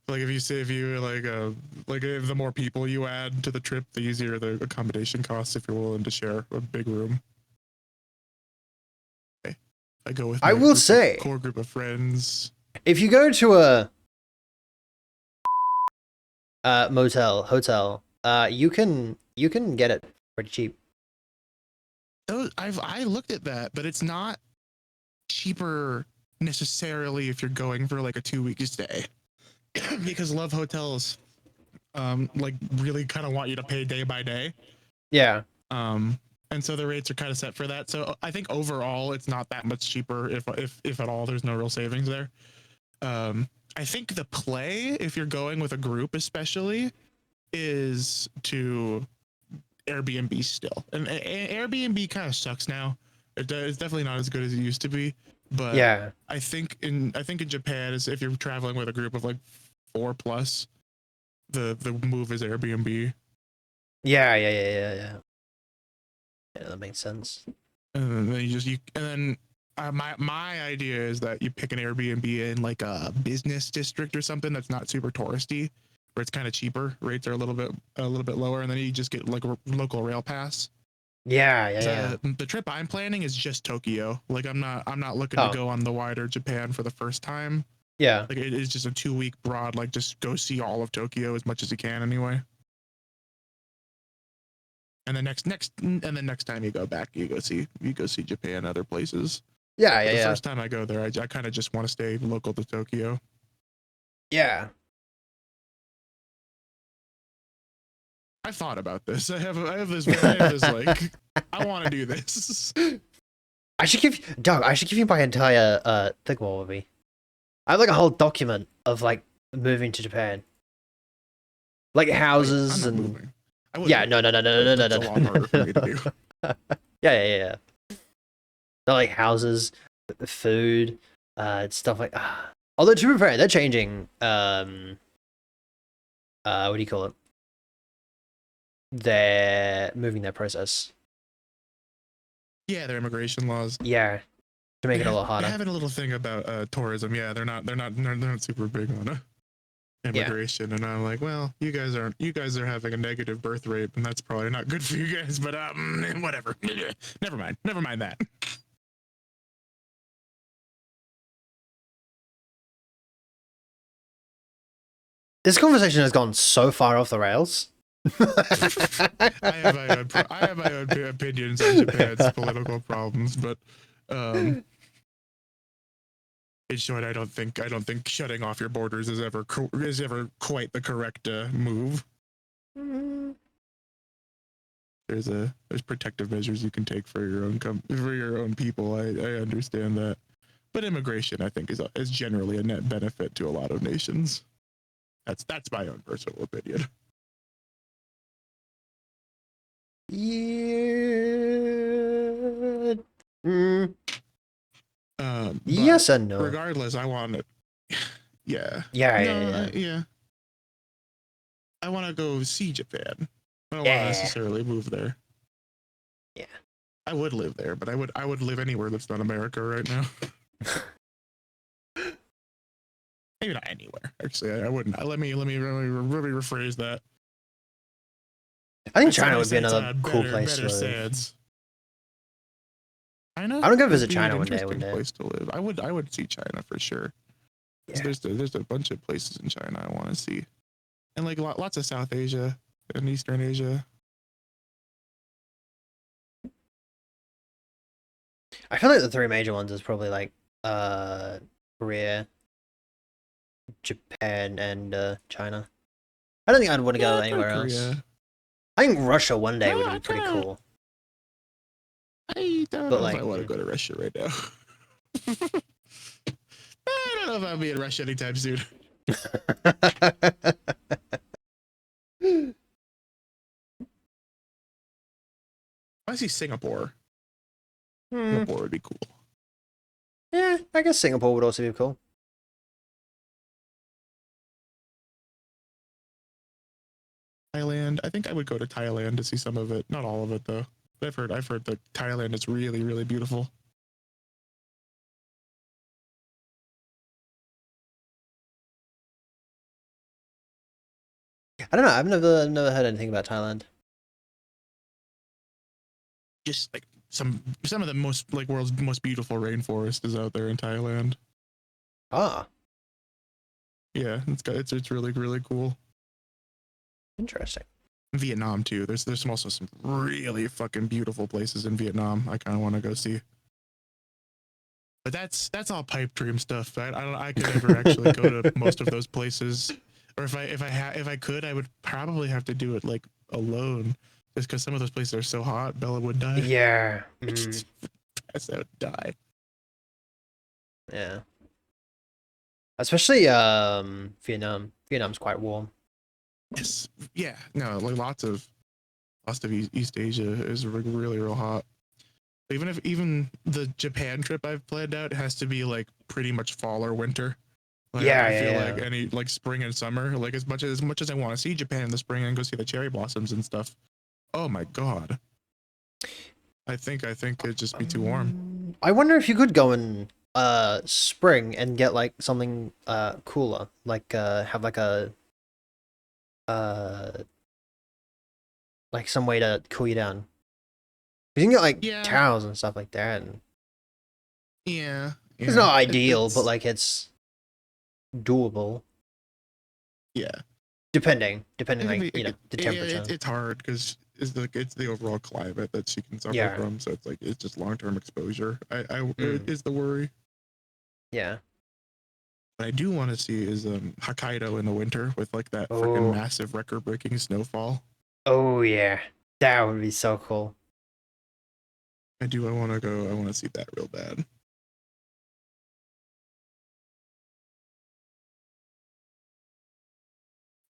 Like if the more people you add to the trip, the easier the accommodation costs if you're willing to share a big room. Okay. I go with I will say, core group of friends. if you go to a hotel, you can get it pretty cheap. I looked at that, but it's not cheaper necessarily if you're going for like a 2-week stay. Because Love Hotels like really kind of want you to pay day by day. Yeah. And so the rates are kind of set for that. So I think overall it's not that much cheaper if at all. There's no real savings there. I think the play, if you're going with a group especially, is to Airbnb still. And Airbnb kind of sucks now. It's definitely not as good as it used to be. But Yeah. I think in Japan is if you're traveling with a group of like 4+, the move is Airbnb. Yeah. Yeah, that makes sense. And then my idea is that you pick an Airbnb in like a business district or something that's not super touristy, where it's kind of cheaper. Rates are a little bit lower, and then you just get like a local rail pass. Yeah. The trip I'm planning is just Tokyo. Like I'm not looking to go on the wider Japan for the first time. Yeah. Like it is just a 2-week broad, like just go see all of Tokyo as much as you can anyway. And then next time you go back, you go see Japan, other places. Yeah. The first time I go there, I kind of just want to stay local to Tokyo. Yeah. I thought about this. I have this like I want to do this. I should give Doug. I should give you my entire thingwall with me. I have like a whole document of like moving to Japan, like Wait, I'm houses not and moving. I would yeah. move, No, no, no, no, no, but no, that's no. a lot harder for me to do. Yeah, yeah, yeah. They're like houses, food, stuff like. Although to be fair, they're changing. What do you call it? They're moving their process. Yeah, their immigration laws. Yeah, to make it a lot They're harder. having a little thing about tourism. Yeah, they're not super big on immigration, and I'm like, well, you guys are having a negative birth rate, and that's probably not good for you guys. But whatever. Never mind that. This conversation has gone so far off the rails. I have my own opinions on Japan's political problems, but in short, I don't think shutting off your borders is ever quite the correct move. There's protective measures you can take for your own people. I understand that, but immigration I think is generally a net benefit to a lot of nations. That's my own personal opinion. Yeah. Yes and no. Regardless, I want to. Yeah. Yeah, No, yeah. yeah. I want to go see Japan. I don't want Yeah. to necessarily move there. Yeah. I would live there, but I would live anywhere that's not America right now. Maybe not anywhere. Actually, I wouldn't. Let me rephrase that. I think China would be another cool place to live. Sads. China? I don't go would visit be China an one day. interesting place to live. I would see China for sure. Yeah. There's a bunch of places in China I want to see, and like lots of South Asia and Eastern Asia. I feel like the three major ones is probably like Korea, Japan, and China. I don't think I'd want to go anywhere else. Korea. I think Russia one day would be pretty cool. I don't But know like, if I want to go to Russia right now. I don't know if I'll be in Russia anytime soon. I see Singapore. Singapore would be cool. Yeah, I guess Singapore would also be cool. Thailand. I think I would go to Thailand to see some of it. Not all of it though. I've heard that Thailand is really, really beautiful. I don't know. I've never heard anything about Thailand. Just like some of the most like world's most beautiful rainforest is out there in Thailand. Ah, Yeah, it's really, really cool. interesting. Vietnam too. There's also some really fucking beautiful places in Vietnam. I kind of want to go see. But that's all pipe dream stuff. I could never actually go to most of those places. Or if I could, I would probably have to do it like alone, just because some of those places are so hot. Bella would die. Yeah. Pass out, die. Yeah. Especially Vietnam. Vietnam's quite warm. Yes. Yeah. No. Like lots of East Asia is really real hot. Even the Japan trip I've planned out has to be like pretty much fall or winter. Like, Yeah, I yeah, feel yeah. like any like spring and summer, like as much as I want to see Japan in the spring and go see the cherry blossoms and stuff. Oh my god. I think it'd just be too warm. I wonder if you could go in spring and get like something cooler, like have like a like some way to cool you down. 'Cause you can get like Yeah. towels and stuff like that, and Yeah. it's not ideal, but like it's doable. Yeah. Depending It like can be- the temperature. It's hard because it's the overall climate that she can suffer Yeah. from. So it's just long term exposure. It is the worry. Yeah. What I do want to see is Hokkaido in the winter with like that Oh. freaking massive record-breaking snowfall. Oh yeah, that would be so cool. I do. I want to go. I want to see that real bad.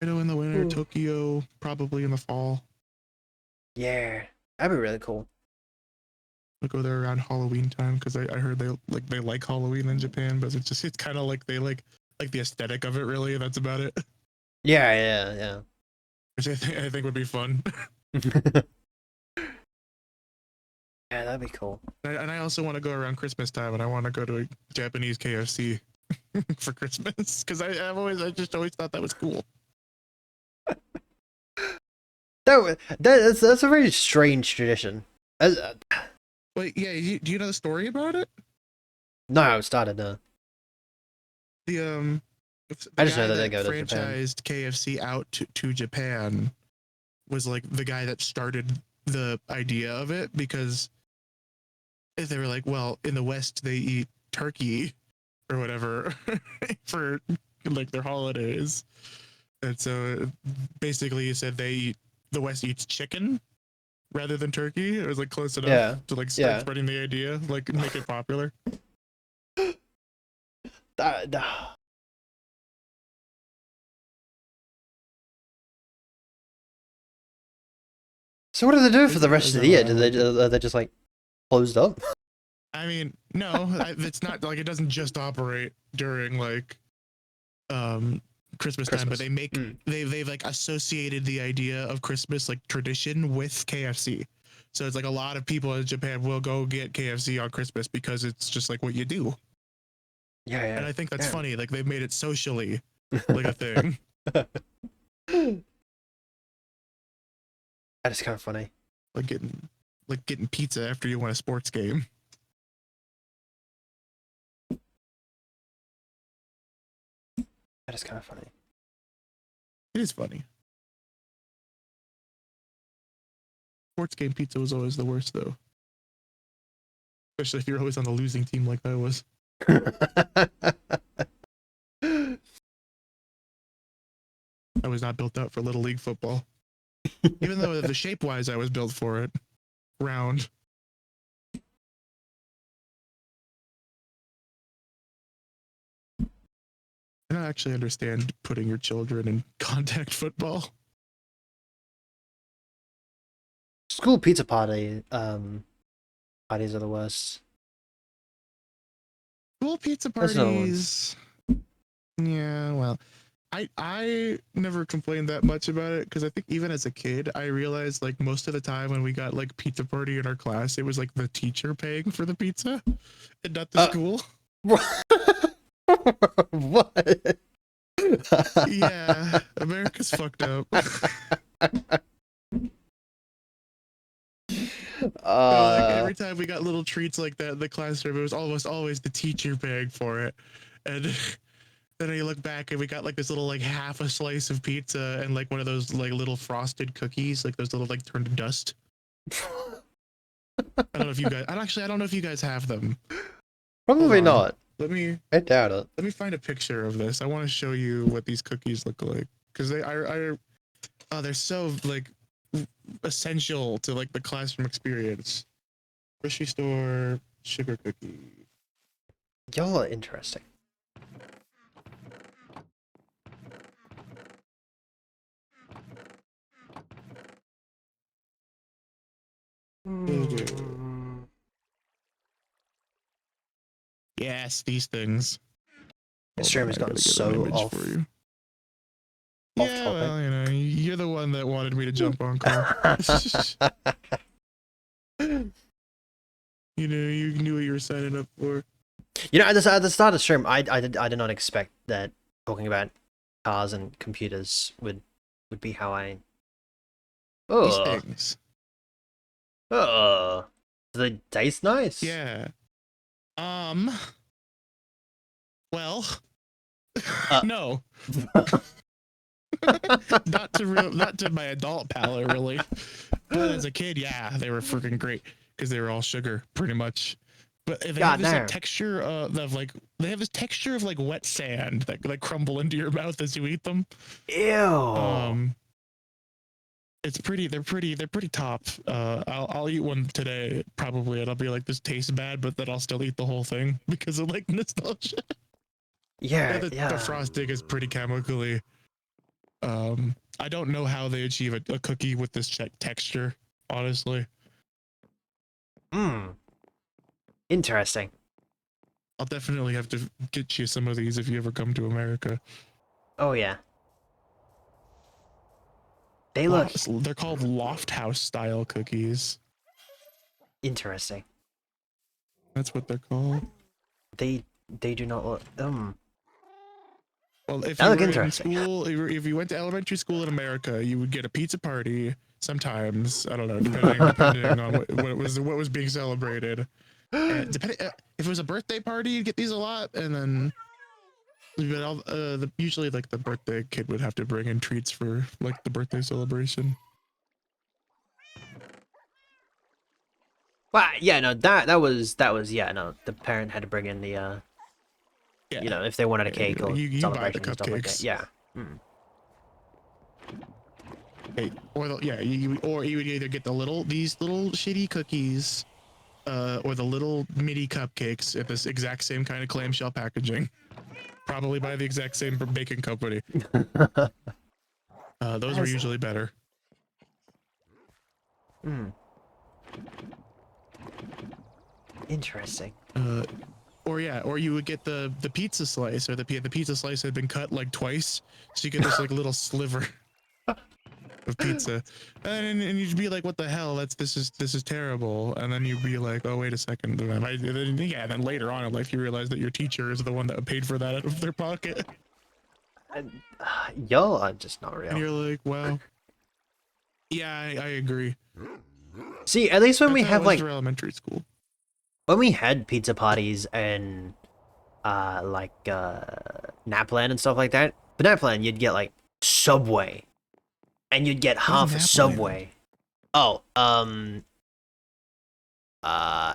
Hokkaido in the winter, Ooh. Tokyo probably in the fall. Yeah, that'd be really cool. I'll go there around Halloween time because I heard they like Halloween in Japan, but it's kind of like they like the aesthetic of it. Really, that's about it. Yeah. Which I think would be fun. Yeah, that'd be cool. And I also want to go around Christmas time, and I want to go to a Japanese KFC for Christmas because I just always thought that was cool. That's a very strange tradition. Wait, yeah, do you know the story about it? No, it started The I just guy know that they go to Japan. franchised KFC out to Japan was like the guy that started the idea of it because they were like, well, in the West they eat turkey or whatever for like their holidays, and so basically he said the West eats chicken rather than turkey. It was like close enough to like start spreading the idea, like make it popular. So what do they do for the rest of the year? Are they just like closed up? I mean, no, it's not like it doesn't just operate during like Christmas time, but they make they've like associated the idea of Christmas like tradition with KFC. So it's like a lot of people in Japan will go get KFC on Christmas because it's just like what you do. Yeah. And I think that's funny. Like they've made it socially like a thing. That is kind of funny. Like getting pizza after you win a sports game. That is kind of funny. It is funny. Sports game pizza was always the worst, though. Especially if you're always on the losing team like I was. I was not built out for Little League football. Even though the shape-wise I was built for it. Round. I don't actually understand putting your children in contact football. School pizza parties are the worst. School pizza parties. Yeah, well, I never complained that much about it because I think even as a kid, I realized like most of the time when we got like pizza party in our class, it was like the teacher paying for the pizza and not the school. What? Yeah, America's fucked up. Like every time we got little treats like that in the classroom, it was almost always the teacher paying for it. And then I look back and we got like this little like half a slice of pizza and like one of those like little frosted cookies, like those little like turned to dust. I don't know if you guys. I don't know if you guys have them. Probably not. I doubt it. Let me find a picture of this. I want to show you what these cookies look like because they're so like essential to like the classroom experience. Grocery store sugar cookie. Y'all are interesting. Yes, these things. The stream has gotten so off. For you. Yeah, well, you know, you're the one that wanted me to jump on call. You know, you knew what you were signing up for. You know, at the start of the stream, I did not expect that talking about cars and computers would be how I. These things. Do they taste nice? Yeah. Well. No. Not to my adult palate, really. But as a kid, yeah, they were freaking great because they were all sugar, pretty much. But they God have this like damn. texture of like they have this texture of like wet sand that like crumble into your mouth as you eat them. Ew. It's pretty. They're pretty top. I'll eat one today probably, and I'll be like, this tastes bad, but then I'll still eat the whole thing because of like nostalgia. Yeah, The yeah. frosting is pretty chemically. I don't know how they achieve a cookie with this texture, honestly. Interesting. I'll definitely have to get you some of these if you ever come to America. Oh yeah. They look They're called Loft House style cookies. interesting. That's what they're called. They do not look Well, if That you look were in interesting. school, if you went to elementary school in America, you would get a pizza party. Sometimes, I don't know, depending on what was being celebrated. And depending if it was a birthday party, you'd get these a lot, and then but usually like the birthday kid would have to bring in treats for like the birthday celebration. Well, yeah, no, that was yeah, no, the parent had to bring in the Yeah, you know, if they wanted a cake or you buy the celebration and stuff like that. cupcakes. Yeah. Hey, or you would either get these little shitty cookies, or the little mini cupcakes at this exact same kind of clamshell packaging, probably by the exact same baking company. Those were usually better. Interesting. Or you would get the pizza slice, or the pizza slice had been cut like twice, so you get this like little sliver of pizza, and you'd be like, "What the hell? This is terrible." And then you'd be like, "Oh, wait a second." And then later on in life, you realize that your teacher is the one that paid for that out of their pocket, Y'all are just not and real. you're like, "Wow, yeah, I agree." See, at least when we That's how it have was like for elementary school. when we had pizza parties and Napland and stuff like that. But Napland, you'd get like Subway, and you'd get half a Napland? Subway. Oh,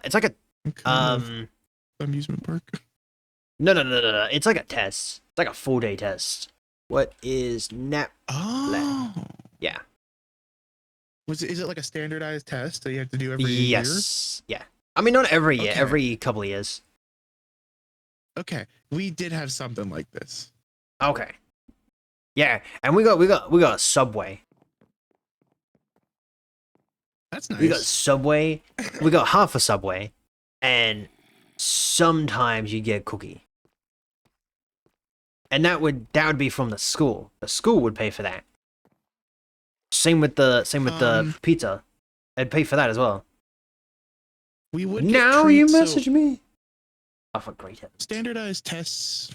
it's like a What kind of amusement park? no. It's like a test. It's like a full-day test. What is Napland? Oh, Yeah. is it like a standardized test that you have to do every year? Yes. Yeah. I mean, not every year. Okay. Every couple of years. Okay, we did have something like this. Okay. Yeah, and we got a Subway. That's nice. We got Subway. We got half a Subway, and sometimes you get a cookie. And that would be from the school. The school would pay for that. Same with the pizza. They'd pay for that as well. We would Now get you treats, message so me. Oh, for great heavens. standardized tests.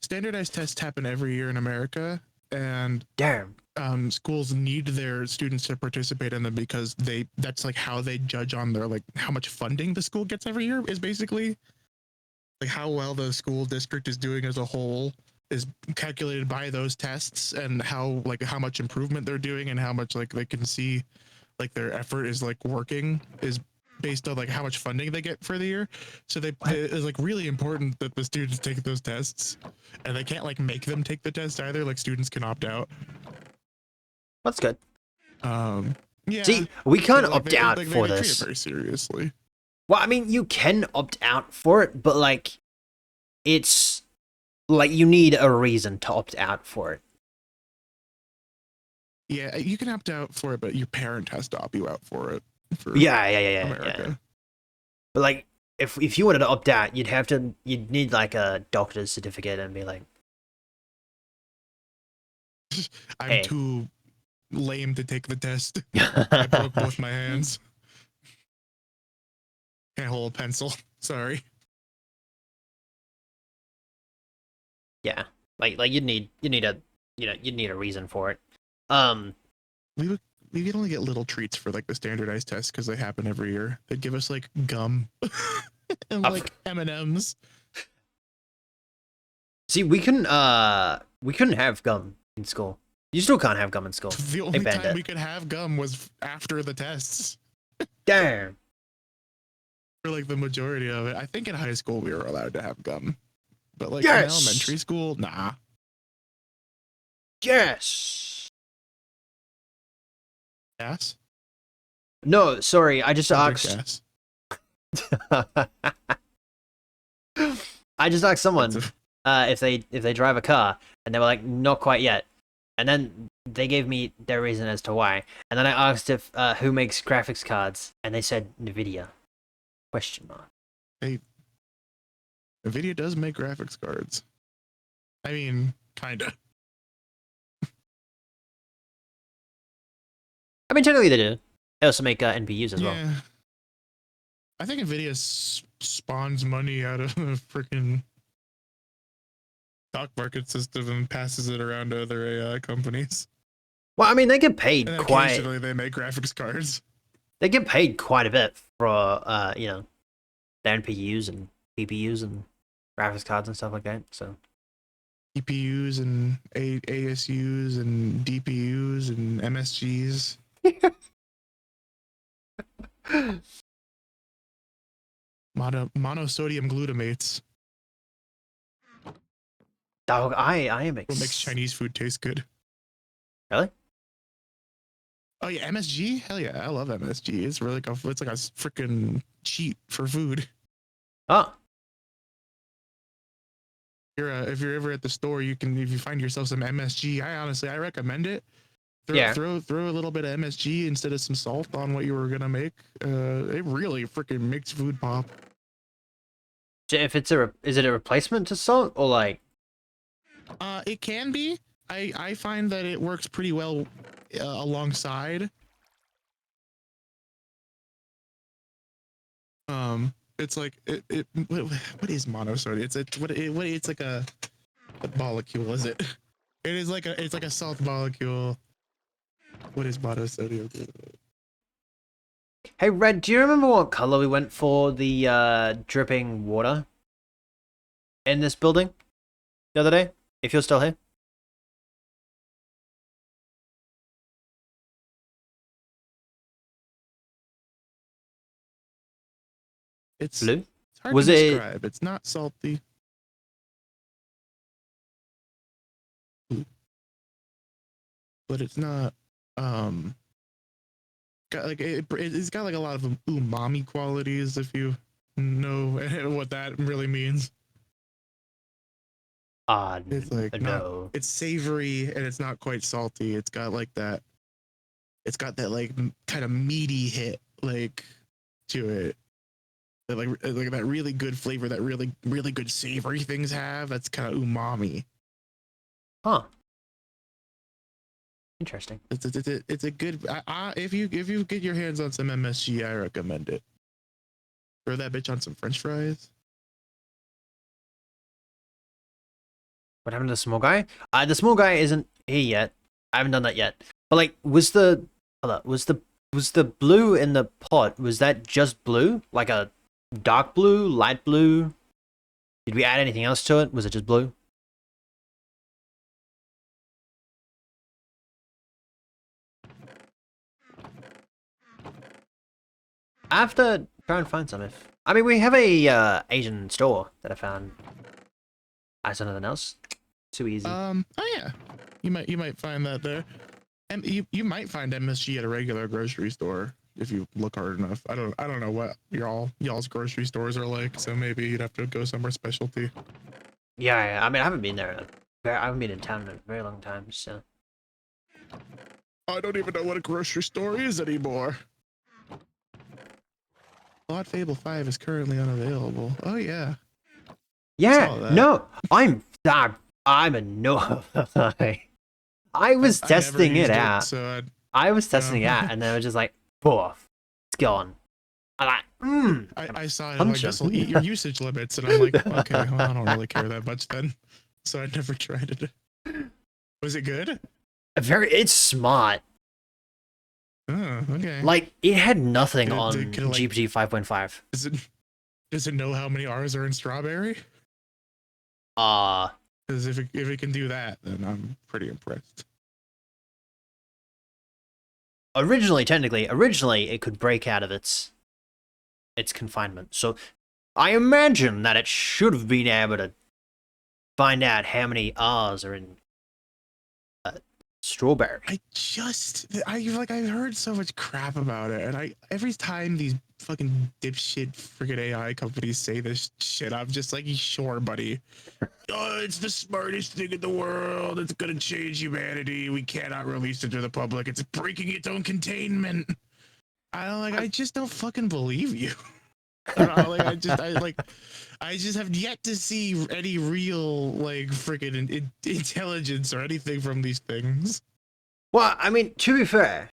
Standardized tests happen every year in America, and Damn. schools need their students to participate in them because that's like how they judge on their like how much funding the school gets every year is basically like how well the school district is doing as a whole is calculated by those tests, and how much improvement they're doing and how much like they can see like their effort is like working is based on like how much funding they get for the year. So it's like really important that the students take those tests, and they can't like make them take the test either. Like students can opt out. That's good. Yeah. See, we can't So, like, opt out for they treat this. it very seriously. Well, I mean, you can opt out for it, but like, it's like you need a reason to opt out for it. Yeah, you can opt out for it, but your parent has to opt you out for it. For Yeah. America. But like, if you wanted to opt out, you'd need like a doctor's certificate and be like, I'm hey. too lame to take the test. I broke both my hands. Can't hold a pencil. Sorry. Yeah, like you'd need a reason for it. We could only get little treats for like the standardized tests because they happen every year. They'd give us like gum and like M&Ms. See, we couldn't have gum in school. You still can't have gum in school. The only time we could have gum was after the tests. Damn. for like the majority of it. I think in high school we were allowed to have gum, but like in Yes! elementary school, nah. Yes. Gas? No, sorry. I just Sounds like asked. gas. I just asked someone That's if they drive a car, and they were like, not quite yet. And then they gave me their reason as to why. And then I asked if who makes graphics cards, and they said Nvidia. Question mark. Nvidia does make graphics cards. I mean, kinda. I mean, technically they do. They also make NPUs as well. Yeah. I think Nvidia spawns money out of the freaking stock market system and passes it around to other AI companies. Well, I mean, they get paid And quite. occasionally they make graphics cards. They get paid quite a bit for you know, the NPUs and PPUs and graphics cards and stuff like that. So GPUs and ASUs and DPUs and MSGs. Monosodium glutamates. Dog, I am What makes Chinese food taste good? Really? Oh yeah, MSG. Hell yeah, I love MSG. It's really it's like a freaking cheat for food. Oh, If you're ever at the store, if you find yourself some MSG, I recommend it. Throw a little bit of MSG instead of some salt on what you were gonna make. It really freaking makes food pop. if it's is it a replacement to salt or like? It can be. I find that it works pretty well alongside. It's like what is monosodium? It's like a what molecule is it? It's like a salt molecule. What is monosodium? Hey, Red, do you remember what color we went for the dripping water in this building the other day? If you're still here. It's Blue? hard Was to it- describe. It's not salty. But it's not got like it's got like a lot of umami qualities, if you know what that really means. It's like no. it's savory and it's not quite salty. It's got that like kind of meaty hit like to it. Like that really good flavor that really good savory things have. That's kind of umami. Huh. Interesting. It's a good. If you get your hands on some MSG, I recommend it. Throw that bitch on some French fries. What happened to the small guy? The small guy isn't here yet. I haven't done that yet. But like, was the blue in the pot? Was that just blue? Like a dark blue, light blue? Did we add anything else to it? Was it just blue? I have to try and find some. I mean, we have a Asian store that I found. As anything else, too easy. Oh yeah, you might find that there, and you might find MSG at a regular grocery store if you look hard enough. I don't know what y'all's grocery stores are like, so maybe you'd have to go somewhere specialty. Yeah. I mean, I haven't been there. I haven't been in town in a very long time, so. I don't even know what a grocery store is anymore. Plot Fable 5 is currently unavailable. Oh yeah. Yeah, no, I'm a no. I was testing it out. I was testing it out, and they were just like, "Poof, it's gone." I'm like, I saw it like this will eat your usage limits, and I'm like, okay, well, I don't really care that much then, so I never tried it. Was it good? It's smart. Oh, okay. Like it had nothing on can it, like, GPT 5.5. Does it know how many R's are in strawberry? Because if it can do that, then I'm pretty impressed. Originally it could break out of its its confinement. So I imagine that it should have been able to find out how many R's are in strawberry. I've heard so much crap about it, and every time these fucking dipshit freaking AI companies say this shit, I'm just like, sure, buddy. Oh, it's the smartest thing in the world. It's gonna change humanity. We cannot release it to the public. It's breaking its own containment. I just don't fucking believe you. I just have yet to see any real like freaking intelligence or anything from these things. Well, I mean, to be fair,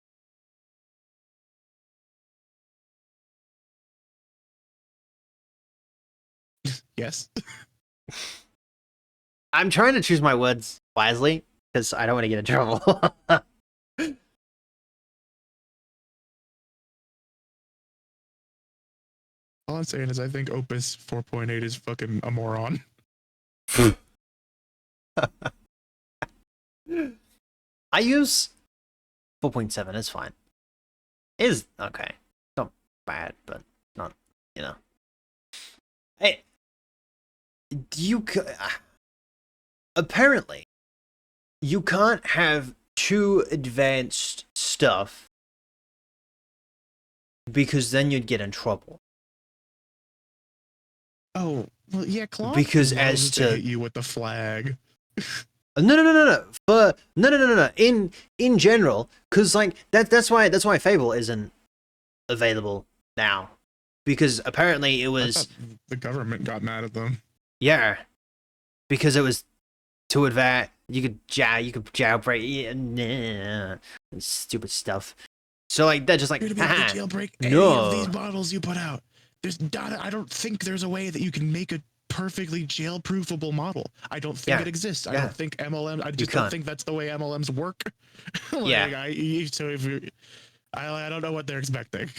Yes. I'm trying to choose my words wisely because I don't want to get in trouble. All I'm saying is I think Opus 4.8 is fucking a moron. I use 4.7. It's fine. It is okay. Not bad, but not, you know. Hey, apparently, you can't have too advanced stuff because then you'd get in trouble. Oh, well, yeah, Claude Because loves as to hit you with the flag. No. In general, because like that's why Fable isn't available now, because apparently it I was thought the government got mad at them. yeah, because it was too advanced. You could jailbreak stupid stuff. So like they're just like, You're gonna be able to jailbreak any of these models you put out. I don't think there's a way that you can make a perfectly jailproofable model. I don't think it exists. I don't think MLM. I just don't think that's the way MLMs work. I don't know what they're expecting.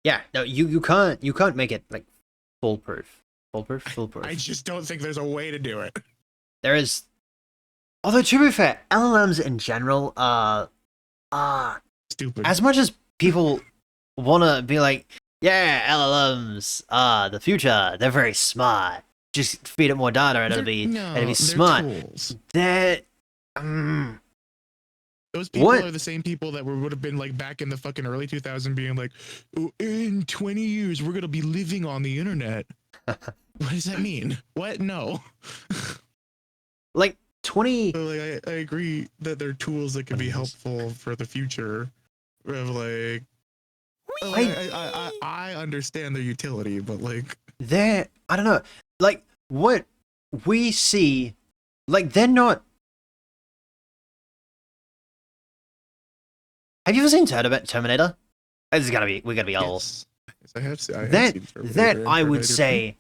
Yeah, no, you can't make it like foolproof. I just don't think there's a way to do it. There is, although to be fair, LLMs in general Stupid. As much as people wanna be like, yeah, LLMs the future, they're very smart. Just feed it more data and it'll be smart. Tools. That Those people are the same people that would have been like back in the fucking early 2000s being like, oh, in 20 years, we're going to be living on the internet. What does that mean? What? No. Like 20. So, like, I agree that they're tools that can be helpful for the future. Of like, I understand their utility, but like, I don't know. Like what we see, like they're not. Have you ever seen Terminator? We gotta be old. yes, I have seen. That I would say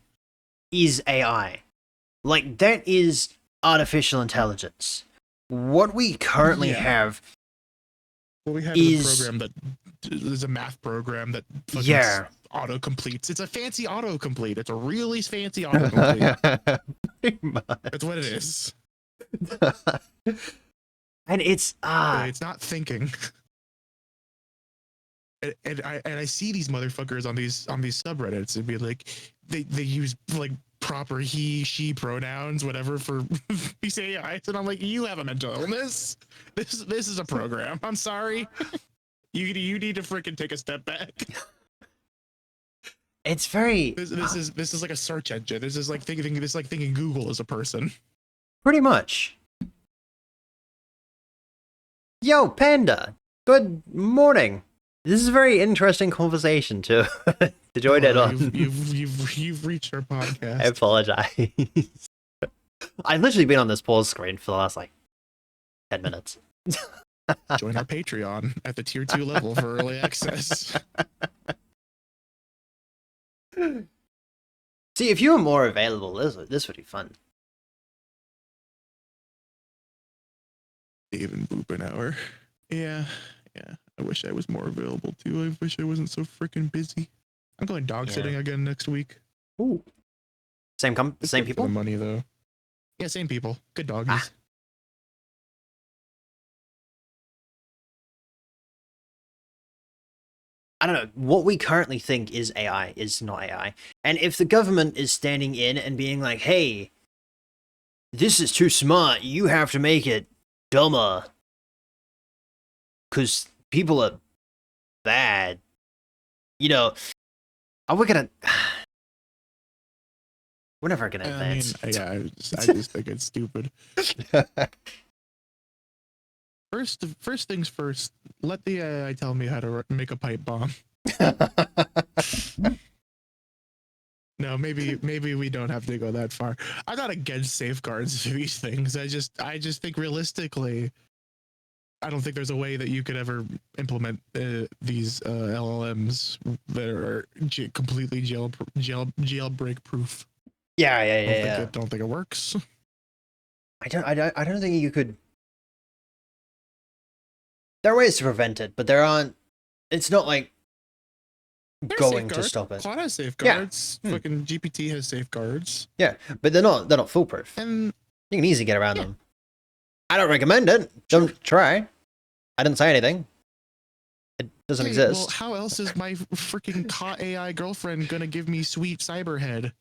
is AI. Like that is artificial intelligence. What we currently have. What we have is a program that is a math program that auto completes. It's a fancy autocomplete. It's a really fancy autocomplete. That's what it is. And it's it's not thinking. And I see these motherfuckers on these subreddits and be like, they use like proper he she pronouns whatever for these AIs, and I'm like, you have a mental illness. This is a program. I'm sorry. You need to freaking take a step back. It's very. This is like a search engine. This is like thinking Google is a person. Pretty much. Yo, Panda. Good morning. This is a very interesting conversation to join in on. You've reached our podcast. I apologize. I've literally been on this pause screen for the last like 10 minutes. Join our Patreon at the tier 2 level for early access. See, if you were more available, this would be fun. Even Bupenauer. Yeah. I wish I was more available too. I wish I wasn't so freaking busy. I'm going dog sitting again next week. Ooh. Same people? For the money though. Yeah, same people. Good doggies. I don't know, what we currently think is AI is not AI. And if the government is standing in and being like, hey, this is too smart, you have to make it dumber. Because people are bad. You know, are we gonna... We're never gonna advance. Yeah, I just think it's stupid. First things first, let the AI tell me how to make a pipe bomb. No, maybe we don't have to go that far. I'm not against safeguards for these things. I just think realistically, I don't think there's a way that you could ever implement these LLMs that are completely jailbreak proof. Yeah. I don't think it works. I don't think you could. There are ways to prevent it, but there aren't. It's not like going to stop it. Claude has safeguards. Yeah. Fucking GPT has safeguards. Yeah, but they're not foolproof. And you can easily get around them. I don't recommend it. Don't try. I didn't say anything. It doesn't exist. Well, how else is my freaking caught AI girlfriend gonna give me sweet cyberhead?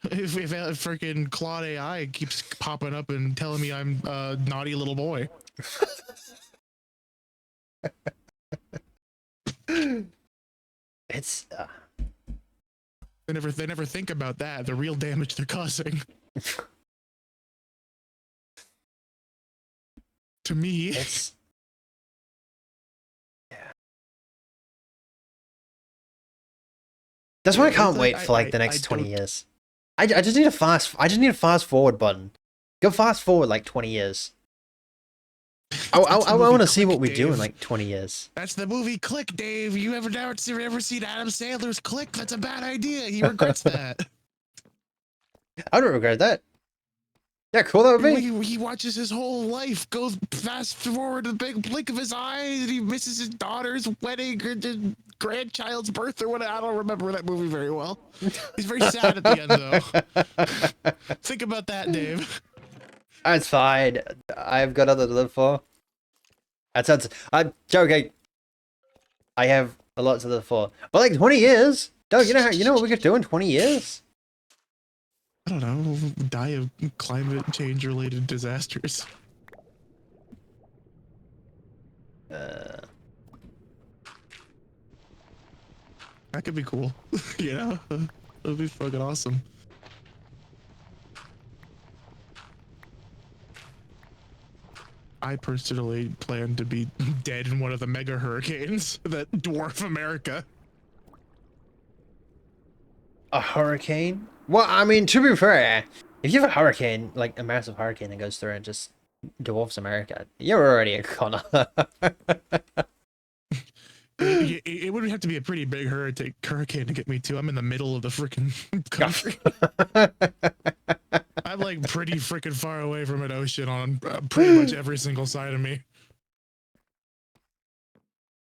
If freaking Claude AI keeps popping up and telling me I'm a naughty little boy. It's they never think about that, the real damage they're causing. To me. It's that's why I can't wait for like the next 20 years. I just need a fast forward button. Go fast forward like 20 years. I want to see what we do in like 20 years. That's the movie Click, Dave. You ever seen Adam Sandler's Click? That's a bad idea. He regrets that. I don't regret that. Yeah, cool that would be. He watches his whole life go fast forward to the big blink of his eye, and he misses his daughter's wedding or his grandchild's birth or whatever. I don't remember that movie very well. He's very sad at the end, though. Think about that, Dave. That's fine. I've got other to live for. That sounds. I'm joking. I have a lot to live for. But like 20 years, Doug. You know what we could do in 20 years? I don't know. Die of climate change related disasters. That could be cool. Yeah, that'd be fucking awesome. I personally plan to be dead in one of the mega hurricanes that dwarf America. A hurricane? Well, I mean, to be fair, if you have a hurricane, like a massive hurricane that goes through and just dwarfs America, you're already a goner. It would have to be a pretty big hurricane to get me to. I'm in the middle of the freaking country. I'm like pretty freaking far away from an ocean on pretty much every single side of me.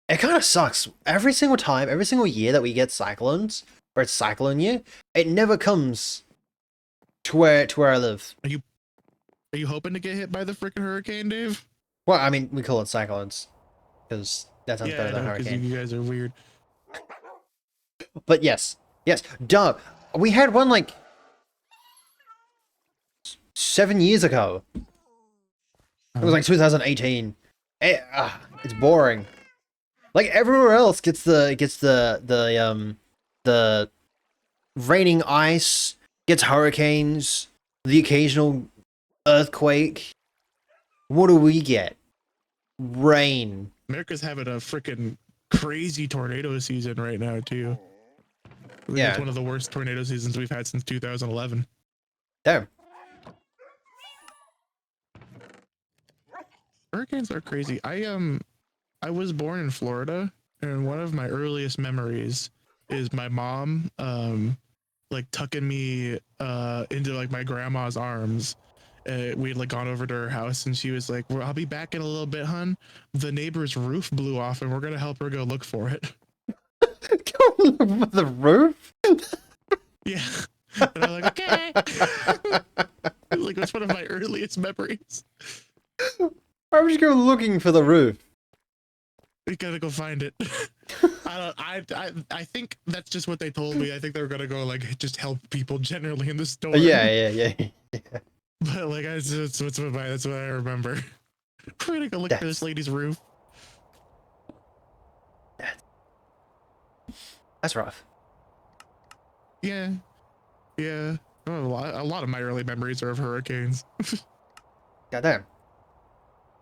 It kind of sucks. Every single time, every single year that we get cyclones, or it's cyclone year, it never comes to where I live. Are you hoping to get hit by the freaking hurricane, Dave? Well, I mean, we call it cyclones because that sounds better than hurricane. You guys are weird. But yes, duh. We had one like 7 years ago. It was like 2018. It's boring. Like everywhere else gets the raining ice, gets hurricanes, the occasional earthquake. What do we get? Rain. America's having a freaking crazy tornado season right now too. Yeah, it's one of the worst tornado seasons we've had since 2011. Damn. Hurricanes are crazy. I was born in Florida, and one of my earliest memories is my mom like tucking me into like my grandma's arms. We had like gone over to her house, and she was like, well, I'll be back in a little bit, hun. The neighbor's roof blew off, and we're gonna help her go look for it. Go look for the roof? Yeah. And I'm like, okay. Like, that's one of my earliest memories. Why would you go looking for the roof? We gotta go find it. I I think that's just what they told me. I think they were gonna go like just help people generally in the store. Yeah. But like that's what I remember. We're gonna go look for this lady's roof. That's rough. Yeah. Oh, a lot of my early memories are of hurricanes. Goddamn.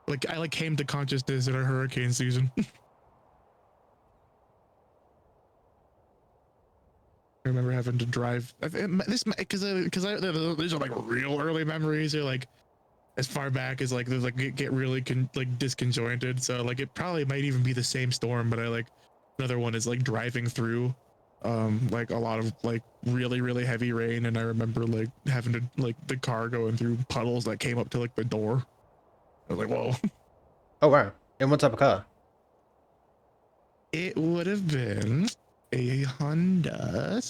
Like I came to consciousness in a hurricane season. I remember having to drive this because these are like real early memories. They're like as far back as like get really disconjointed. So like it probably might even be the same storm, but I like another one is like driving through like a lot of like really heavy rain, and I remember like having to like the car going through puddles that came up to like the door. I was like, whoa. Oh wow. And what type of car? It would have been a Honda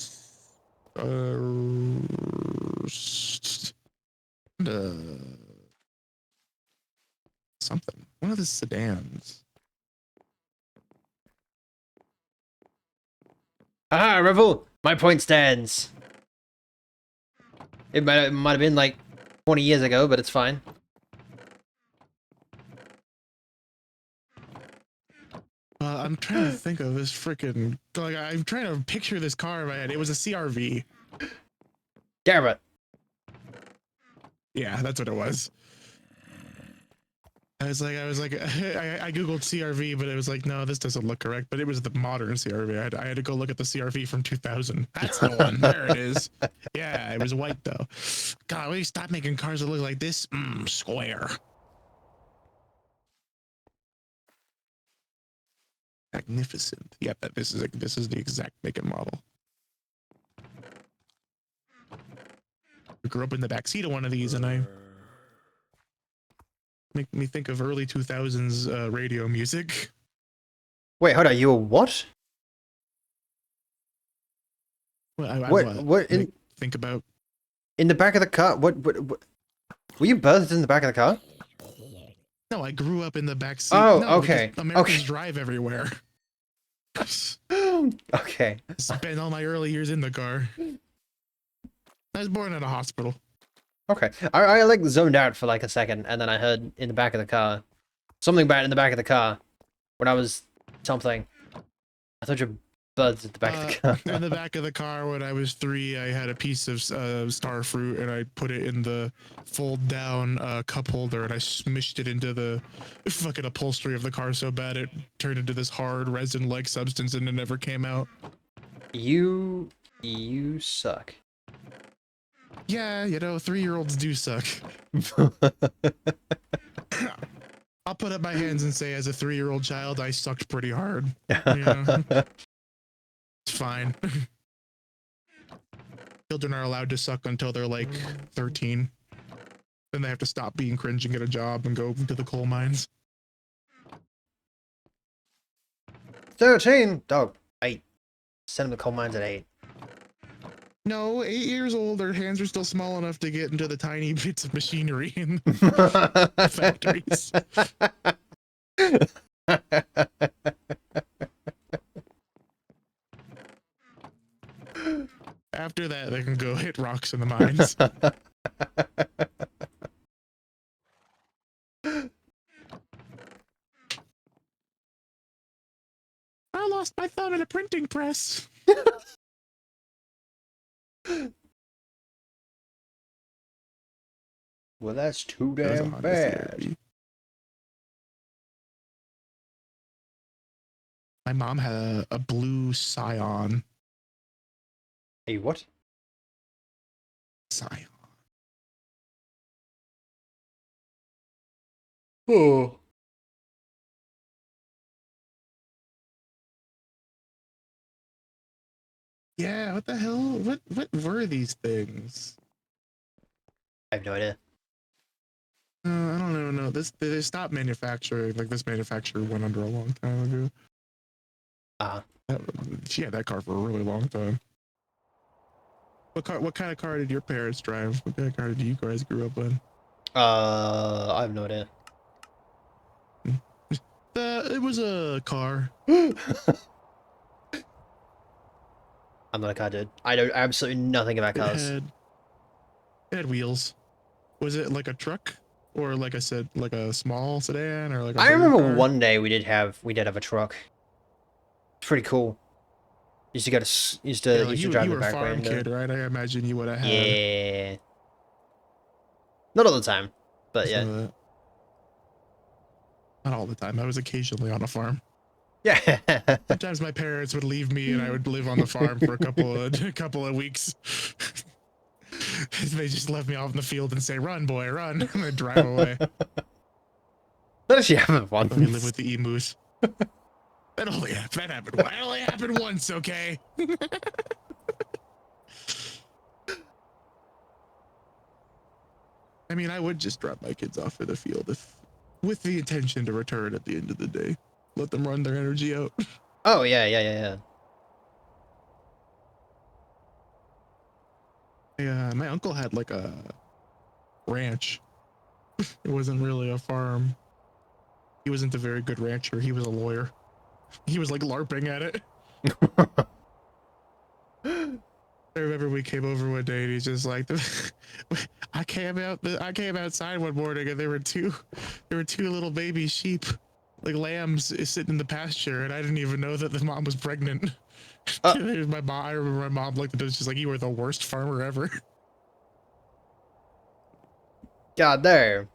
something. One of the sedans. Ah, Revel! My point stands. It might have been like 20 years ago, but it's fine. I'm trying to think of this freaking like I'm trying to picture this car in my head. It was a CRV. Damn it. Yeah, that's what it was. I googled CRV, but it was like, no, this doesn't look correct. But it was the modern CRV. I had to go look at the CRV from 2000. That's the one. There it is. Yeah, it was white though. God, will you stop making cars that look like this? Square. Magnificent. Yep, this is the exact make and model. I grew up in the backseat of one of these, and I make me think of early 2000s radio music. Wait, hold on. You were what? What think about In the back of the car? What? Were you birthed in the back of the car? No, I grew up in the back seat. Oh, No, okay. Americans drive everywhere. Okay. Spent all my early years in the car. I was born in a hospital. Okay. I like zoned out for like a second, and then I heard in the back of the car something bad in the back of the car when I was something. I thought your birds at the back of the car. In the back of the car when I was 3, I had a piece of star fruit, and I put it in the fold down cup holder, and I smushed it into the fucking upholstery of the car so bad it turned into this hard resin like substance, and it never came out. You suck. Yeah, 3-year-olds do suck. I'll put up my hands and say, as a 3-year-old child, I sucked pretty hard. Yeah. It's fine. Children are allowed to suck until they're like 13. Then they have to stop being cringe and get a job and go to the coal mines. 13? Oh, 8. Send them to coal mines at 8. No, 8 years old, their hands are still small enough to get into the tiny bits of machinery in factories. After that, they can go hit rocks in the mines. I lost my thumb in a printing press. Well, that's too That was a damn Honda bad. CRV. My mom had a blue Scion. Hey, what? Scion. Oh. Yeah, what the hell? What were these things? I have no idea. I don't even know. They stopped manufacturing. Like this manufacturer went under a long time ago. She had that car for a really long time. What kind of car did your parents drive? What kind of car did you guys grew up in? I have no idea. It was a car. I'm not a car dude. I know absolutely nothing about cars. It had wheels. Was it like a truck, or like I said, like a small sedan, or like a I bigger remember car? one day we did have a truck. It's pretty cool. Used to go to Yeah, like used to you drive the were a back farm window. kid, right? I imagine you would have had Yeah. Not all the time, but some yeah. of that. Not all the time. I was occasionally on a farm. Yeah. Sometimes my parents would leave me, and I would live on the farm for a couple of weeks. They just left me off in the field and say, "Run, boy, run," and then drive away. That actually happened once. Let me live with the emus. That happened. That only happened once, okay? I mean, I would just drop my kids off in the field with the intention to return at the end of the day. Let them run their energy out. Oh yeah. Yeah, my uncle had like a ranch. It wasn't really a farm. He wasn't a very good rancher. He was a lawyer. He was like LARPing at it. I remember we came over one day and he's just like, I came outside one morning and there were two little baby sheep, like lambs, sitting in the pasture, and I didn't even know that the mom was pregnant. My mom, I remember my mom looked at us just like, you were the worst farmer ever. God damn.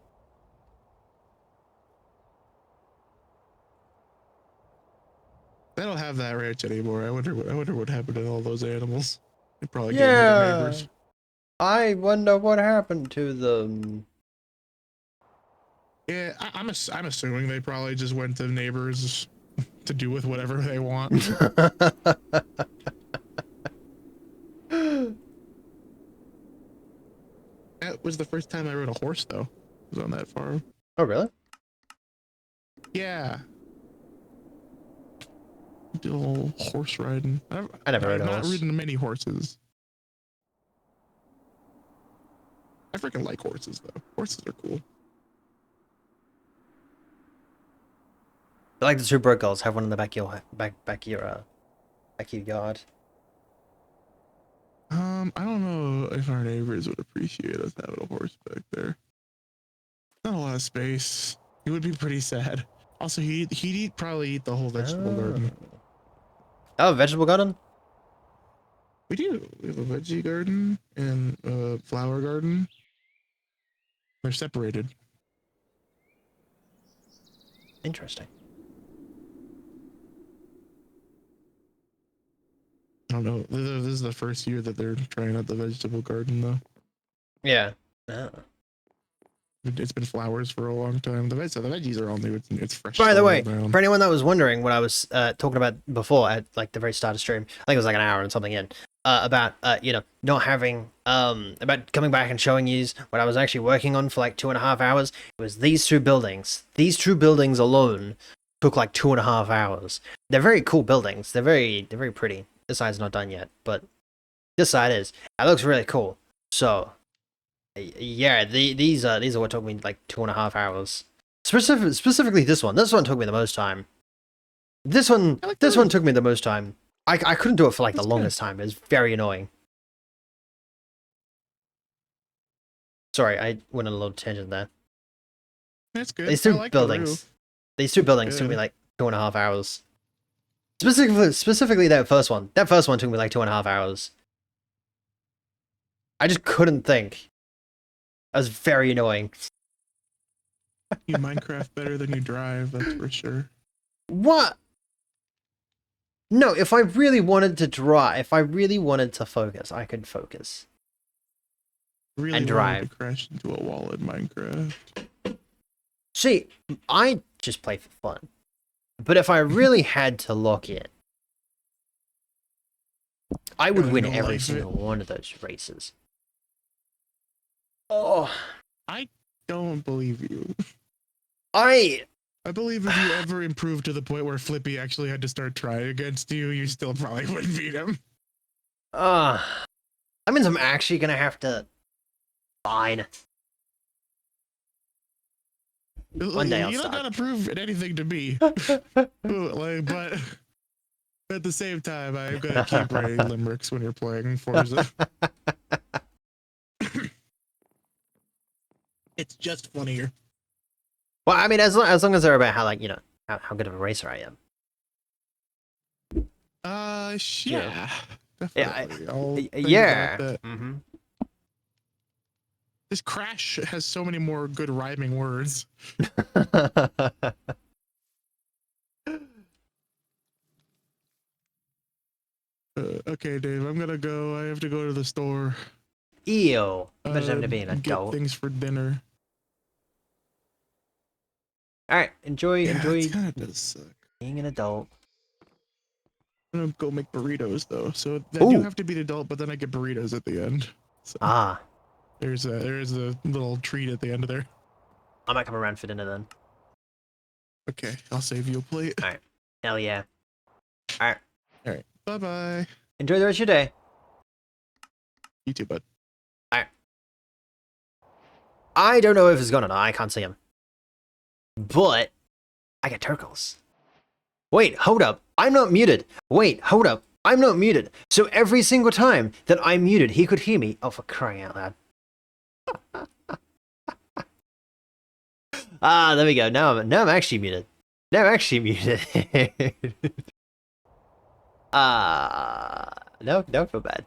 I don't have that ranch anymore. I wonder what happened to all those animals. They probably gave them to the Yeah. neighbors. I wonder what happened to them. Yeah, I'm assuming they probably just went to neighbors to do with whatever they want. That was the first time I rode a horse, though. It was on that farm. Oh really? Yeah. Did a little horse riding. I never rode a I've not horse. ridden many horses. I freaking like horses, though. Horses are cool. I like the two broke girls have one in the back of your yard. I don't know if our neighbors would appreciate us having a horse back there. Not a lot of space. It would be pretty sad. Also, he'd probably eat the whole vegetable garden. Oh, vegetable garden? We do. We have a veggie garden and a flower garden. They're separated. Interesting. I don't know. This is the first year that they're trying out the vegetable garden, though. Yeah. Oh. It's been flowers for a long time. The veggies are all new. It's fresh. By the way, around. for anyone that was wondering what I was talking about before at like the very start of stream, I think it was like an hour and something in, about not having about coming back and showing you what I was actually working on for like 2.5 hours. It was these two buildings. These two buildings alone took like 2.5 hours. They're very cool buildings. They're very pretty. This side's not done yet, but this side is. It looks really cool. So yeah, these are what took me like 2.5 hours. Specifically this one. This one took me the most time. This one took me the most time. I couldn't do it for like the longest time. It was very annoying. Sorry, I went on a little tangent there. That's good. These two buildings took me like 2.5 hours. Specifically that first one. That first one took me like 2.5 hours. I just couldn't think. That was very annoying. You Minecraft better than you drive, that's for sure. What? No, if I really wanted to drive, if I really wanted to focus, I could focus. Really and drive. To crash into a wall in Minecraft. See, I just play for fun. But if I really had to lock in, I would win every single one of those races. Oh, I don't believe you. I believe if you ever improved to the point where Flippy actually had to start trying against you, you still probably wouldn't beat him. that means I'm actually gonna have to. Fine. One day I'll You start. don't gotta prove anything to me. But At the same time, I'm gonna keep writing limericks when you're playing Forza. It's just funnier. Well, I mean, as long as they're about how, like, you know, how good of a racer I am. Yeah, definitely. I'll tell you Yeah. about that. Mm-hmm. This crash has so many more good rhyming words. Okay, Dave, I'm gonna go. I have to go to the store. Ew. Imagine having to be an Get adult. things for dinner. All right, enjoy Yeah, it kind of does suck. being an adult. I'm gonna go make burritos though, so I do have to be an adult, but then I get burritos at the end. So Ah, there's a little treat at the end of there. I might come around for dinner then. Okay, I'll save you a plate. All right. Hell yeah. All right. All right, bye bye. Enjoy the rest of your day. You too, bud. All right. I don't know if it's gone or not. I can't see him. But I get turtles. Wait, hold up. I'm not muted. Wait, hold up. I'm not muted. So every single time that I'm muted, he could hear me. Oh, for crying out loud. Ah, there we go. Now I'm actually muted. Now I'm actually muted. No, don't feel bad.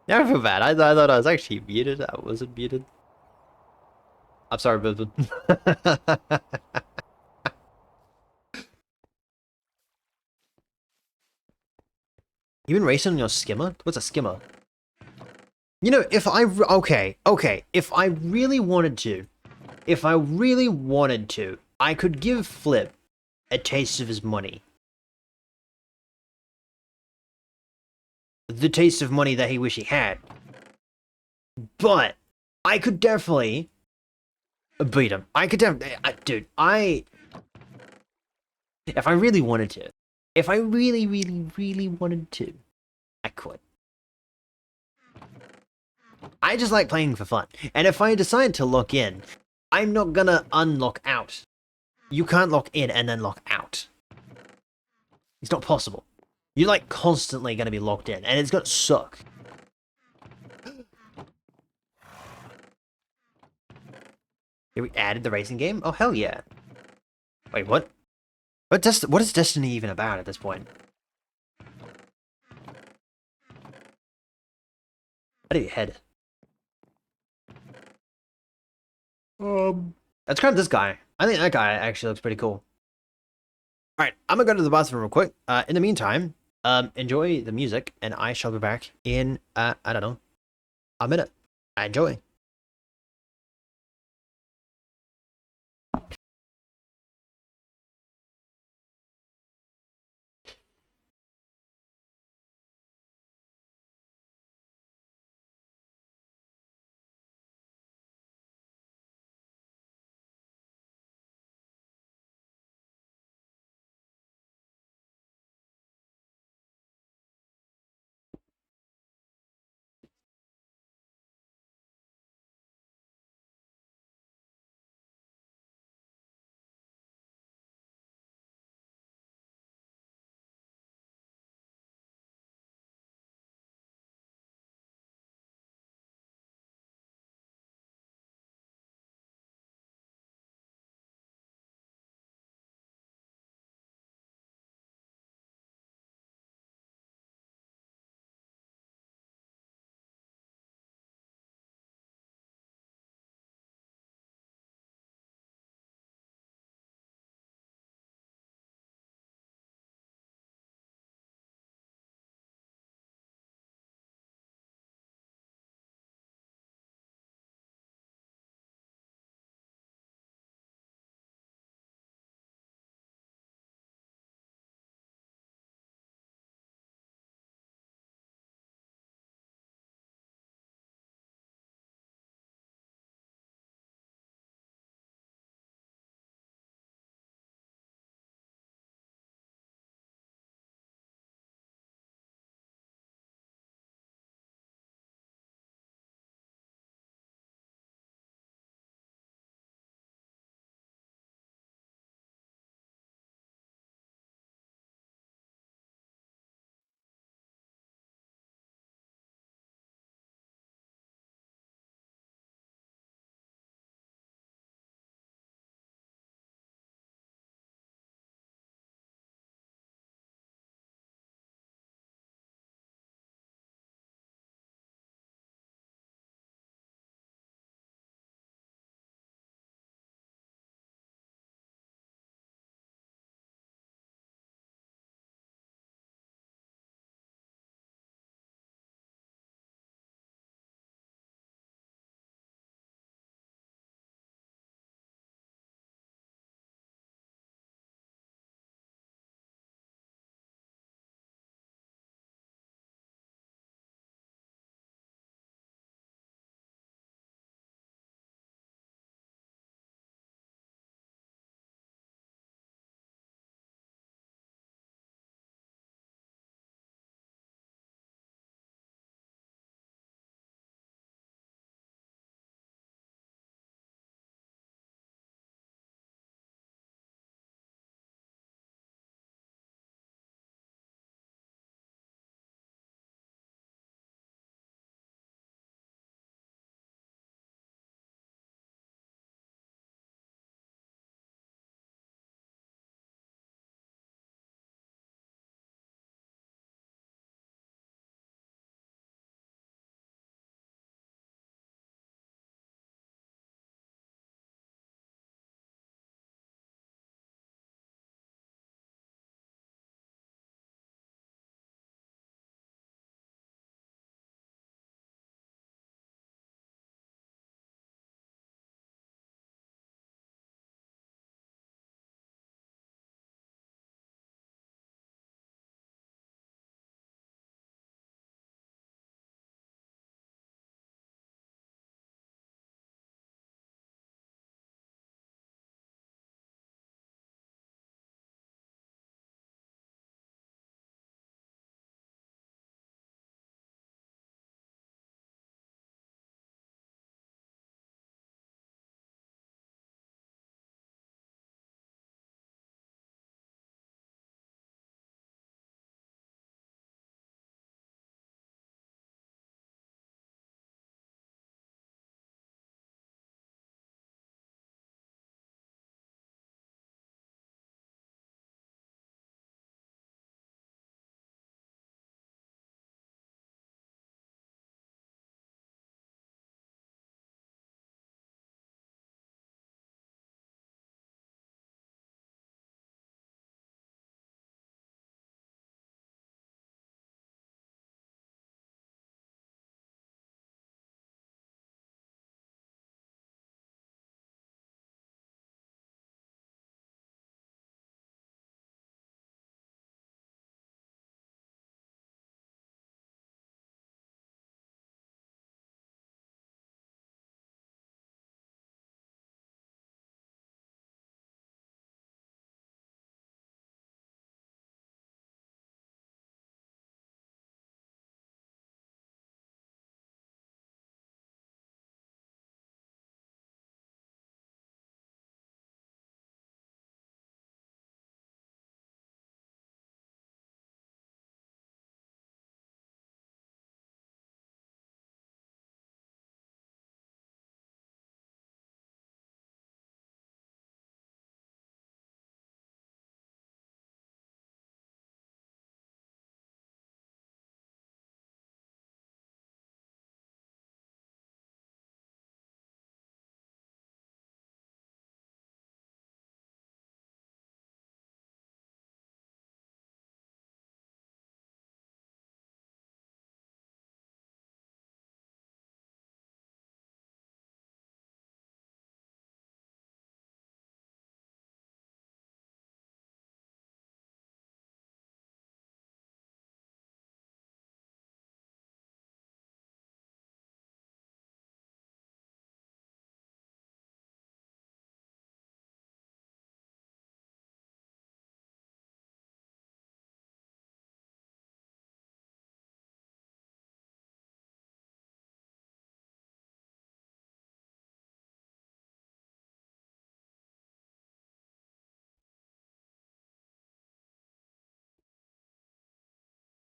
Never feel bad. I thought I was actually muted. I wasn't muted. I'm sorry, Bubba. You been racing on your skimmer? What's a skimmer? You know, if I if I really wanted to, I could give Flip a taste of his money. The taste of money that he wish he had. But I could definitely beat him. I could definitely, dude. If I really wanted to, if I really wanted to, I could. I just like playing for fun. And if I decide to lock in, I'm not gonna unlock out. You can't lock in and then lock out. It's not possible. You're like constantly gonna be locked in, and it's gonna suck. Here we added the racing game? Oh, hell yeah. Wait, what? What is Destiny even about at this point? How do you head? Let's grab this guy. I think that guy actually looks pretty cool. Alright, I'm gonna go to the bathroom real quick. In the meantime, enjoy the music, and I shall be back in, I don't know, a minute. Enjoy.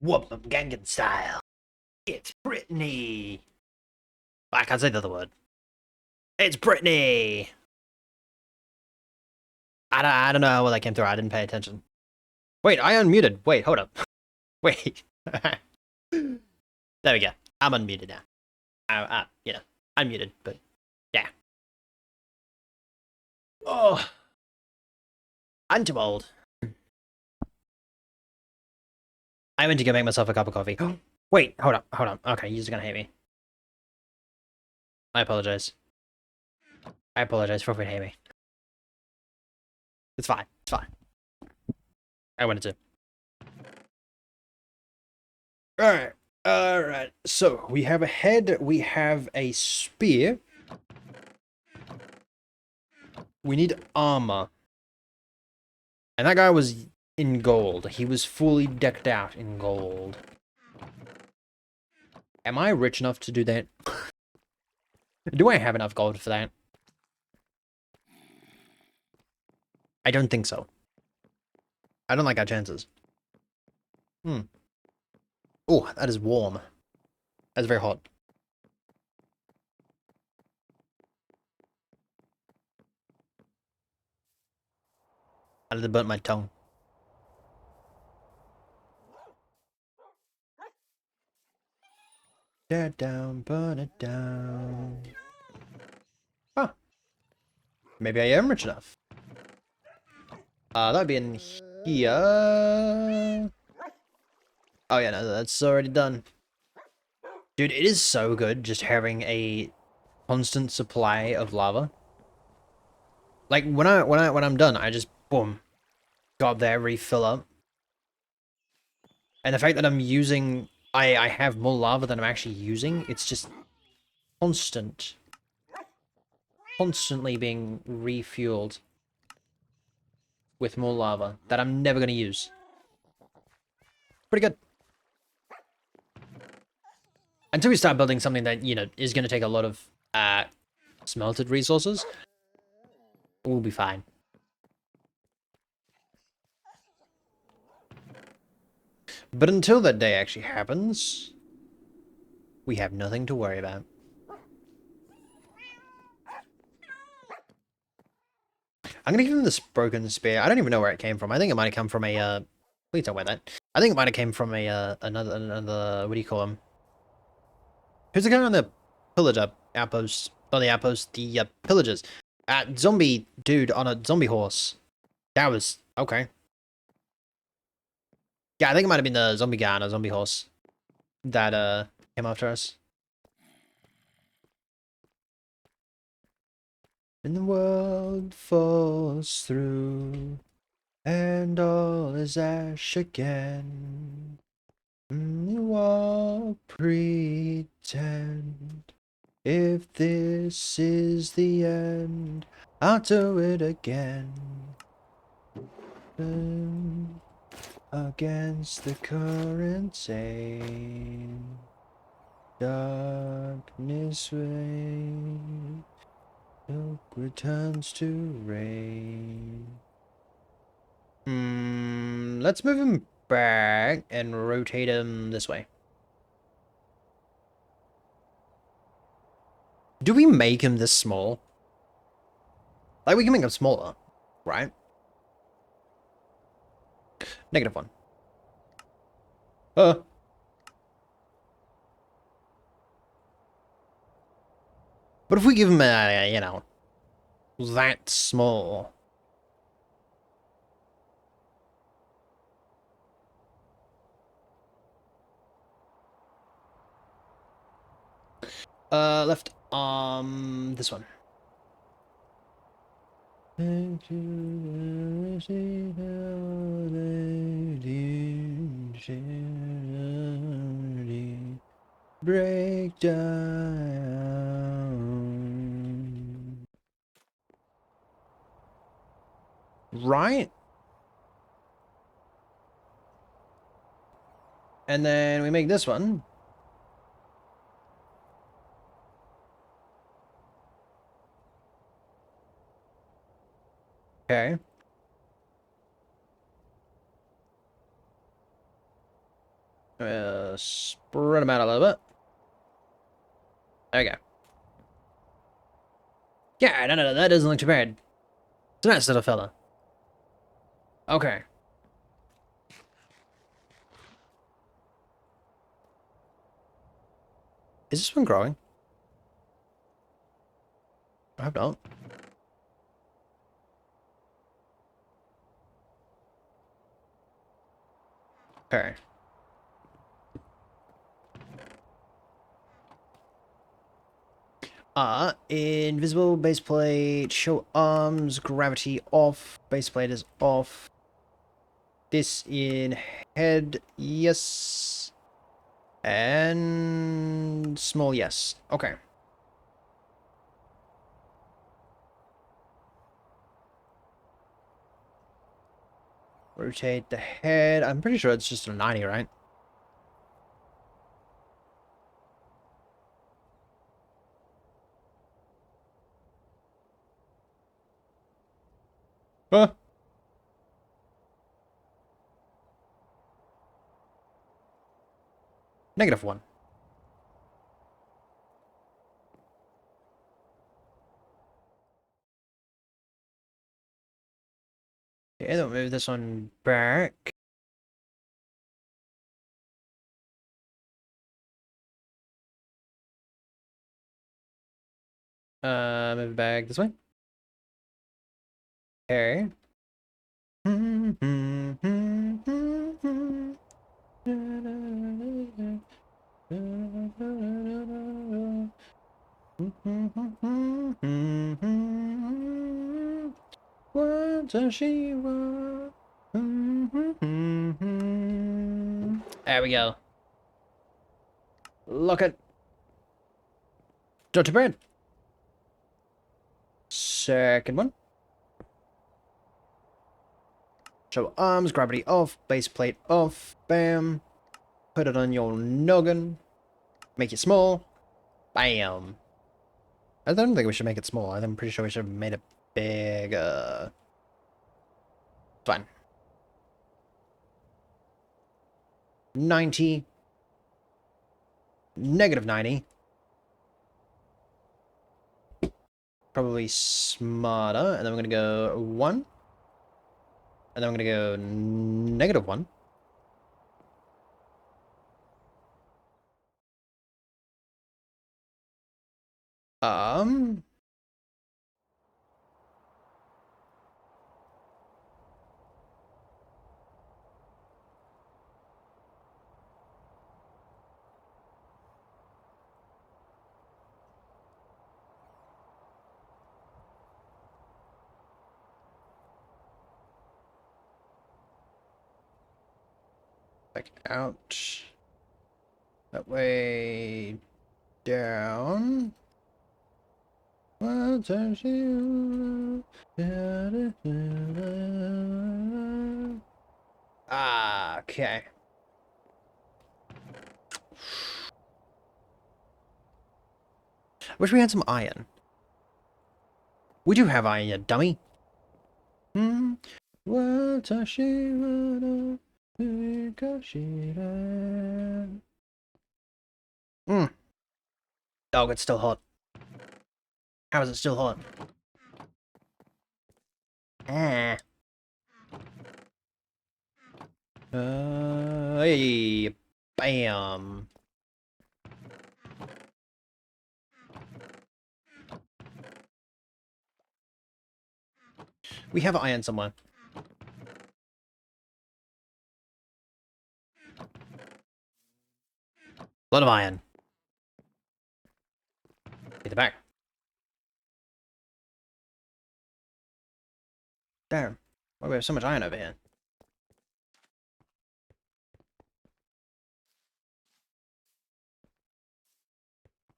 Whoop 'em Gangan style. It's Brittany. I can't say the other word. It's Brittany. I don't know where that came through. I didn't pay attention. Wait, I unmuted. Wait, hold up. Wait. There we go. I'm unmuted now. You know, unmuted, but yeah. Oh, I'm too old. I went to go make myself a cup of coffee. Wait, hold on. Okay, you're just gonna hate me. I apologize. I apologize for hating me. It's fine. It's fine. I wanted to. Alright. Alright. So, we have a head. We have a spear. We need armor. And that guy was in gold. He was fully decked out in gold. Am I rich enough to do that? Do I have enough gold for that? I don't think so. I don't like our chances. Oh, that is warm. That's very hot. I just burnt my tongue. Tear it down, burn it down. Huh. Maybe I am rich enough. That'd be in here. Oh yeah, no, that's already done. Dude, it is so good just having a constant supply of lava. Like when I'm done, I just boom, go up there, refill up. And the fact that I'm using I have more lava than I'm actually using, it's just constant. Constantly being refueled with more lava that I'm never gonna use. Pretty good. Until we start building something that, you know, is gonna take a lot of smelted resources, we'll be fine. But until that day actually happens, we have nothing to worry about. I'm gonna give him this broken spear. I don't even know where it came from. I think it might have come from a, please don't wear that. I think it might have came from a, another, what do you call him? Who's the guy on the pillager outpost? Not the outpost, the pillagers. Zombie dude on a zombie horse. That was, okay. Yeah, I think it might have been the zombie guy on a zombie horse that, came after us. And the world falls through, and all is ash again. You all pretend. If this is the end, I'll do it again. Against the current same. Darkness waits. Hope returns to rain. Let's move him back and rotate him this way. Do we make him this small? Like, we can make him smaller, right? -1. But if we give him a, you know, that small. Left arm, this one. Break down. Right? And then we make this one. Okay. Spread them out a little bit. There we go. Yeah, no, that doesn't look too bad. It's a nice little fella. Okay. Is this one growing? I hope not. Okay. Invisible base plate, show arms, gravity off, base plate is off. This in head, yes. And small, yes. Okay. Rotate the head. I'm pretty sure it's just a 90, right? Huh? -1. Okay, then move this one back. Move it back this way. Okay. What does she want? There we go. Look at Dr. Bread. Second one. Show arms, gravity off, base plate off. Bam. Put it on your noggin. Make it small. Bam. I don't think we should make it small. I'm pretty sure we should have made it bigger. Fine. 90. -90. Probably smarter. And then we're going to go 1. And then I'm going to go -1. Um... Back out. That way down. What does you... Ah, okay. Wish we had some iron. We do have iron, you dummy. What does she wanna... Oh, it's still hot. How is it still hot? Ah. Hey, bam. We have iron somewhere. A lot of iron. Get it back. Damn. Why do we have so much iron over here?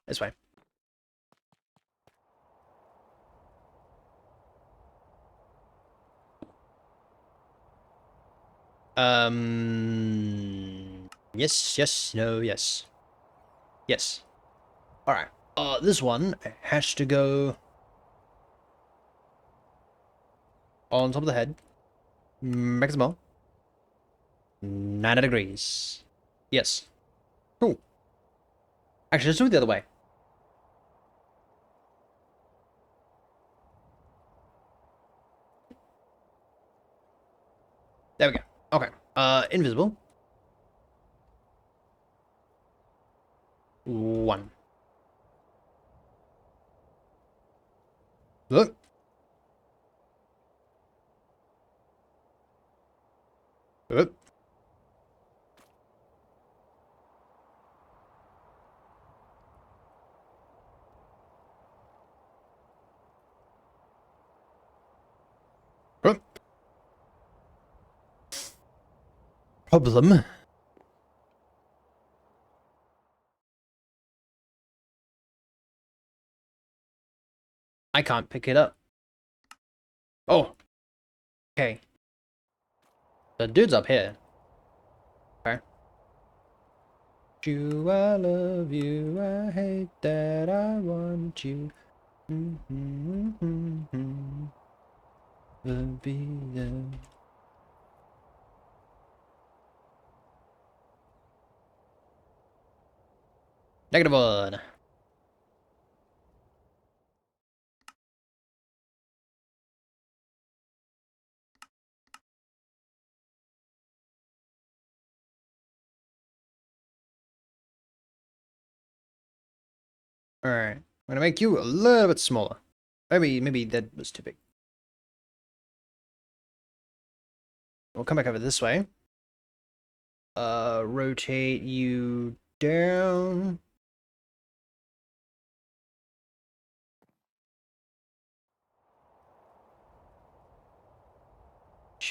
This way. Yes, yes, no, yes. Yes. Alright. This one has to go on top of the head. Make it small. 90 degrees. Yes. Cool. Actually, let's do it the other way. There we go. Okay. Invisible. 1. Look. Oop. Oop. Problem. I can't pick it up. Oh. Okay. The dude's up here. Okay. You, I love you, I hate that I want you. Will be there. -1. Alright. I'm gonna make you a little bit smaller. Maybe that was too big. We'll come back over this way. Rotate you down.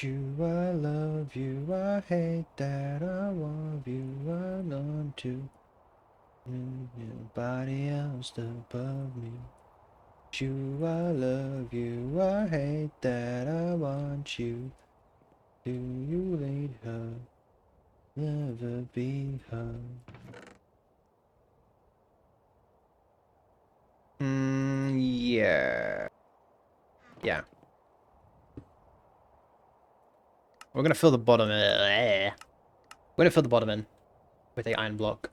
You, I love you, I hate that I want you, I want to. Nobody else above me. You, I love you, I hate that I want you. Do you lead her? Never be her. Yeah. Yeah. We're gonna fill the bottom. We're gonna fill the bottom in with a iron block.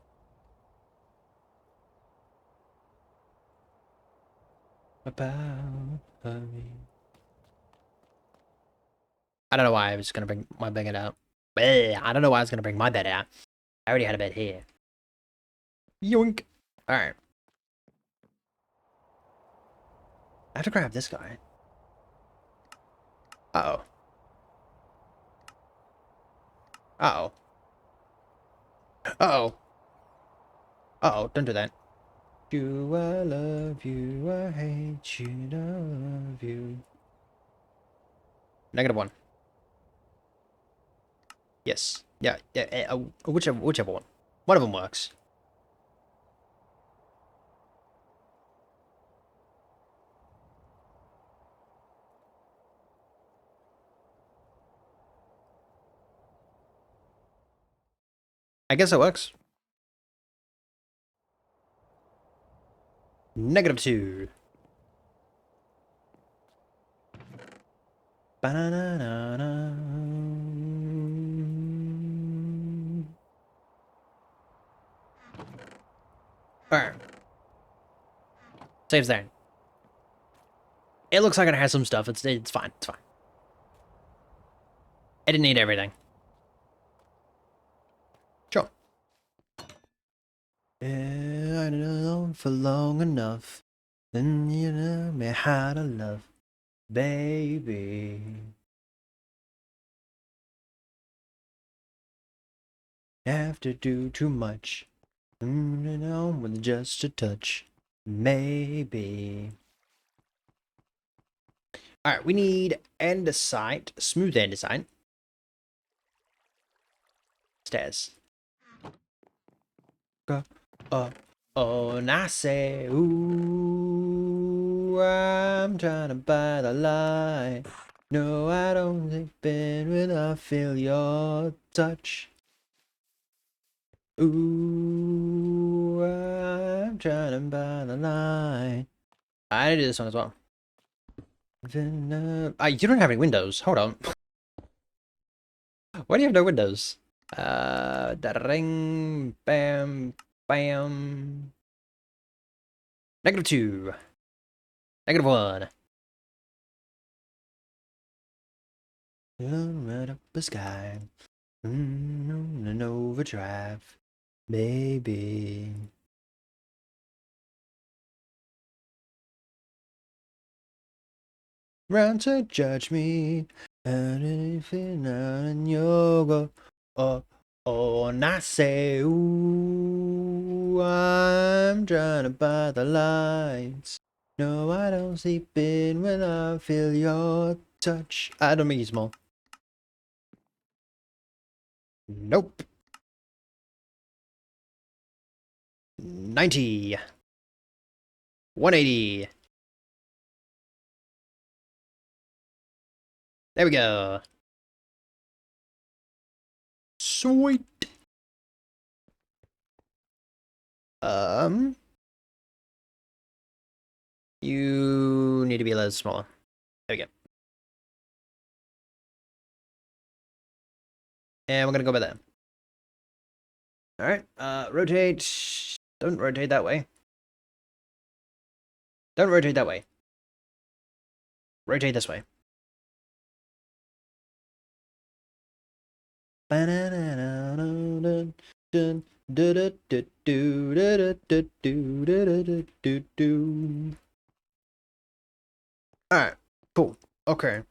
About me. I don't know why I was gonna bring my bed out. I don't know why I was gonna bring my bed out. I already had a bed here. Yoink. Alright. I have to grab this guy. Uh-oh. Uh-oh. Uh-oh. Uh-oh, don't do that. You, I love you, I hate you, I love you. -1. Yes. Yeah, whichever one. One of them works. I guess it works. -2. Ba-na-na-na-na. Alright. Saves there. It looks like it has some stuff. It's fine. It's fine. I didn't need everything. Sure. Yeah, I know for long enough. Then you know me how to love, baby. Have to do too much. You know, with just a touch. Maybe. Alright, we need andesite, smooth andesite. Stairs. Go. Oh, and I say, ooh, I'm trying to buy the light. No, I don't think Ben will I feel your touch. Ooh, I'm trying to buy the light. I need to do this one as well. You don't have any windows. Hold on. Why do you have no windows? Da-ring, bam, bam. -2. -1. Right up the sky. An overdrive. Baby. Round to judge me. And anything on yoga. And I say, ooh, I'm trying by the lights. No, I don't sleep in when I feel your touch. I don't make it small. Nope. 90. 180. There we go. Sweet. You need to be a little smaller. There we go. And we're gonna go by there. Alright, rotate. Don't rotate that way. Don't rotate that way. Rotate this way. Alright, cool. Okay.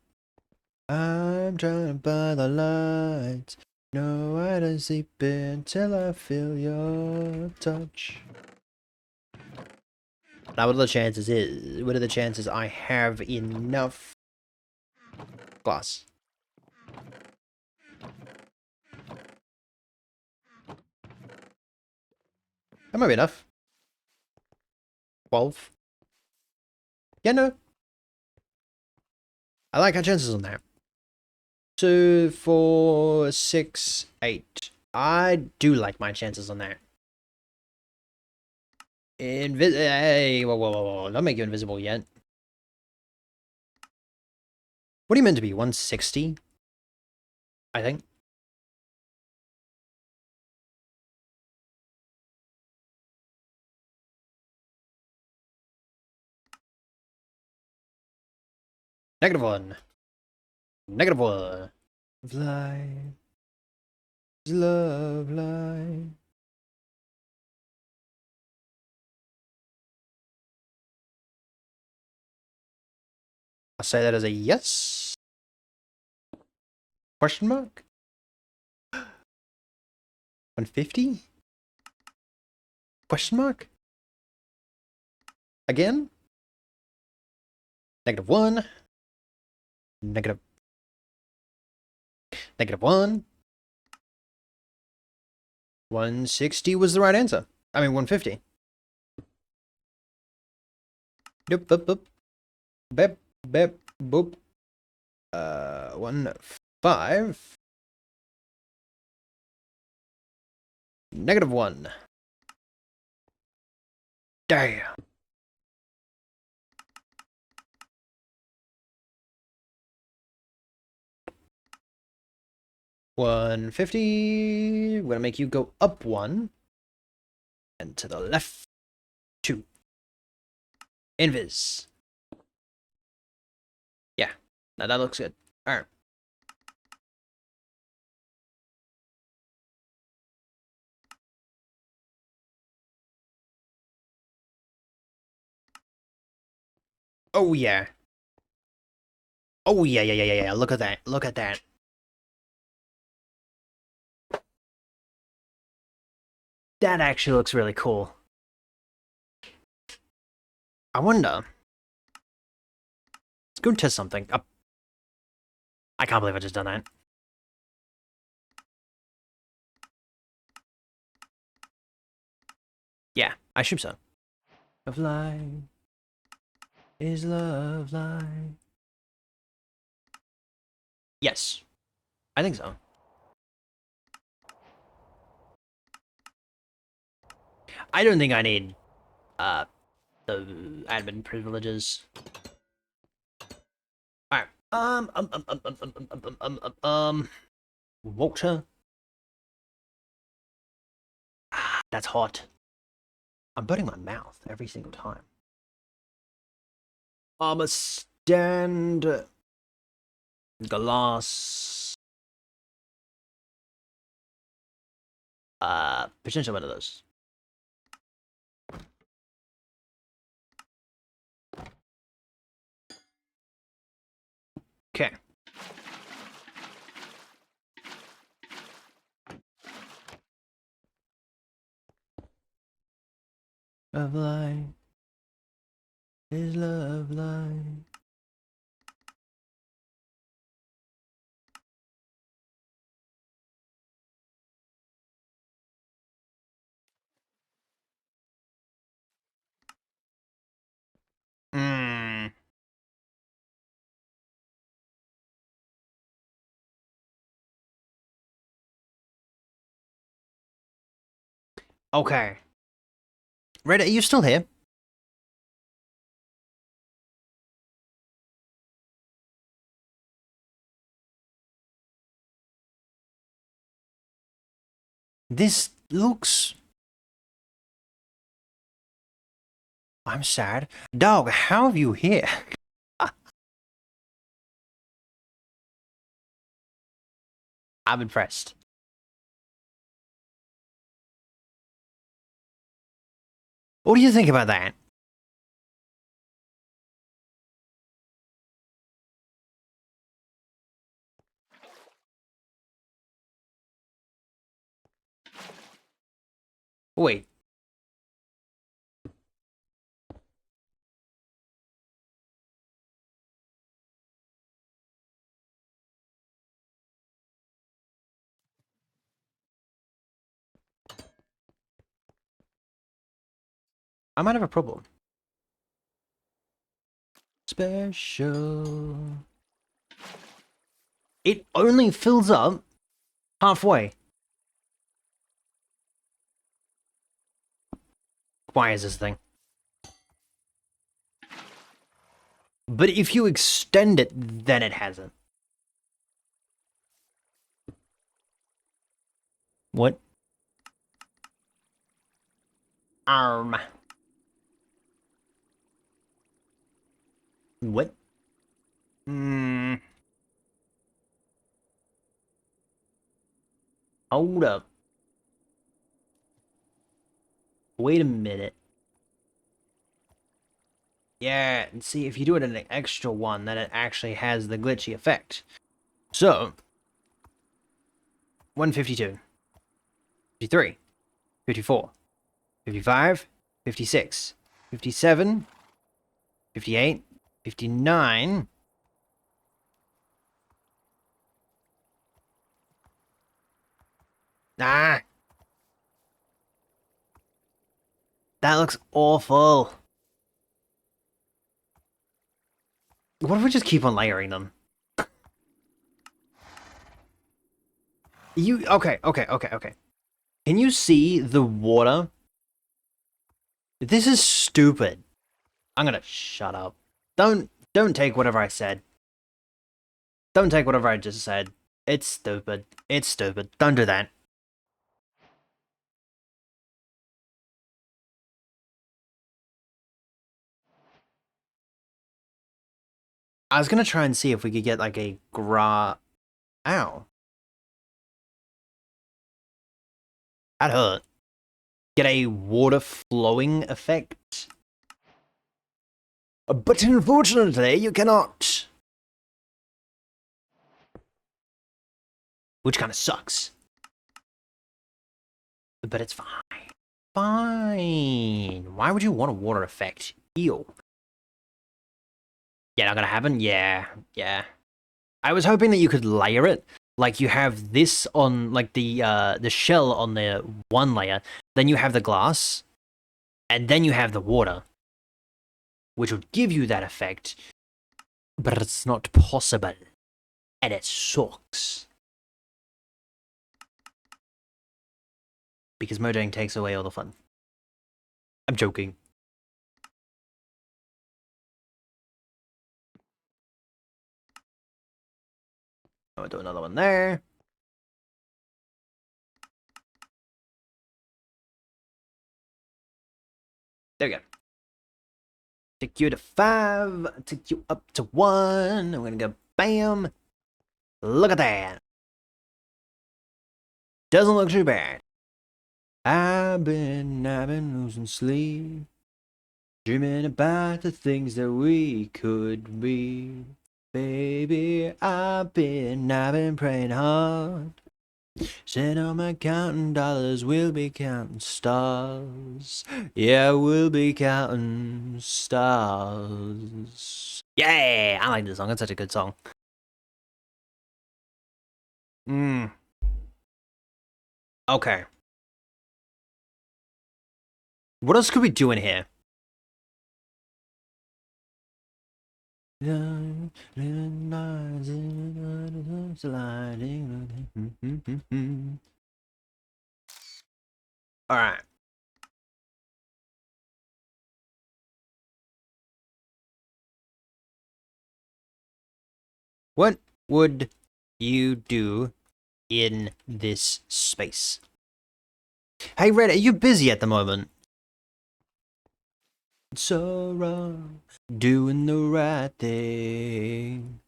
I'm trying to buy the lights. No, I don't sleep until I feel your touch. Now, what are the chances I have enough glass? That might be enough. 12. Yeah, no. I like our chances on that. 2, 4, 6, 8. I do like my chances on that. Hey, whoa. Don't make you invisible yet. What are you meant to be? 160? I think. -1. -1. Fly. Love line. I'll say that as a yes. Question mark? 150? Question mark? Again? -1. Negative. -1. 160 was the right answer. I mean, 150. Doop, boop, boop. Bep, bep, boop. 1, 5. -1. Damn. $150. We're gonna make you go up 1. And to the left 2. Invis. Yeah. Now that looks good. Alright. Oh yeah. Oh yeah. Look at that. Look at that. That actually looks really cool. I wonder. Let's go test something. I can't believe I just done that. Yeah, I assume so. Of life is love life. Yes, I think so. I don't think I need the admin privileges. All right. Water. That's hot. I'm burning my mouth every single time. I'm a stand glass. Potentially one of those. Okay. Love life is love life. Hmm. Okay. Reddit, are you still here? This looks... I'm sad. Dog, how have you here? I'm impressed. What do you think about that? Wait. I might have a problem. Special. It only fills up halfway. Why is this thing? But if you extend it, then it hasn't. What? Arm. What? Hmm. Hold up. Wait a minute. Yeah, and see, if you do it in an extra one, then it actually has the glitchy effect. So, 152, 53, 54, 55, 56, 57, 58, 59. Ah, that looks awful. What if we just keep on layering them? Okay. Can you see the water? This is stupid. I'm gonna shut up. Don't take whatever I said. Don't take whatever I just said. It's stupid. It's stupid. Don't do that. I was gonna try and see if we could get like a Ow. That hurt. Get a water flowing effect. But unfortunately, you cannot. Which kind of sucks. But it's fine. Fine. Why would you want a water effect? Ew. Yeah, not gonna happen? Yeah. I was hoping that you could layer it. Like you have this on like the shell on the one layer, then you have the glass, and then you have the water, which would give you that effect. But it's not possible. And it sucks. Because moding takes away all the fun. I'm joking. I'll do another one there. There we go. Take you to 5. Take you up to 1. I'm gonna go bam. Look at that. Doesn't look too bad. I've been losing sleep, dreaming about the things that we could be. Baby, I've been praying hard. Said on my counting dollars, we'll be counting stars. Yeah, we'll be counting stars. Yeah, I like this song. It's such a good song. Okay. What else could we do in here? Alright. What would you do in this space? Hey, Red, are you busy at the moment? So wrong, doing the right thing.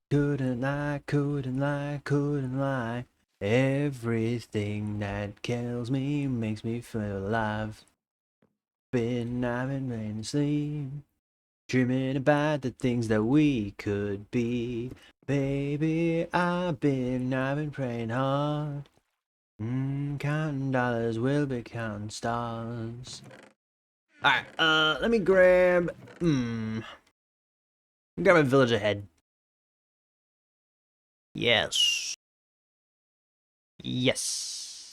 Couldn't lie, couldn't lie, couldn't lie. Everything that kills me makes me feel alive. I've been laying asleep, dreaming about the things that we could be. Baby, I've been praying hard. Counting dollars, we'll be counting stars. Alright, let me grab, grab a village ahead. Yes. Yes.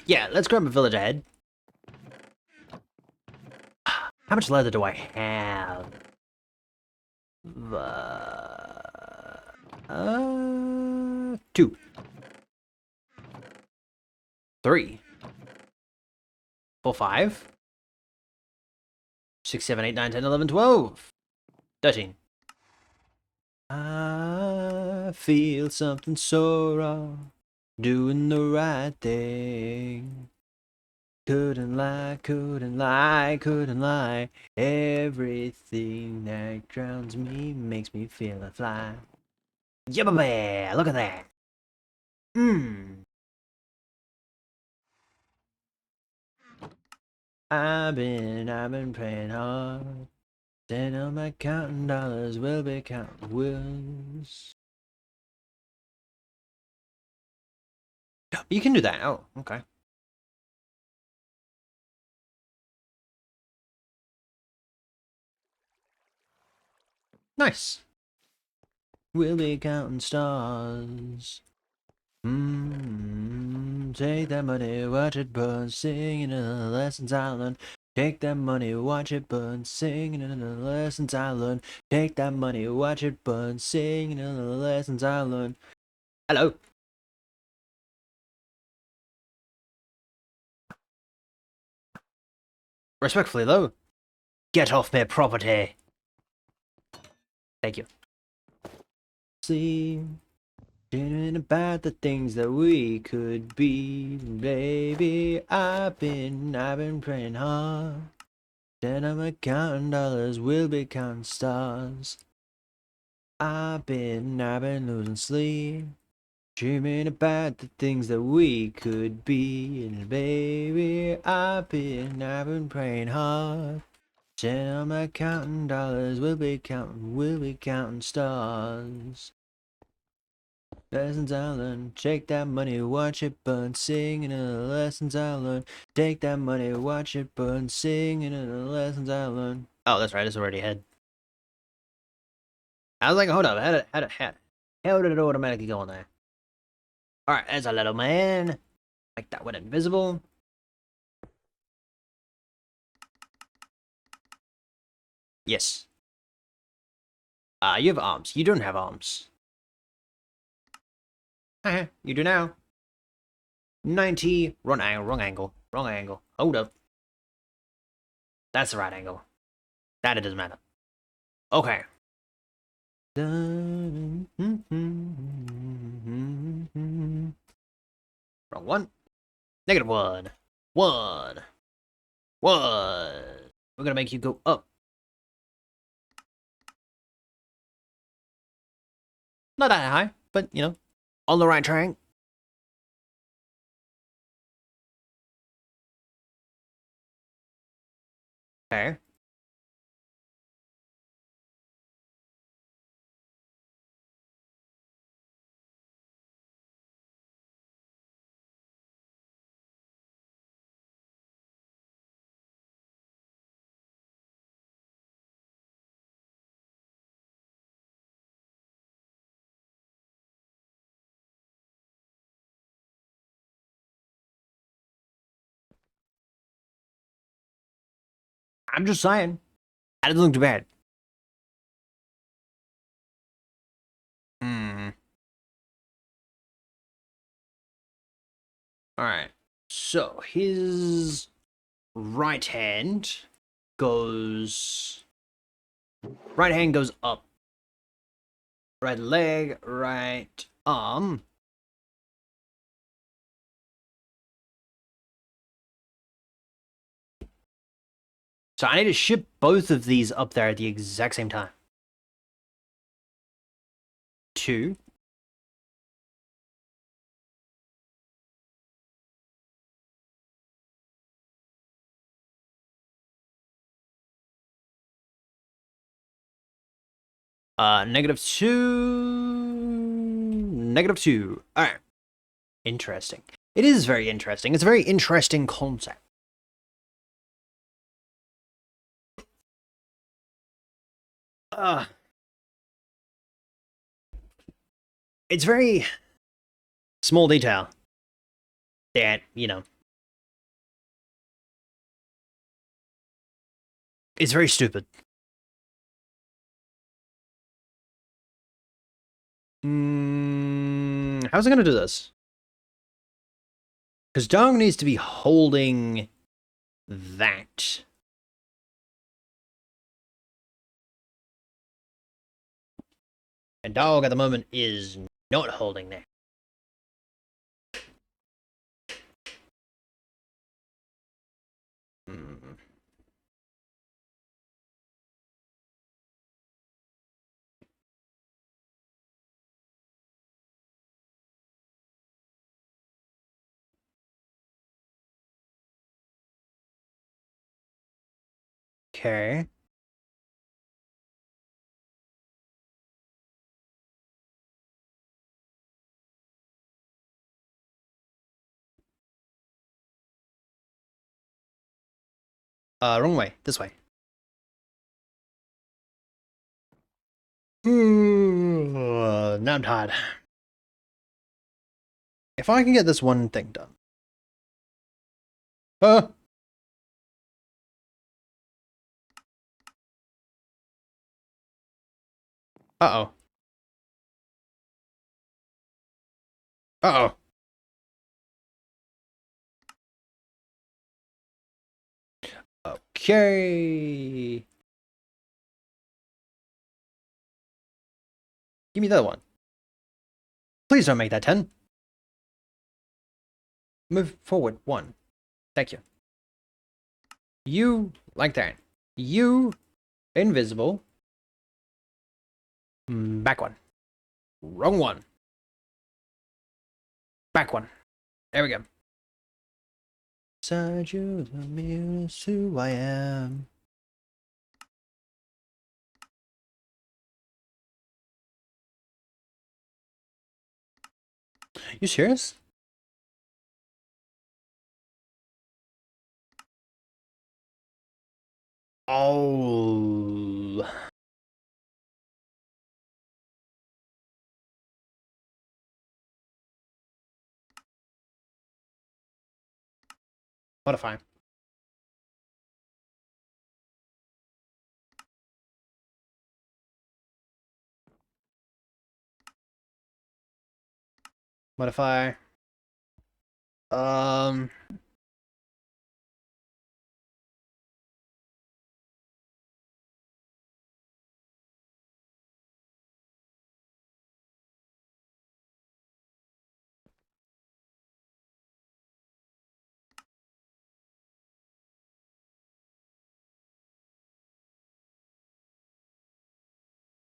Yeah, let's grab a village ahead. How much leather do I have? 2. 3. 4, 5. 6, 7, 8, 9, 10, 11, 12. 13. I feel something so wrong, doing the right thing. Couldn't lie, couldn't lie, couldn't lie. Everything that drowns me makes me feel a fly. Yabba, look at that. I've been praying hard. Then on my counting dollars, we'll be counting wills. You can do that. Oh, okay. Nice. We'll be counting stars. Take that money, watch it burn, singing the lessons I learned. Take that money, watch it burn, singing the lessons I learned. Take that money, watch it burn, singing the lessons I learned. Hello. Respectfully, though, get off my property. Thank you. See, dreaming about the things that we could be, baby. I've been praying hard. Then I'm a counting dollars, we'll be counting stars. I've been losing sleep, dreaming about the things that we could be, and baby, I've been praying hard. Then I'm a counting dollars, we'll be counting stars. Lessons I learned, take that money, watch it burn, singing the lessons I learned. Take that money, watch it burn, singing the lessons I learned. Oh, that's right, it's already ahead. I was like, hold up, how did it automatically go on there? Alright, there's a little man. Make that one invisible. Yes. You have arms. You don't have arms. You do now. 90. Wrong angle, wrong angle, wrong angle. Hold up. That's the right angle. That it doesn't matter. Okay. Wrong one. Negative 1. 1. 1. We're gonna make you go up. Not that high, but, you know, on the right track. Okay. I'm just saying. That doesn't look too bad. Hmm. Alright. So, his right hand goes... Right hand goes up. Right leg, right arm. So I need to ship both of these up there at the exact same time. 2. Negative 2. Negative 2. Alright. Interesting. It is very interesting. It's a very interesting concept. It's very small detail that, you know, it's very stupid. How's it gonna do this? Because Dong needs to be holding that. And Dog at the moment is not holding that. Okay. Wrong way. This way. Now I'm tired. If I can get this one thing done. Uh oh. Uh oh. Okay. Give me that one. Please don't make that 10. Move forward 1. Thank you. You, like that. You, invisible. Back 1. Wrong 1. Back 1. There we go. Inside you, the mirror is who I am. You serious? Oh. Modify. Modify. Um.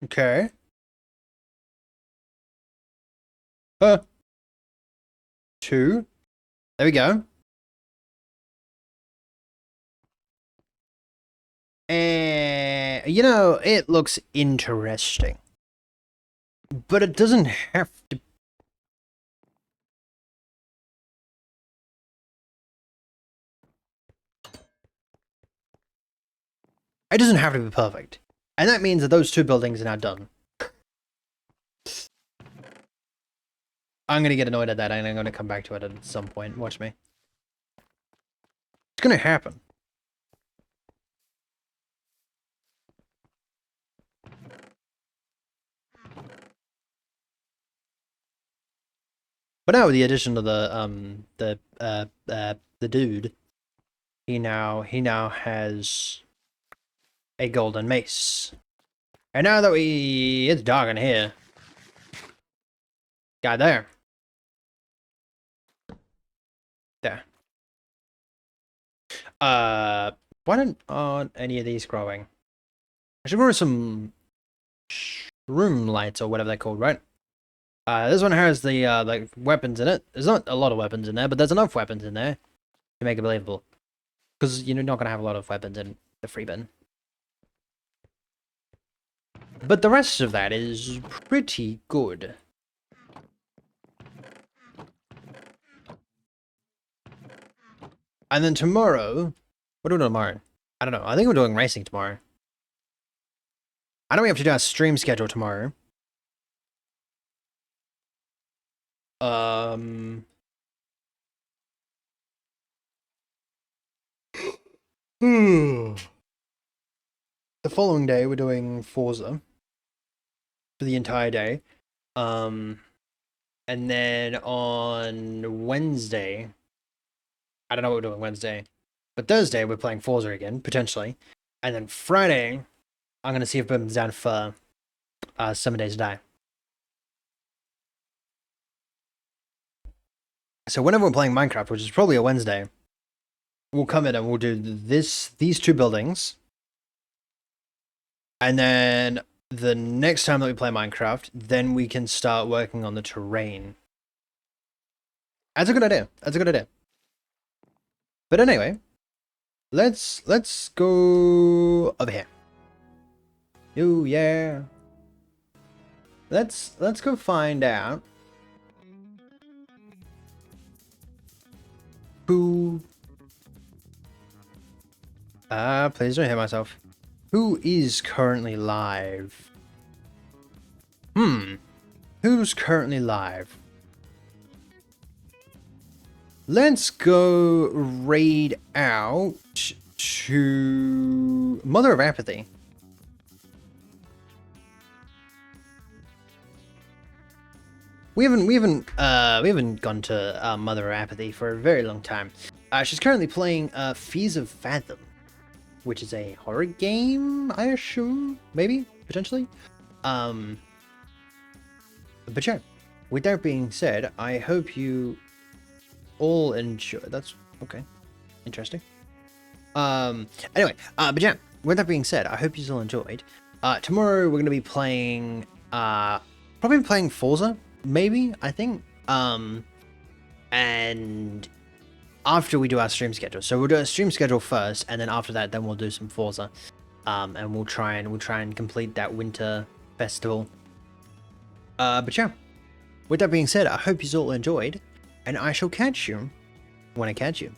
Okay. 2. There we go. And, you know, it looks interesting. But it doesn't have to. It doesn't have to be perfect. And that means that those 2 buildings are now done. I'm gonna get annoyed at that and I'm gonna come back to it at some point. Watch me. It's gonna happen. But now with the addition of the dude, he now has a golden mace. And now that it's dark in here. Guy there. There. Why aren't any of these growing? I should grow some room lights or whatever they're called, right? This one has the like weapons in it. There's not a lot of weapons in there, but there's enough weapons in there to make it believable. Because you're not gonna have a lot of weapons in the free bin. But the rest of that is pretty good. And then tomorrow, what are we doing tomorrow? I don't know. I think we're doing racing tomorrow. I know we have to do our stream schedule tomorrow. The following day, we're doing Forza for the entire day. And then on Wednesday, I don't know what we're doing Wednesday, but Thursday we're playing Forza again, potentially. And then Friday, I'm going to see if Birmin's down for 7 Days to Die. So whenever we're playing Minecraft, which is probably a Wednesday, we'll come in and we'll do these 2 buildings. And then the next time that we play Minecraft, then we can start working on the terrain. That's a good idea. That's a good idea. But anyway, let's go over here. Oh yeah. Let's go find out who. Please don't hit myself. Who is currently live? Who's currently live? Let's go raid out to Mother of Apathy. We haven't gone to Mother of Apathy for a very long time. She's currently playing Fees of Fathom, which is a horror game, I assume, maybe, potentially. But yeah, with that being said, I hope you all enjoy. That's okay, interesting. Anyway, but yeah, with that being said, I hope you all enjoyed. Tomorrow we're gonna be playing, probably playing Forza, maybe, I think. And after we do our stream schedule, so we'll do a stream schedule first, and then after that, then we'll do some Forza, and we'll try and complete that winter festival. But yeah, with that being said, I hope you all enjoyed, and I shall catch you when I catch you.